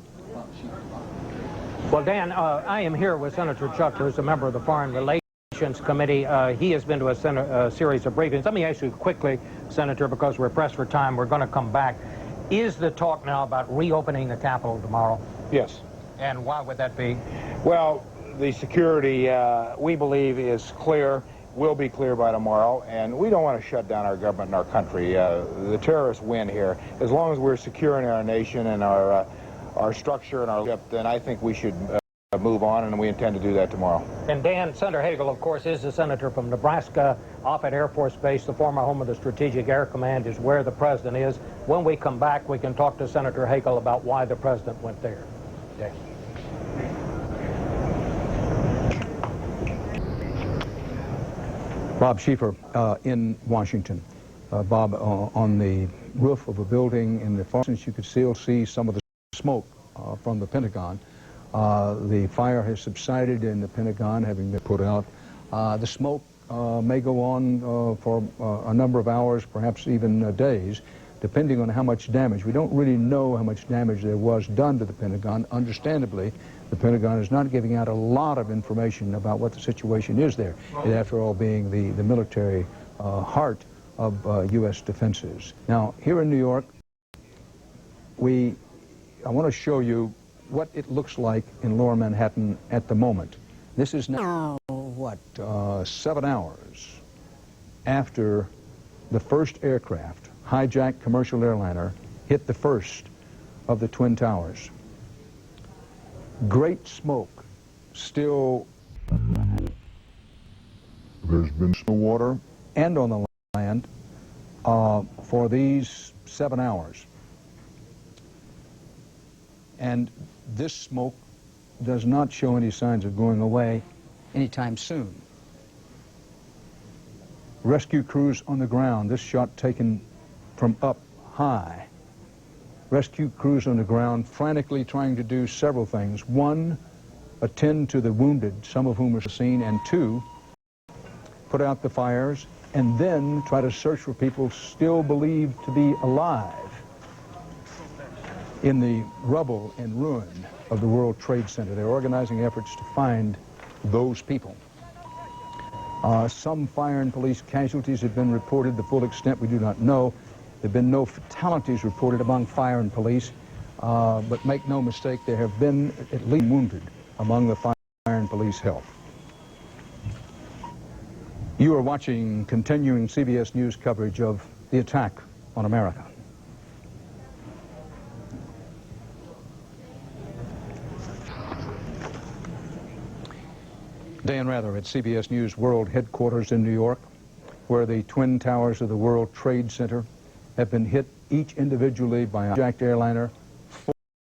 Well, Dan, I am here with Senator Chuck, who's a member of the Foreign Relations Committee. He has been to a series of briefings. Let me ask you quickly, Senator, because we're pressed for time, we're going to come back. Is the talk now about reopening the Capitol tomorrow?
Yes.
And why would that be?
Well, the security, we believe, is clear, will be clear by tomorrow, and we don't want to shut down our government and our country. The terrorists win here. As long as we're securing our nation and our structure and our ship, then I think we should move on, and we intend to do that tomorrow.
And Dan, Senator Hagel, of course, is the senator from Nebraska, Offutt Air Force Base, the former home of the Strategic Air Command, is where the president is. When we come back, we can talk to Senator Hagel about why the president went there. Dan.
Bob Schieffer in Washington. Bob, on the roof of a building in the far distance, you could still see some of the smoke from the Pentagon. The fire has subsided in the Pentagon, having been put out. The smoke may go on for a number of hours, perhaps even days, depending on how much damage. We don't really know how much damage there was done to the Pentagon. Understandably, the Pentagon is not giving out a lot of information about what the situation is there, it, after all, being the military heart of U.S. defenses. Now, here in New York, I want to show you what it looks like in Lower Manhattan at the moment. This is now, 7 hours after the first aircraft, hijacked commercial airliner, hit the first of the Twin Towers. Great smoke still. There's been snow water and on the land for these 7 hours. And this smoke does not show any signs of going away anytime soon. Rescue crews on the ground, this shot taken from up high. Rescue crews on the ground frantically trying to do several things. One, attend to the wounded, some of whom are seen, and two, put out the fires, and then try to search for people still believed to be alive in the rubble and ruin of the World Trade Center. They're organizing efforts to find those people. Some fire and police casualties have been reported. The full extent we do not know. There have been no fatalities reported among fire and police, but make no mistake, there have been at least wounded among the fire and police help. You are watching continuing CBS News coverage of the attack on America. Dan Rather at CBS News World Headquarters in New York, where the twin towers of the World Trade Center have been hit each individually by a hijacked airliner,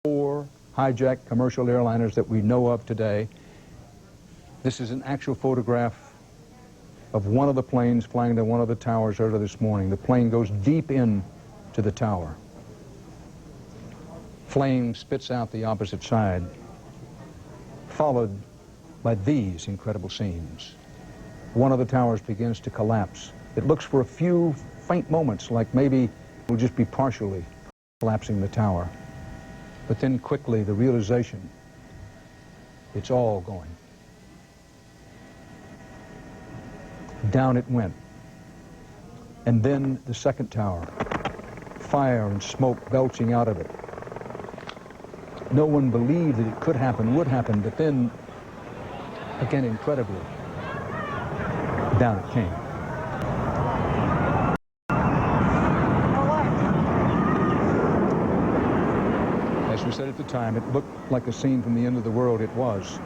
4 hijacked commercial airliners that we know of today. This is an actual photograph of one of the planes flying to one of the towers earlier this morning. The plane goes deep into the tower. Flame spits out the opposite side, followed by these incredible scenes. One of the towers begins to collapse. It looks for a few faint moments like maybe it will just be partially collapsing the tower. But then quickly the realization, it's all going. Down it went. And then the second tower, fire and smoke belching out of it. No one believed that it could happen, would happen, but then, again, incredibly, down it came. As we said at the time, it looked like a scene from the end of the world. It was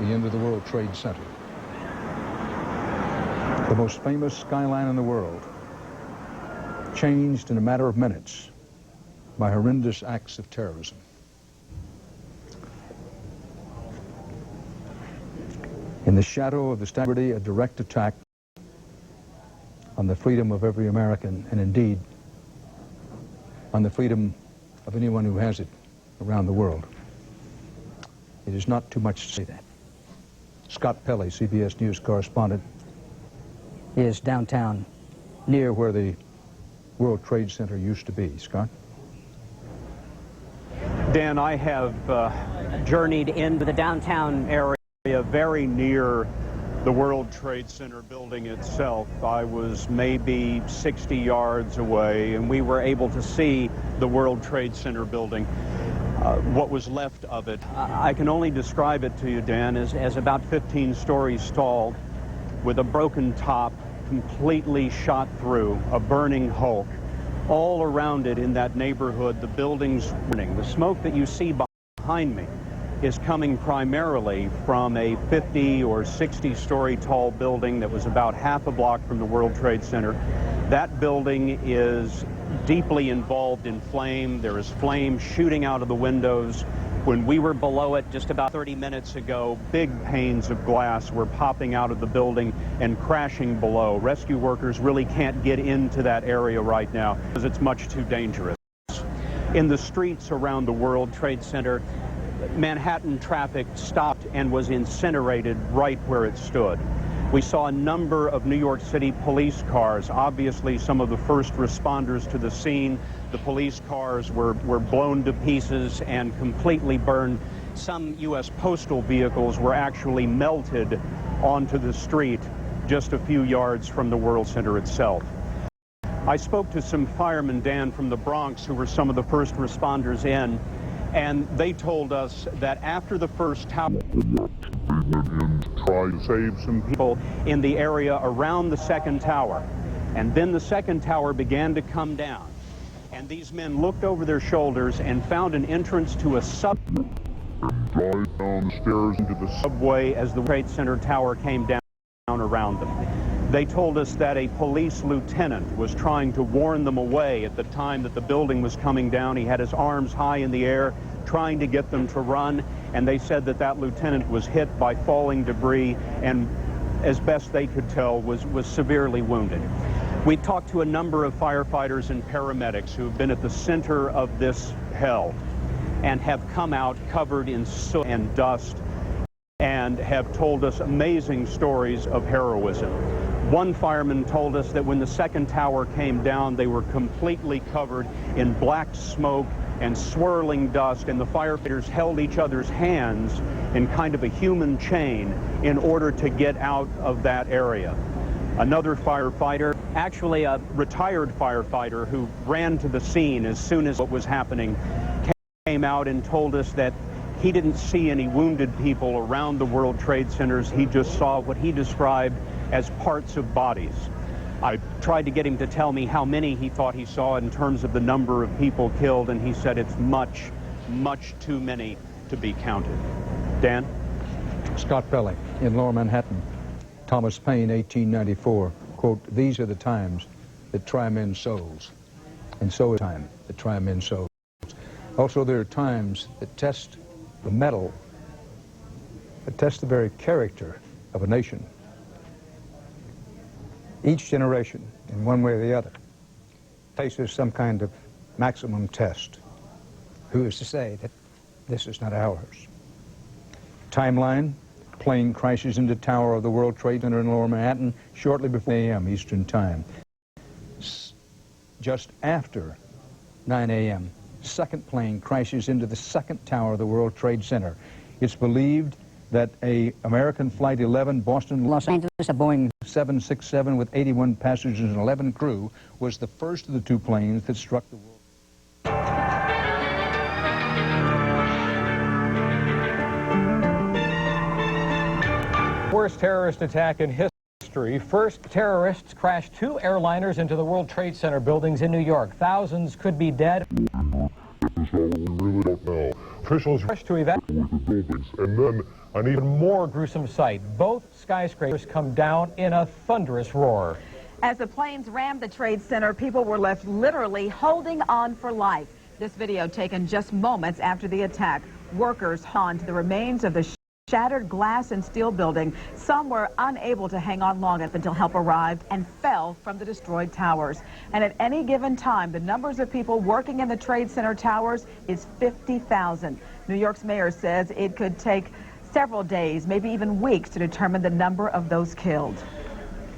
the end of the World Trade Center. The most famous skyline in the world, changed in a matter of minutes by horrendous acts of terrorism. In the shadow of the Statue of Liberty, a direct attack on the freedom of every American, and indeed on the freedom of anyone who has it around the world. It is not too much to say that. Scott Pelley, CBS News correspondent, is downtown near where the World Trade Center used to be. Scott?
Dan, I have journeyed into the downtown area very near the World Trade Center building itself. I was maybe 60 yards away, and we were able to see the World Trade Center building, what was left of it. I can only describe it to you, Dan, as about 15 stories tall, with a broken top, completely shot through, a burning hulk. All around it in that neighborhood, the buildings burning. The smoke that you see behind me is coming primarily from a 50 or 60-story tall building that was about half a block from the World Trade Center. That building is deeply involved in flame. There is flame shooting out of the windows. When we were below it just about 30 minutes ago, big panes of glass were popping out of the building and crashing below. Rescue workers really can't get into that area right now because it's much too dangerous. In the streets around the World Trade Center, Manhattan traffic stopped and was incinerated right where it stood. We saw a number of New York City police cars, obviously some of the first responders to the scene. The police cars were blown to pieces and completely burned. Some U.S. postal vehicles were actually melted onto the street just a few yards from the World Center itself. I spoke to some firemen, Dan, from the Bronx, who were some of the first responders in, and they told us that after the first tower,
try to save some
people in the area around the second tower, and then the second tower began to come down, and these men looked over their shoulders and found an entrance to a subway
down the stairs into the
subway as the Trade Center tower came down around them. They told us that a police lieutenant was trying to warn them away at the time that the building was coming down. He had his arms high in the air, trying to get them to run, and they said that that lieutenant was hit by falling debris and, as best they could tell, was severely wounded. We talked to a number of firefighters and paramedics who have been at the center of this hell and have come out covered in soot and dust and have told us amazing stories of heroism. One fireman told us that when the second tower came down, they were completely covered in black smoke and swirling dust, and the firefighters held each other's hands in kind of a human chain in order to get out of that area. Another firefighter, actually a retired firefighter who ran to the scene as soon as what was happening, came out and told us that he didn't see any wounded people around the World Trade Centers. He just saw what he described as parts of bodies. I tried to get him to tell me how many he thought he saw in terms of the number of people killed, and he said it's much, much too many to be counted. Dan?
Scott Pelley in Lower Manhattan. Thomas Paine, 1894. Quote, "These are the times that try men's souls, and so is time that try men's souls. Also, there are times that test the mettle, that test the very character of a nation. Each generation, in one way or the other, faces some kind of maximum test. Who is to say that this is not ours?" Timeline: plane crashes into tower of the World Trade Center in Lower Manhattan shortly before 9 a.m. Eastern Time. Just after 9 a.m., second plane crashes into the second tower of the World Trade Center. It's believed that a American Flight 11 Boston Los Angeles, a Boeing 767 with 81 passengers and 11 crew, was the first of the two planes that struck the world.
Worst terrorist attack in history. First, terrorists crashed two airliners into the World Trade Center buildings in New York. Thousands could be dead.
We really don't know. Officials
rushed to evacuate
the buildings, and then an even
more gruesome sight. Both skyscrapers come down in a thunderous roar.
As the planes rammed the Trade Center, people were left literally holding on for life. This video taken just moments after the attack. Workers hung to the remains of the shattered glass and steel building. Some were unable to hang on long until help arrived and fell from the destroyed towers. And at any given time, the numbers of people working in the Trade Center towers is 50,000. New York's mayor says it could take several days, maybe even weeks, to determine the number of those killed.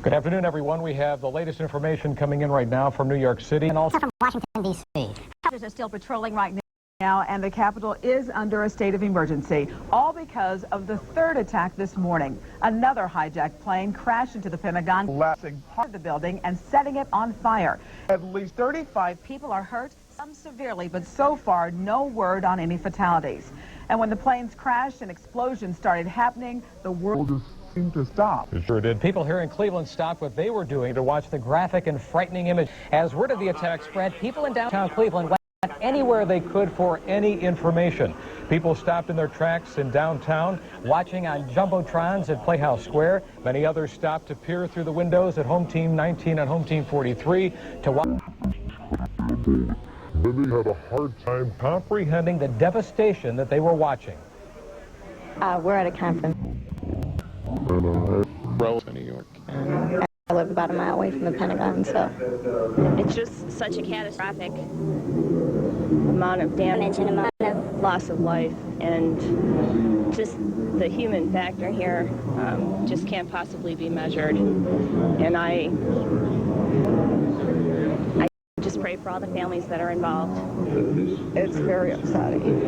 Good afternoon, everyone. We have the latest information coming in right now from New York City and also
from Washington, D.C.
Others are still patrolling right now, and the Capitol is under a state of emergency, all because of the third attack this morning. Another hijacked plane crashed into the Pentagon, blasting part of the building and setting it on fire. At least 35 people are hurt, some severely, but so far no word on any fatalities. And when the planes crashed and explosions started happening, the world just seemed to stop.
It sure did. People here in Cleveland stopped what they were doing to watch the graphic and frightening image. As word of the attack spread, people in downtown Cleveland went anywhere they could for any information. People stopped in their tracks in downtown, watching on jumbotrons at Playhouse Square. Many others stopped to peer through the windows at Home Team 19 and Home Team 43 to watch.
Then they had a hard time
comprehending the devastation that they were watching.
We're at a conference.
In
New York. I live about a mile away from the Pentagon, so
it's just such a catastrophic amount of damage and amount of loss of life, and just the human factor here just can't possibly be measured. And I just pray for all the families that are involved.
It's very upsetting.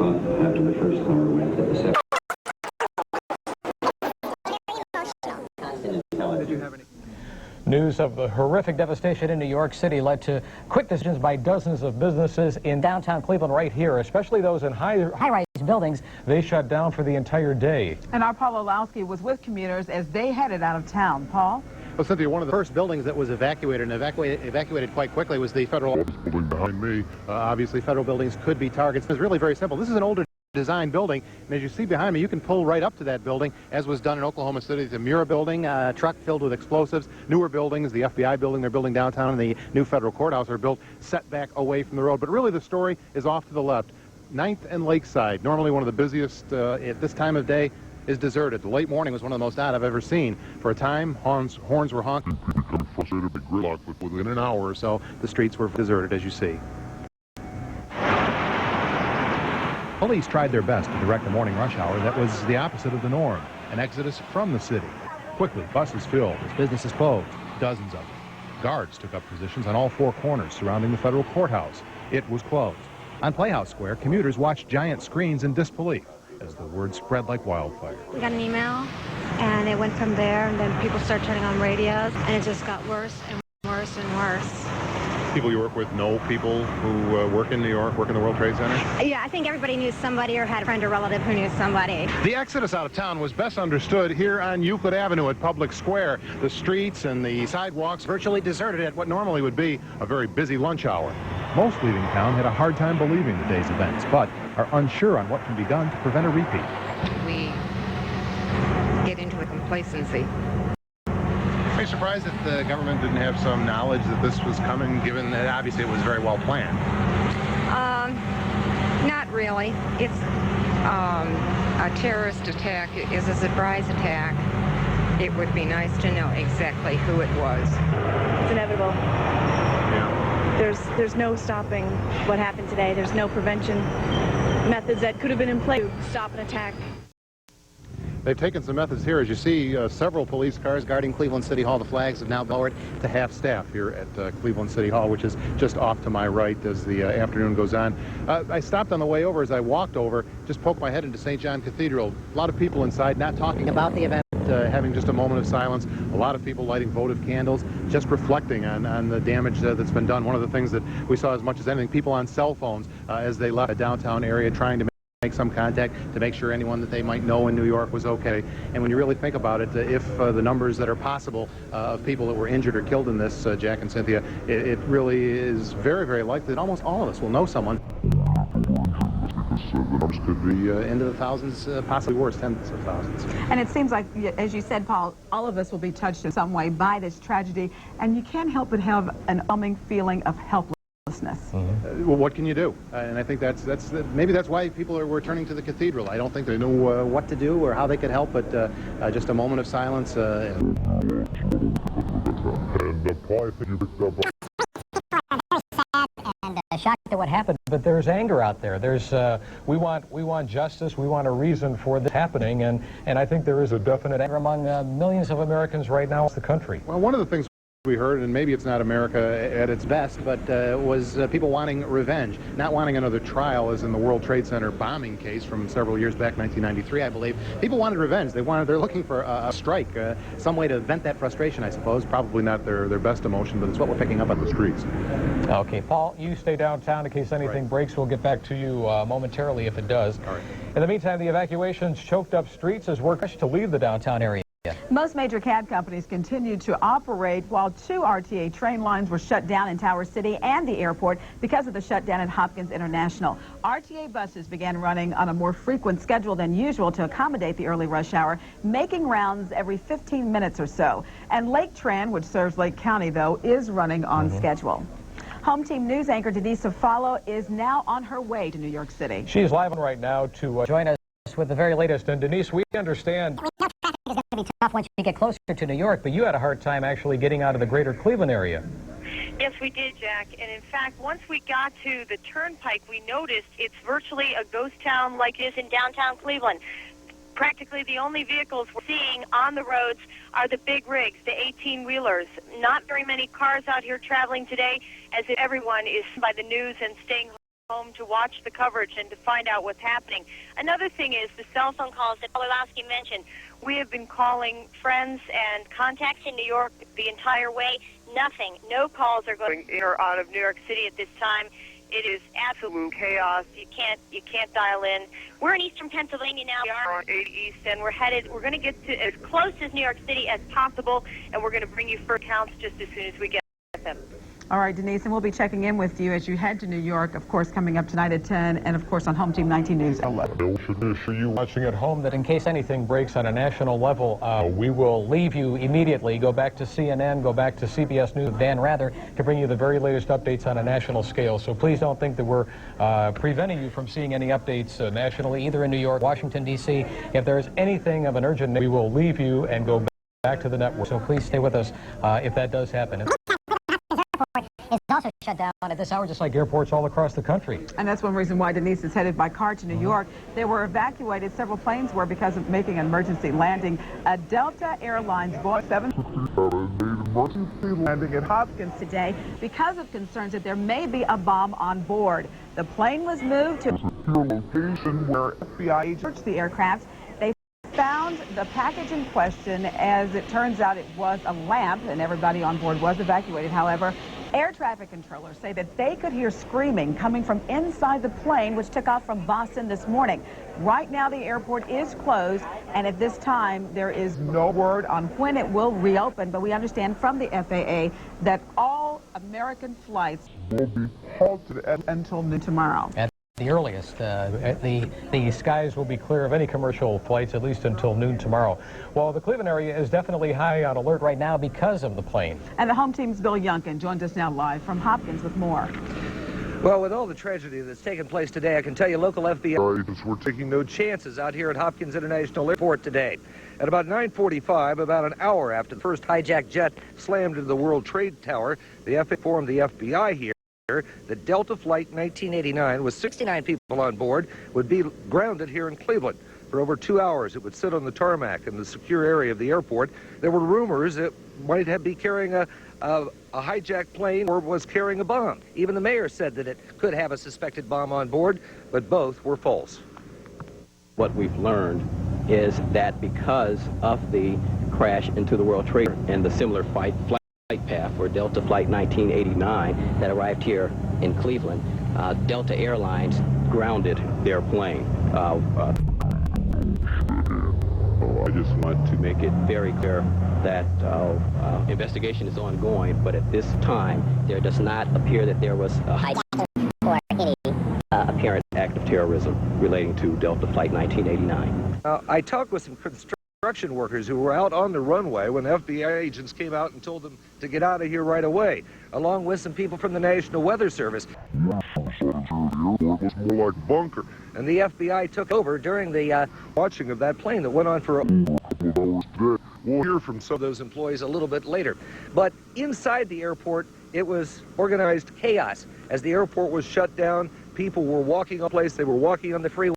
News of the horrific devastation in New York City led to quick decisions by dozens of businesses in downtown Cleveland right here, especially those in high-rise buildings. They shut down for the entire day.
And our Paul Olowski was with commuters as they headed out of town. Paul?
Well, Cynthia, one of the first buildings that was evacuated, and evacuated quite quickly, was the federal building
behind me.
Obviously, federal buildings could be targets. It's really very simple. This is an older design building, and as you see behind me, you can pull right up to that building, as was done in Oklahoma City. The Mura building, a truck filled with explosives. Newer buildings, the FBI building they're building downtown, and the new federal courthouse are built set back away from the road. But really the story is off to the left. 9th and Lakeside, normally one of the busiest at this time of day, is deserted. The late morning was one of the most odd I've ever seen. For a time, horns were honking.
People become frustrated with gridlock, but within an hour or
So the streets were deserted, as you see.
Police tried their best to direct the morning rush hour that was the opposite of the norm, an exodus from the city. Quickly, buses filled as businesses closed, dozens of them. Guards took up positions on all four corners surrounding the federal courthouse. It was closed. On Playhouse Square, commuters watched giant screens in disbelief as the word spread like wildfire.
We got an email, and it went from there, and then people started turning on radios, and it just got worse and worse and worse.
People you work with know people who work in New York, work in the World Trade Center?
Yeah, I think everybody knew somebody or had a friend or relative who knew somebody.
The exodus out of town was best understood here on Euclid Avenue at Public Square. The streets and the sidewalks virtually deserted at what normally would be a very busy lunch hour. Most leaving town had a hard time believing the day's events, but are unsure on what can be done to prevent a repeat.
We get into a complacency.
Are you surprised that the government didn't have some knowledge that this was coming, given that obviously it was very well planned?
Not really. It's a terrorist attack. It is a surprise attack. It would be nice to know exactly who it was.
It's inevitable.
Yeah.
There's no stopping what happened today. There's no prevention methods that could have been in place to stop an attack.
They've taken some methods here. As you see, several police cars guarding Cleveland City Hall. The flags have now been lowered to half staff here at Cleveland City Hall, which is just off to my right as the afternoon goes on. I stopped on the way over. As I walked over, just poked my head into St. John Cathedral. A lot of people inside not talking about the event, having just a moment of silence. A lot of people lighting votive candles, just reflecting on the damage that's been done. One of the things that we saw as much as anything, people on cell phones as they left the downtown area trying to make some contact to make sure anyone that they might know in New York was okay. And when you really think about it, if the numbers that are possible of people that were injured or killed in this, Jack and Cynthia, it really is very, very likely that almost all of us will know someone. The numbers could be into the thousands, possibly worse, tens of thousands.
And it seems like, as you said, Paul, all of us will be touched in some way by this tragedy, and you can't help but have an overwhelming feeling of helplessness.
Well, what can you do? And I think maybe that's why people were turning to the cathedral. I don't think they knew what to do or how they could help, but just a moment of silence.
And Paul, I think you picked up
Shocked at what happened, but there's anger out there. There's we want justice. We want a reason for this happening, and I think there is a definite anger among millions of Americans right now in the country.
Well, one of the things we heard, and maybe it's not America at its best, but was people wanting revenge, not wanting another trial as in the World Trade Center bombing case from several years back, 1993, I believe. People wanted revenge. They're looking for a strike, some way to vent that frustration, I suppose. Probably not their best emotion, but it's what we're picking up on the streets.
Okay, Paul, you stay downtown in case anything breaks. We'll get back to you momentarily if it does.
All right.
In the meantime, the evacuations choked up streets as workers to leave the downtown area.
Most major cab companies continued to operate while 2 RTA train lines were shut down in Tower City and the airport because of the shutdown at Hopkins International. RTA buses began running on a more frequent schedule than usual to accommodate the early rush hour, making rounds every 15 minutes or so. And Lake Tran, which serves Lake County, though, is running on schedule. Home Team News anchor Denise Afalo is now on her way to New York City.
She's live right now to join us with the very latest. And Denise, we understand
It's going to be tough once you get closer
to New York, but you had a hard time actually getting out of the greater Cleveland area.
Yes, we did, Jack. And in fact, once we got to the Turnpike, we noticed it's virtually a ghost town like it is in downtown Cleveland. Practically the only vehicles we're seeing on the roads are the big rigs, the 18-wheelers. Not very many cars out here traveling today, as if everyone is by the news and staying home to watch the coverage and to find out what's happening. Another thing is the cell phone calls that Polowski mentioned. We have been calling friends and contacts in New York the entire way. Nothing. No calls are going in or out of New York City at this time. It is absolute chaos. You can't dial in. We're in eastern Pennsylvania now. We are on 80 East, and we're going to get to as close as New York City as possible, and we're going to bring you first counts just as soon as we get them.
All right, Denise, and we'll be checking in with you as you head to New York, of course, coming up tonight at 10, and of course on Home Team 19 News at 11.
For you watching at home, that in case anything breaks on a national level, we will leave you immediately, go back to CNN, go back to CBS News, Dan Rather, to bring you the very latest updates on a national scale. So please don't think that we're preventing you from seeing any updates nationally, either in New York, Washington, D.C. If there is anything of an urgent need, we will leave you and go back to the network. So please stay with us if that does happen.
Is also shut down at this hour,
Just like airports all across the country.
And that's one reason why Denise is headed by car to New York. They were evacuated. Several planes were because of making an emergency landing. A Delta Airlines Boeing 757 landing at Hopkins today because of concerns that there may be a bomb on board. The plane was moved to a location where FBI agents searched the aircraft. They found the package in question. As it turns out, it was a lamp, and everybody on board was evacuated. However, air traffic controllers say that they could hear screaming coming from inside the plane, which took off from Boston this morning. Right now, the airport is closed, and at this time, there is no word on when it will reopen. But we understand from the FAA that all American flights will be halted until noon tomorrow.
At the earliest, the skies will be clear of any commercial flights at least until noon tomorrow. Well, the Cleveland area is definitely high on alert right now because of the plane.
And the Home Team's Bill Youngkin joins us now live from Hopkins with more.
Well, with all the tragedy that's taken place today, I can tell you local FBI were taking no chances out here at Hopkins International Airport today. At about 9:45, about an hour after the first hijacked jet slammed into the World Trade Tower, the FAA informed the FBI here that Delta Flight 1989 with 69 people on board would be grounded here in Cleveland. For over 2 hours, it would sit on the tarmac in the secure area of the airport. There were rumors it might be carrying a hijacked plane or was carrying a bomb. Even the mayor said that it could have a suspected bomb on board, but both were false.
What we've learned is that because of the crash into the World Trade and the similar flight path for Delta Flight 1989 that arrived here in Cleveland, Delta Airlines grounded their plane. I just want to make it very clear that investigation is ongoing, but at this time there does not appear that there was a hijack or any apparent act of terrorism relating to Delta Flight 1989.
I talked with some construction workers who were out on the runway when FBI agents came out and told them to get out of here right away, along with some people from the National Weather Service.
Was more like bunker.
And the FBI took over during the watching of that plane that went on for a couple of hours. We'll hear from some of those employees a little bit later. But inside the airport, it was organized chaos. As the airport was shut down, people were walking on place, they were walking on the freeway.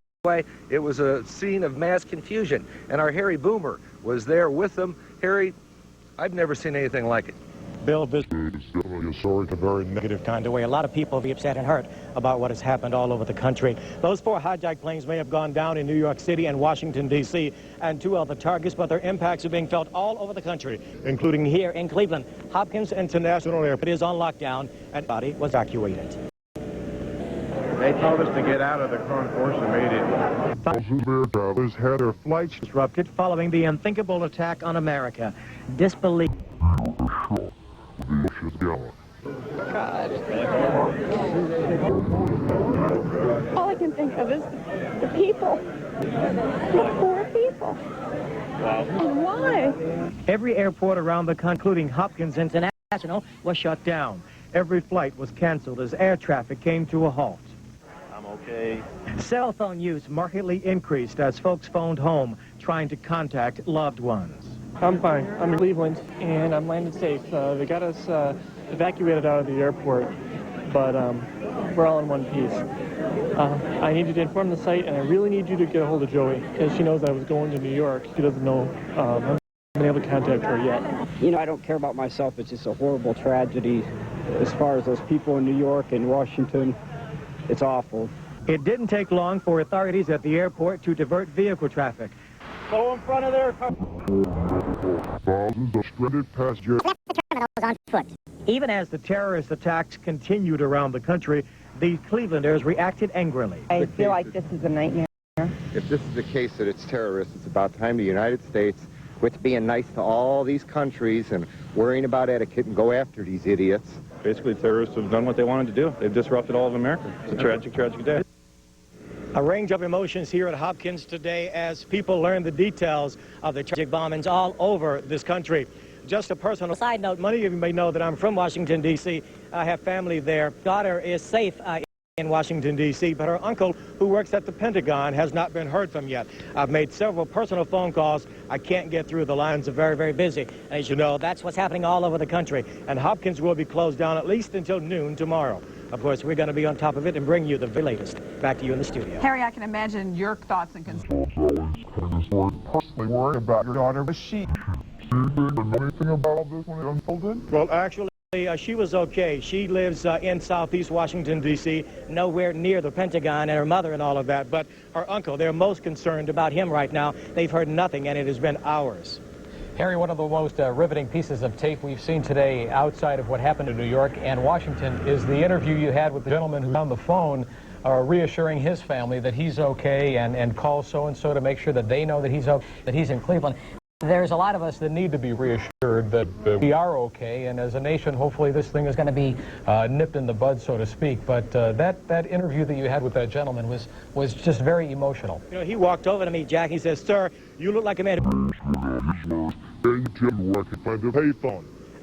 It was a scene of mass confusion, and our Harry Boomer was there with them. Harry, I've never seen anything like it.
Bill, this is definitely a story in a very negative kind of way. A lot of people will be upset and hurt about what has happened all over the country. Those 4 hijacked planes may have gone down in New York City and Washington, D.C., and 2 other targets, but their impacts are being felt all over the country, including here in Cleveland. Hopkins International Airport is on lockdown, and body was evacuated.
They told us to get out of the concourse immediately.
Thousands of air travelers had their flights
disrupted following the unthinkable attack on America. Disbelief.
God. All I can think of is the people. The poor people. And why?
Every airport around the country, including Hopkins International, was shut down. Every flight was canceled as air traffic came to a halt.
I'm okay.
Cell phone use markedly increased as folks phoned home trying to contact loved ones.
I'm fine. I'm in Cleveland, and I'm landed safe. They got us evacuated out of the airport, but we're all in one piece. I need you to inform the site, and I really need you to get a hold of Joey, because she knows I was going to New York. She doesn't know. I haven't been able to contact her yet.
You know, I don't care about myself. It's just a horrible tragedy. As far as those people in New York and Washington, it's awful.
It didn't take long for authorities at the airport to divert vehicle traffic.
Go in front of their car.
Thousands of stranded passengers.
on foot.
Even as the terrorist attacks continued around the country, the Clevelanders reacted angrily.
I feel like this is a nightmare.
If this is the case that it's terrorists, it's about time the United States quit being nice to all these countries and worrying about etiquette and go after these idiots.
Basically, terrorists have done what they wanted to do. They've disrupted all of America. It's a tragic, tragic day.
A range of emotions here at Hopkins today as people learn the details of the tragic bombings all over this country. Just a personal side note, many of you may know that I'm from Washington, D.C. I have family there. Daughter is safe in Washington, D.C., but her uncle, who works at the Pentagon, has not been heard from yet. I've made several personal phone calls. I can't get through. The lines are very, very busy. And as you know, that's what's happening all over the country. And Hopkins will be closed down at least until noon tomorrow. Of course, we're going to be on top of it and bring you the very latest. Back to you in the studio.
Harry, I can imagine your thoughts and concerns.
Personally worried about your daughter. Was she didn't know anything about all this when it unfolded?
Well, actually, she was okay. She lives in southeast Washington, D.C., nowhere near the Pentagon, and her mother and all of that. But her uncle, they're most concerned about him right now. They've heard nothing, and it has been hours.
Harry, one of the most riveting pieces of tape we've seen today outside of what happened in New York and Washington is the interview you had with the gentleman who's on the phone reassuring his family that he's okay and calls so-and-so to make sure that they know that he's in Cleveland. There's a lot of us that need to be reassured that we are okay, and as a nation, hopefully this thing is going to be nipped in the bud, so to speak. But that interview that you had with that gentleman was just very emotional.
You know, he walked over to me, Jack. He says, "Sir, you look like a man."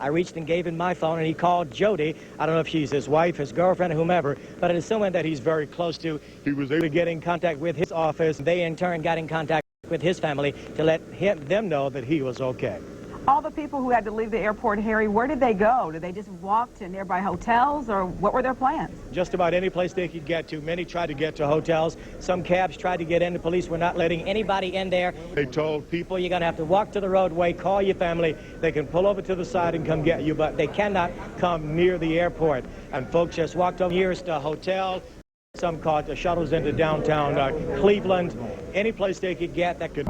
I reached and gave him my phone, and he called Jody. I don't know if she's his wife, his girlfriend, or whomever, but it is someone that he's very close to. He was able to get in contact with his office. They, in turn, got in contact with his family to let them know that he was okay.
All the people who had to leave the airport, Harry, where did they go? Did they just walk to nearby hotels, or what were their plans?
Just about any place they could get to. Many tried to get to hotels. Some cabs tried to get in. The police were not letting anybody in there. They told people, you're going to have to walk to the roadway, call your family. They can pull over to the side and come get you, but they cannot come near the airport. And folks just walked over here to a hotel. Some caught the shuttles into downtown Cleveland. Any place they could get that could...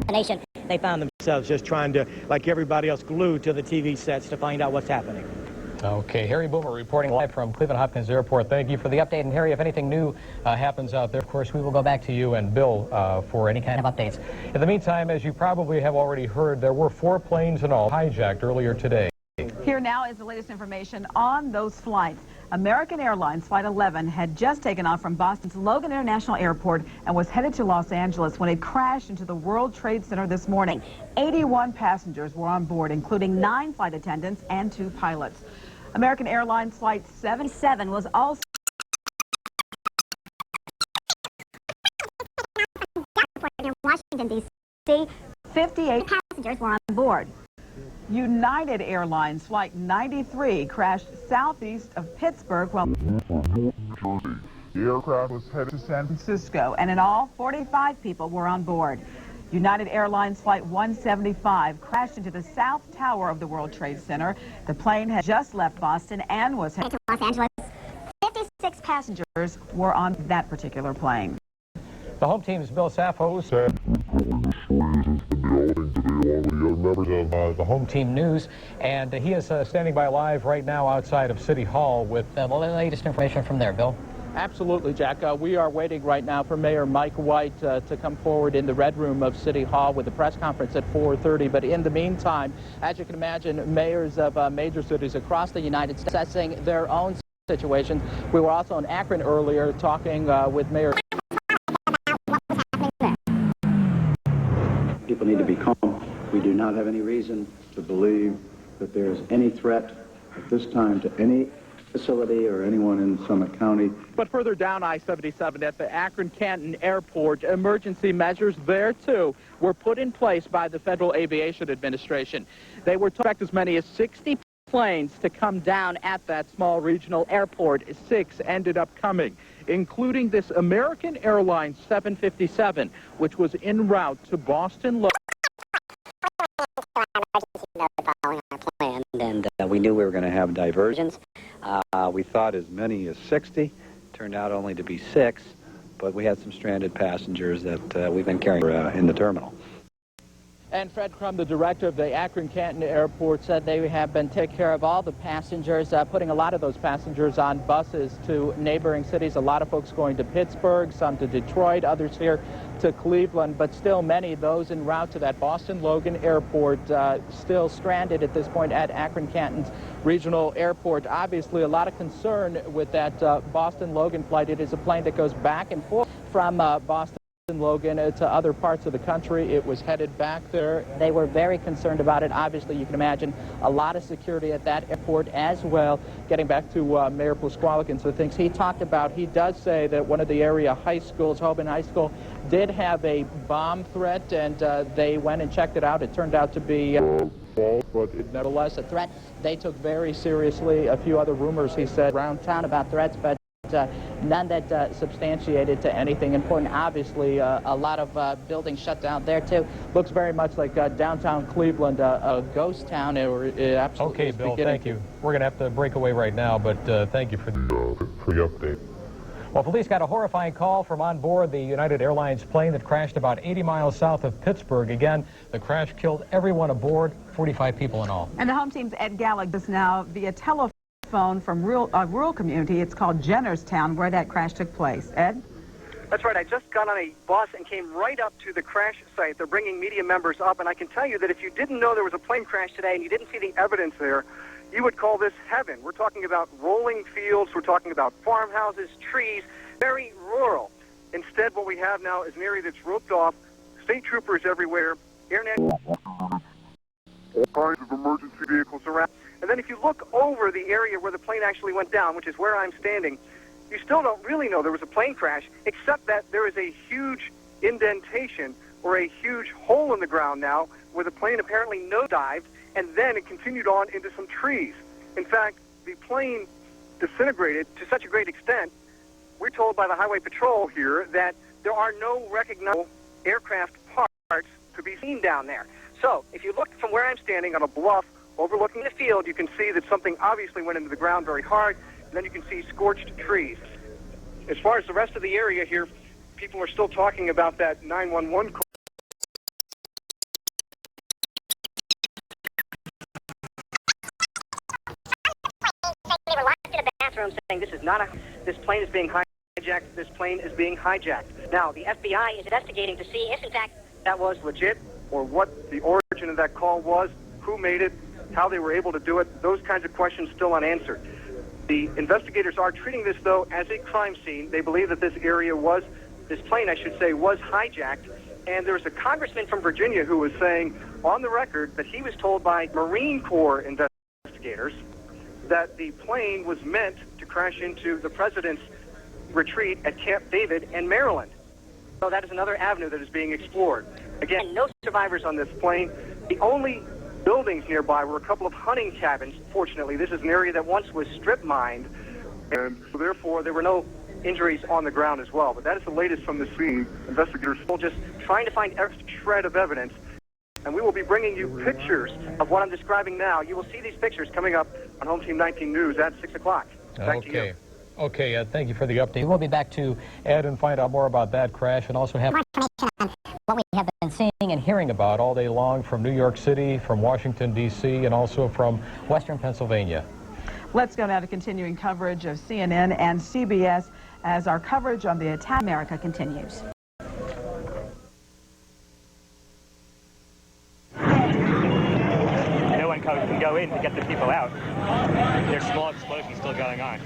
Nation.
They found themselves just trying to, like everybody else, glued to the TV sets to find out what's happening.
Okay, Harry Boomer reporting live from Cleveland Hopkins Airport. Thank you for the update. And Harry, if anything new happens out there, of course, we will go back to you and Bill for any kind of updates. In the meantime, as you probably have already heard, there were 4 planes in all hijacked earlier today.
Here now is the latest information on those flights. American Airlines Flight 11 had just taken off from Boston's Logan International Airport and was headed to Los Angeles when it crashed into the World Trade Center this morning. 81 passengers were on board, including 9 flight attendants and 2 pilots. American Airlines Flight 77 was also
in Washington, D.C.
58 passengers were on board. United Airlines Flight 93 crashed southeast of Pittsburgh while
The aircraft was headed to San
Francisco, and in all, 45 people were on board. United Airlines Flight 175 crashed into the South Tower of the World Trade Center. The plane had just left Boston and was headed to
Los Angeles.
56 passengers were on that particular plane.
The home team's Bill Sappho said the home team news, and he is standing by live right now outside of City Hall with the latest information from there. Bill?
Absolutely, Jack. We are waiting right now for Mayor Mike White to come forward in the Red Room of City Hall with a press conference at 4:30. But in the meantime, as you can imagine, mayors of major cities across the United States assessing their own situations. We were also in Akron earlier talking with Mayor.
People need to be calm. We do not have any reason to believe that there is any threat at this time to any facility or anyone in Summit County.
But further down I-77 at the Akron-Canton Airport, emergency measures there, too, were put in place by the Federal Aviation Administration. They were to expect as many as 60 planes to come down at that small regional airport. 6 ended up coming, including this American Airlines 757, which was en route to Boston.
And we knew we were going to have diversions. We thought as many as 60. Turned out only to be 6, but we had some stranded passengers that we've been carrying in the terminal.
And Fred Crum, the director of the Akron-Canton Airport, said they have been taking care of all the passengers, putting a lot of those passengers on buses to neighboring cities. A lot of folks going to Pittsburgh, some to Detroit, others here to Cleveland, but still many, those en route to that Boston-Logan Airport, still stranded at this point at Akron-Canton's regional airport. Obviously, a lot of concern with that Boston-Logan flight. It is a plane that goes back and forth from Boston Logan to other parts of the country. It was headed back there. They were very concerned about it. Obviously, you can imagine a lot of security at that airport as well. Getting back to Mayor Pluskwalik and the things he talked about, he does say that one of the area high schools, Hoban High School, did have a bomb threat, and they went and checked it out. It turned out to be false, but it nevertheless a threat they took very seriously. A few other rumors, he said, around town about threats, but none that substantiated to anything important. Obviously, a lot of buildings shut down there, too. Looks very much like downtown Cleveland, a ghost town. Absolutely.
Okay, Bill, thank you. We're going to have to break away right now, but thank you for the update. Well, police got a horrifying call from on board the United Airlines plane that crashed about 80 miles south of Pittsburgh. Again, the crash killed everyone aboard, 45 people in all.
And the home team's Ed Gallagher is now via telephone from a rural community. It's called Jennerstown, where that crash took place. Ed?
That's right. I just got on a bus and came right up to the crash site. They're bringing media members up, and I can tell you that if you didn't know there was a plane crash today and you didn't see the evidence there, you would call this heaven. We're talking about rolling fields. We're talking about farmhouses, trees, very rural. Instead, what we have now is an area that's roped off, state troopers everywhere, all kinds of emergency vehicles around. And then if you look over the area where the plane actually went down, which is where I'm standing, you still don't really know there was a plane crash, except that there is a huge indentation or a huge hole in the ground now where the plane apparently no-dived, and then it continued on into some trees. In fact, the plane disintegrated to such a great extent, we're told by the Highway Patrol here that there are no recognizable aircraft parts to be seen down there. So if you look from where I'm standing on a bluff overlooking the field, you can see that something obviously went into the ground very hard, and then you can see scorched trees. As far as the rest of the area here, people are still talking about that 911 call.
They were locked in a bathroom saying this plane is being hijacked, this plane is being hijacked. Now, the FBI is investigating to see if, in fact,
that was legit, or what the origin of that call was, who made it, how they were able to do it. Those kinds of questions still unanswered. The investigators are treating this, though, as a crime scene. They believe that this plane, I should say, was hijacked. And there's a congressman from Virginia who was saying on the record that he was told by Marine Corps investigators that the plane was meant to crash into the president's retreat at Camp David in Maryland. So that is another avenue that is being explored. Again, no survivors on this plane. The only buildings nearby were a couple of hunting cabins. Fortunately, this is an area that once was strip mined, and so therefore there were no injuries on the ground as well. But that is the latest from the scene. Investigators are still just trying to find every shred of evidence, and we will be bringing you pictures of what I'm describing now. You will see these pictures coming up on Home Team 19 News at 6 o'clock. Back to you.
Okay, Ed, thank you for the update. We'll be back to Ed and find out more about that crash and also have
information on what we have been seeing
and hearing about all day long from New York City, from Washington, D.C., and also from Western Pennsylvania.
Let's go now to continuing coverage of CNN and CBS as our coverage on the attack in America continues.
No one can go in to get the people out. There's small explosions still going on.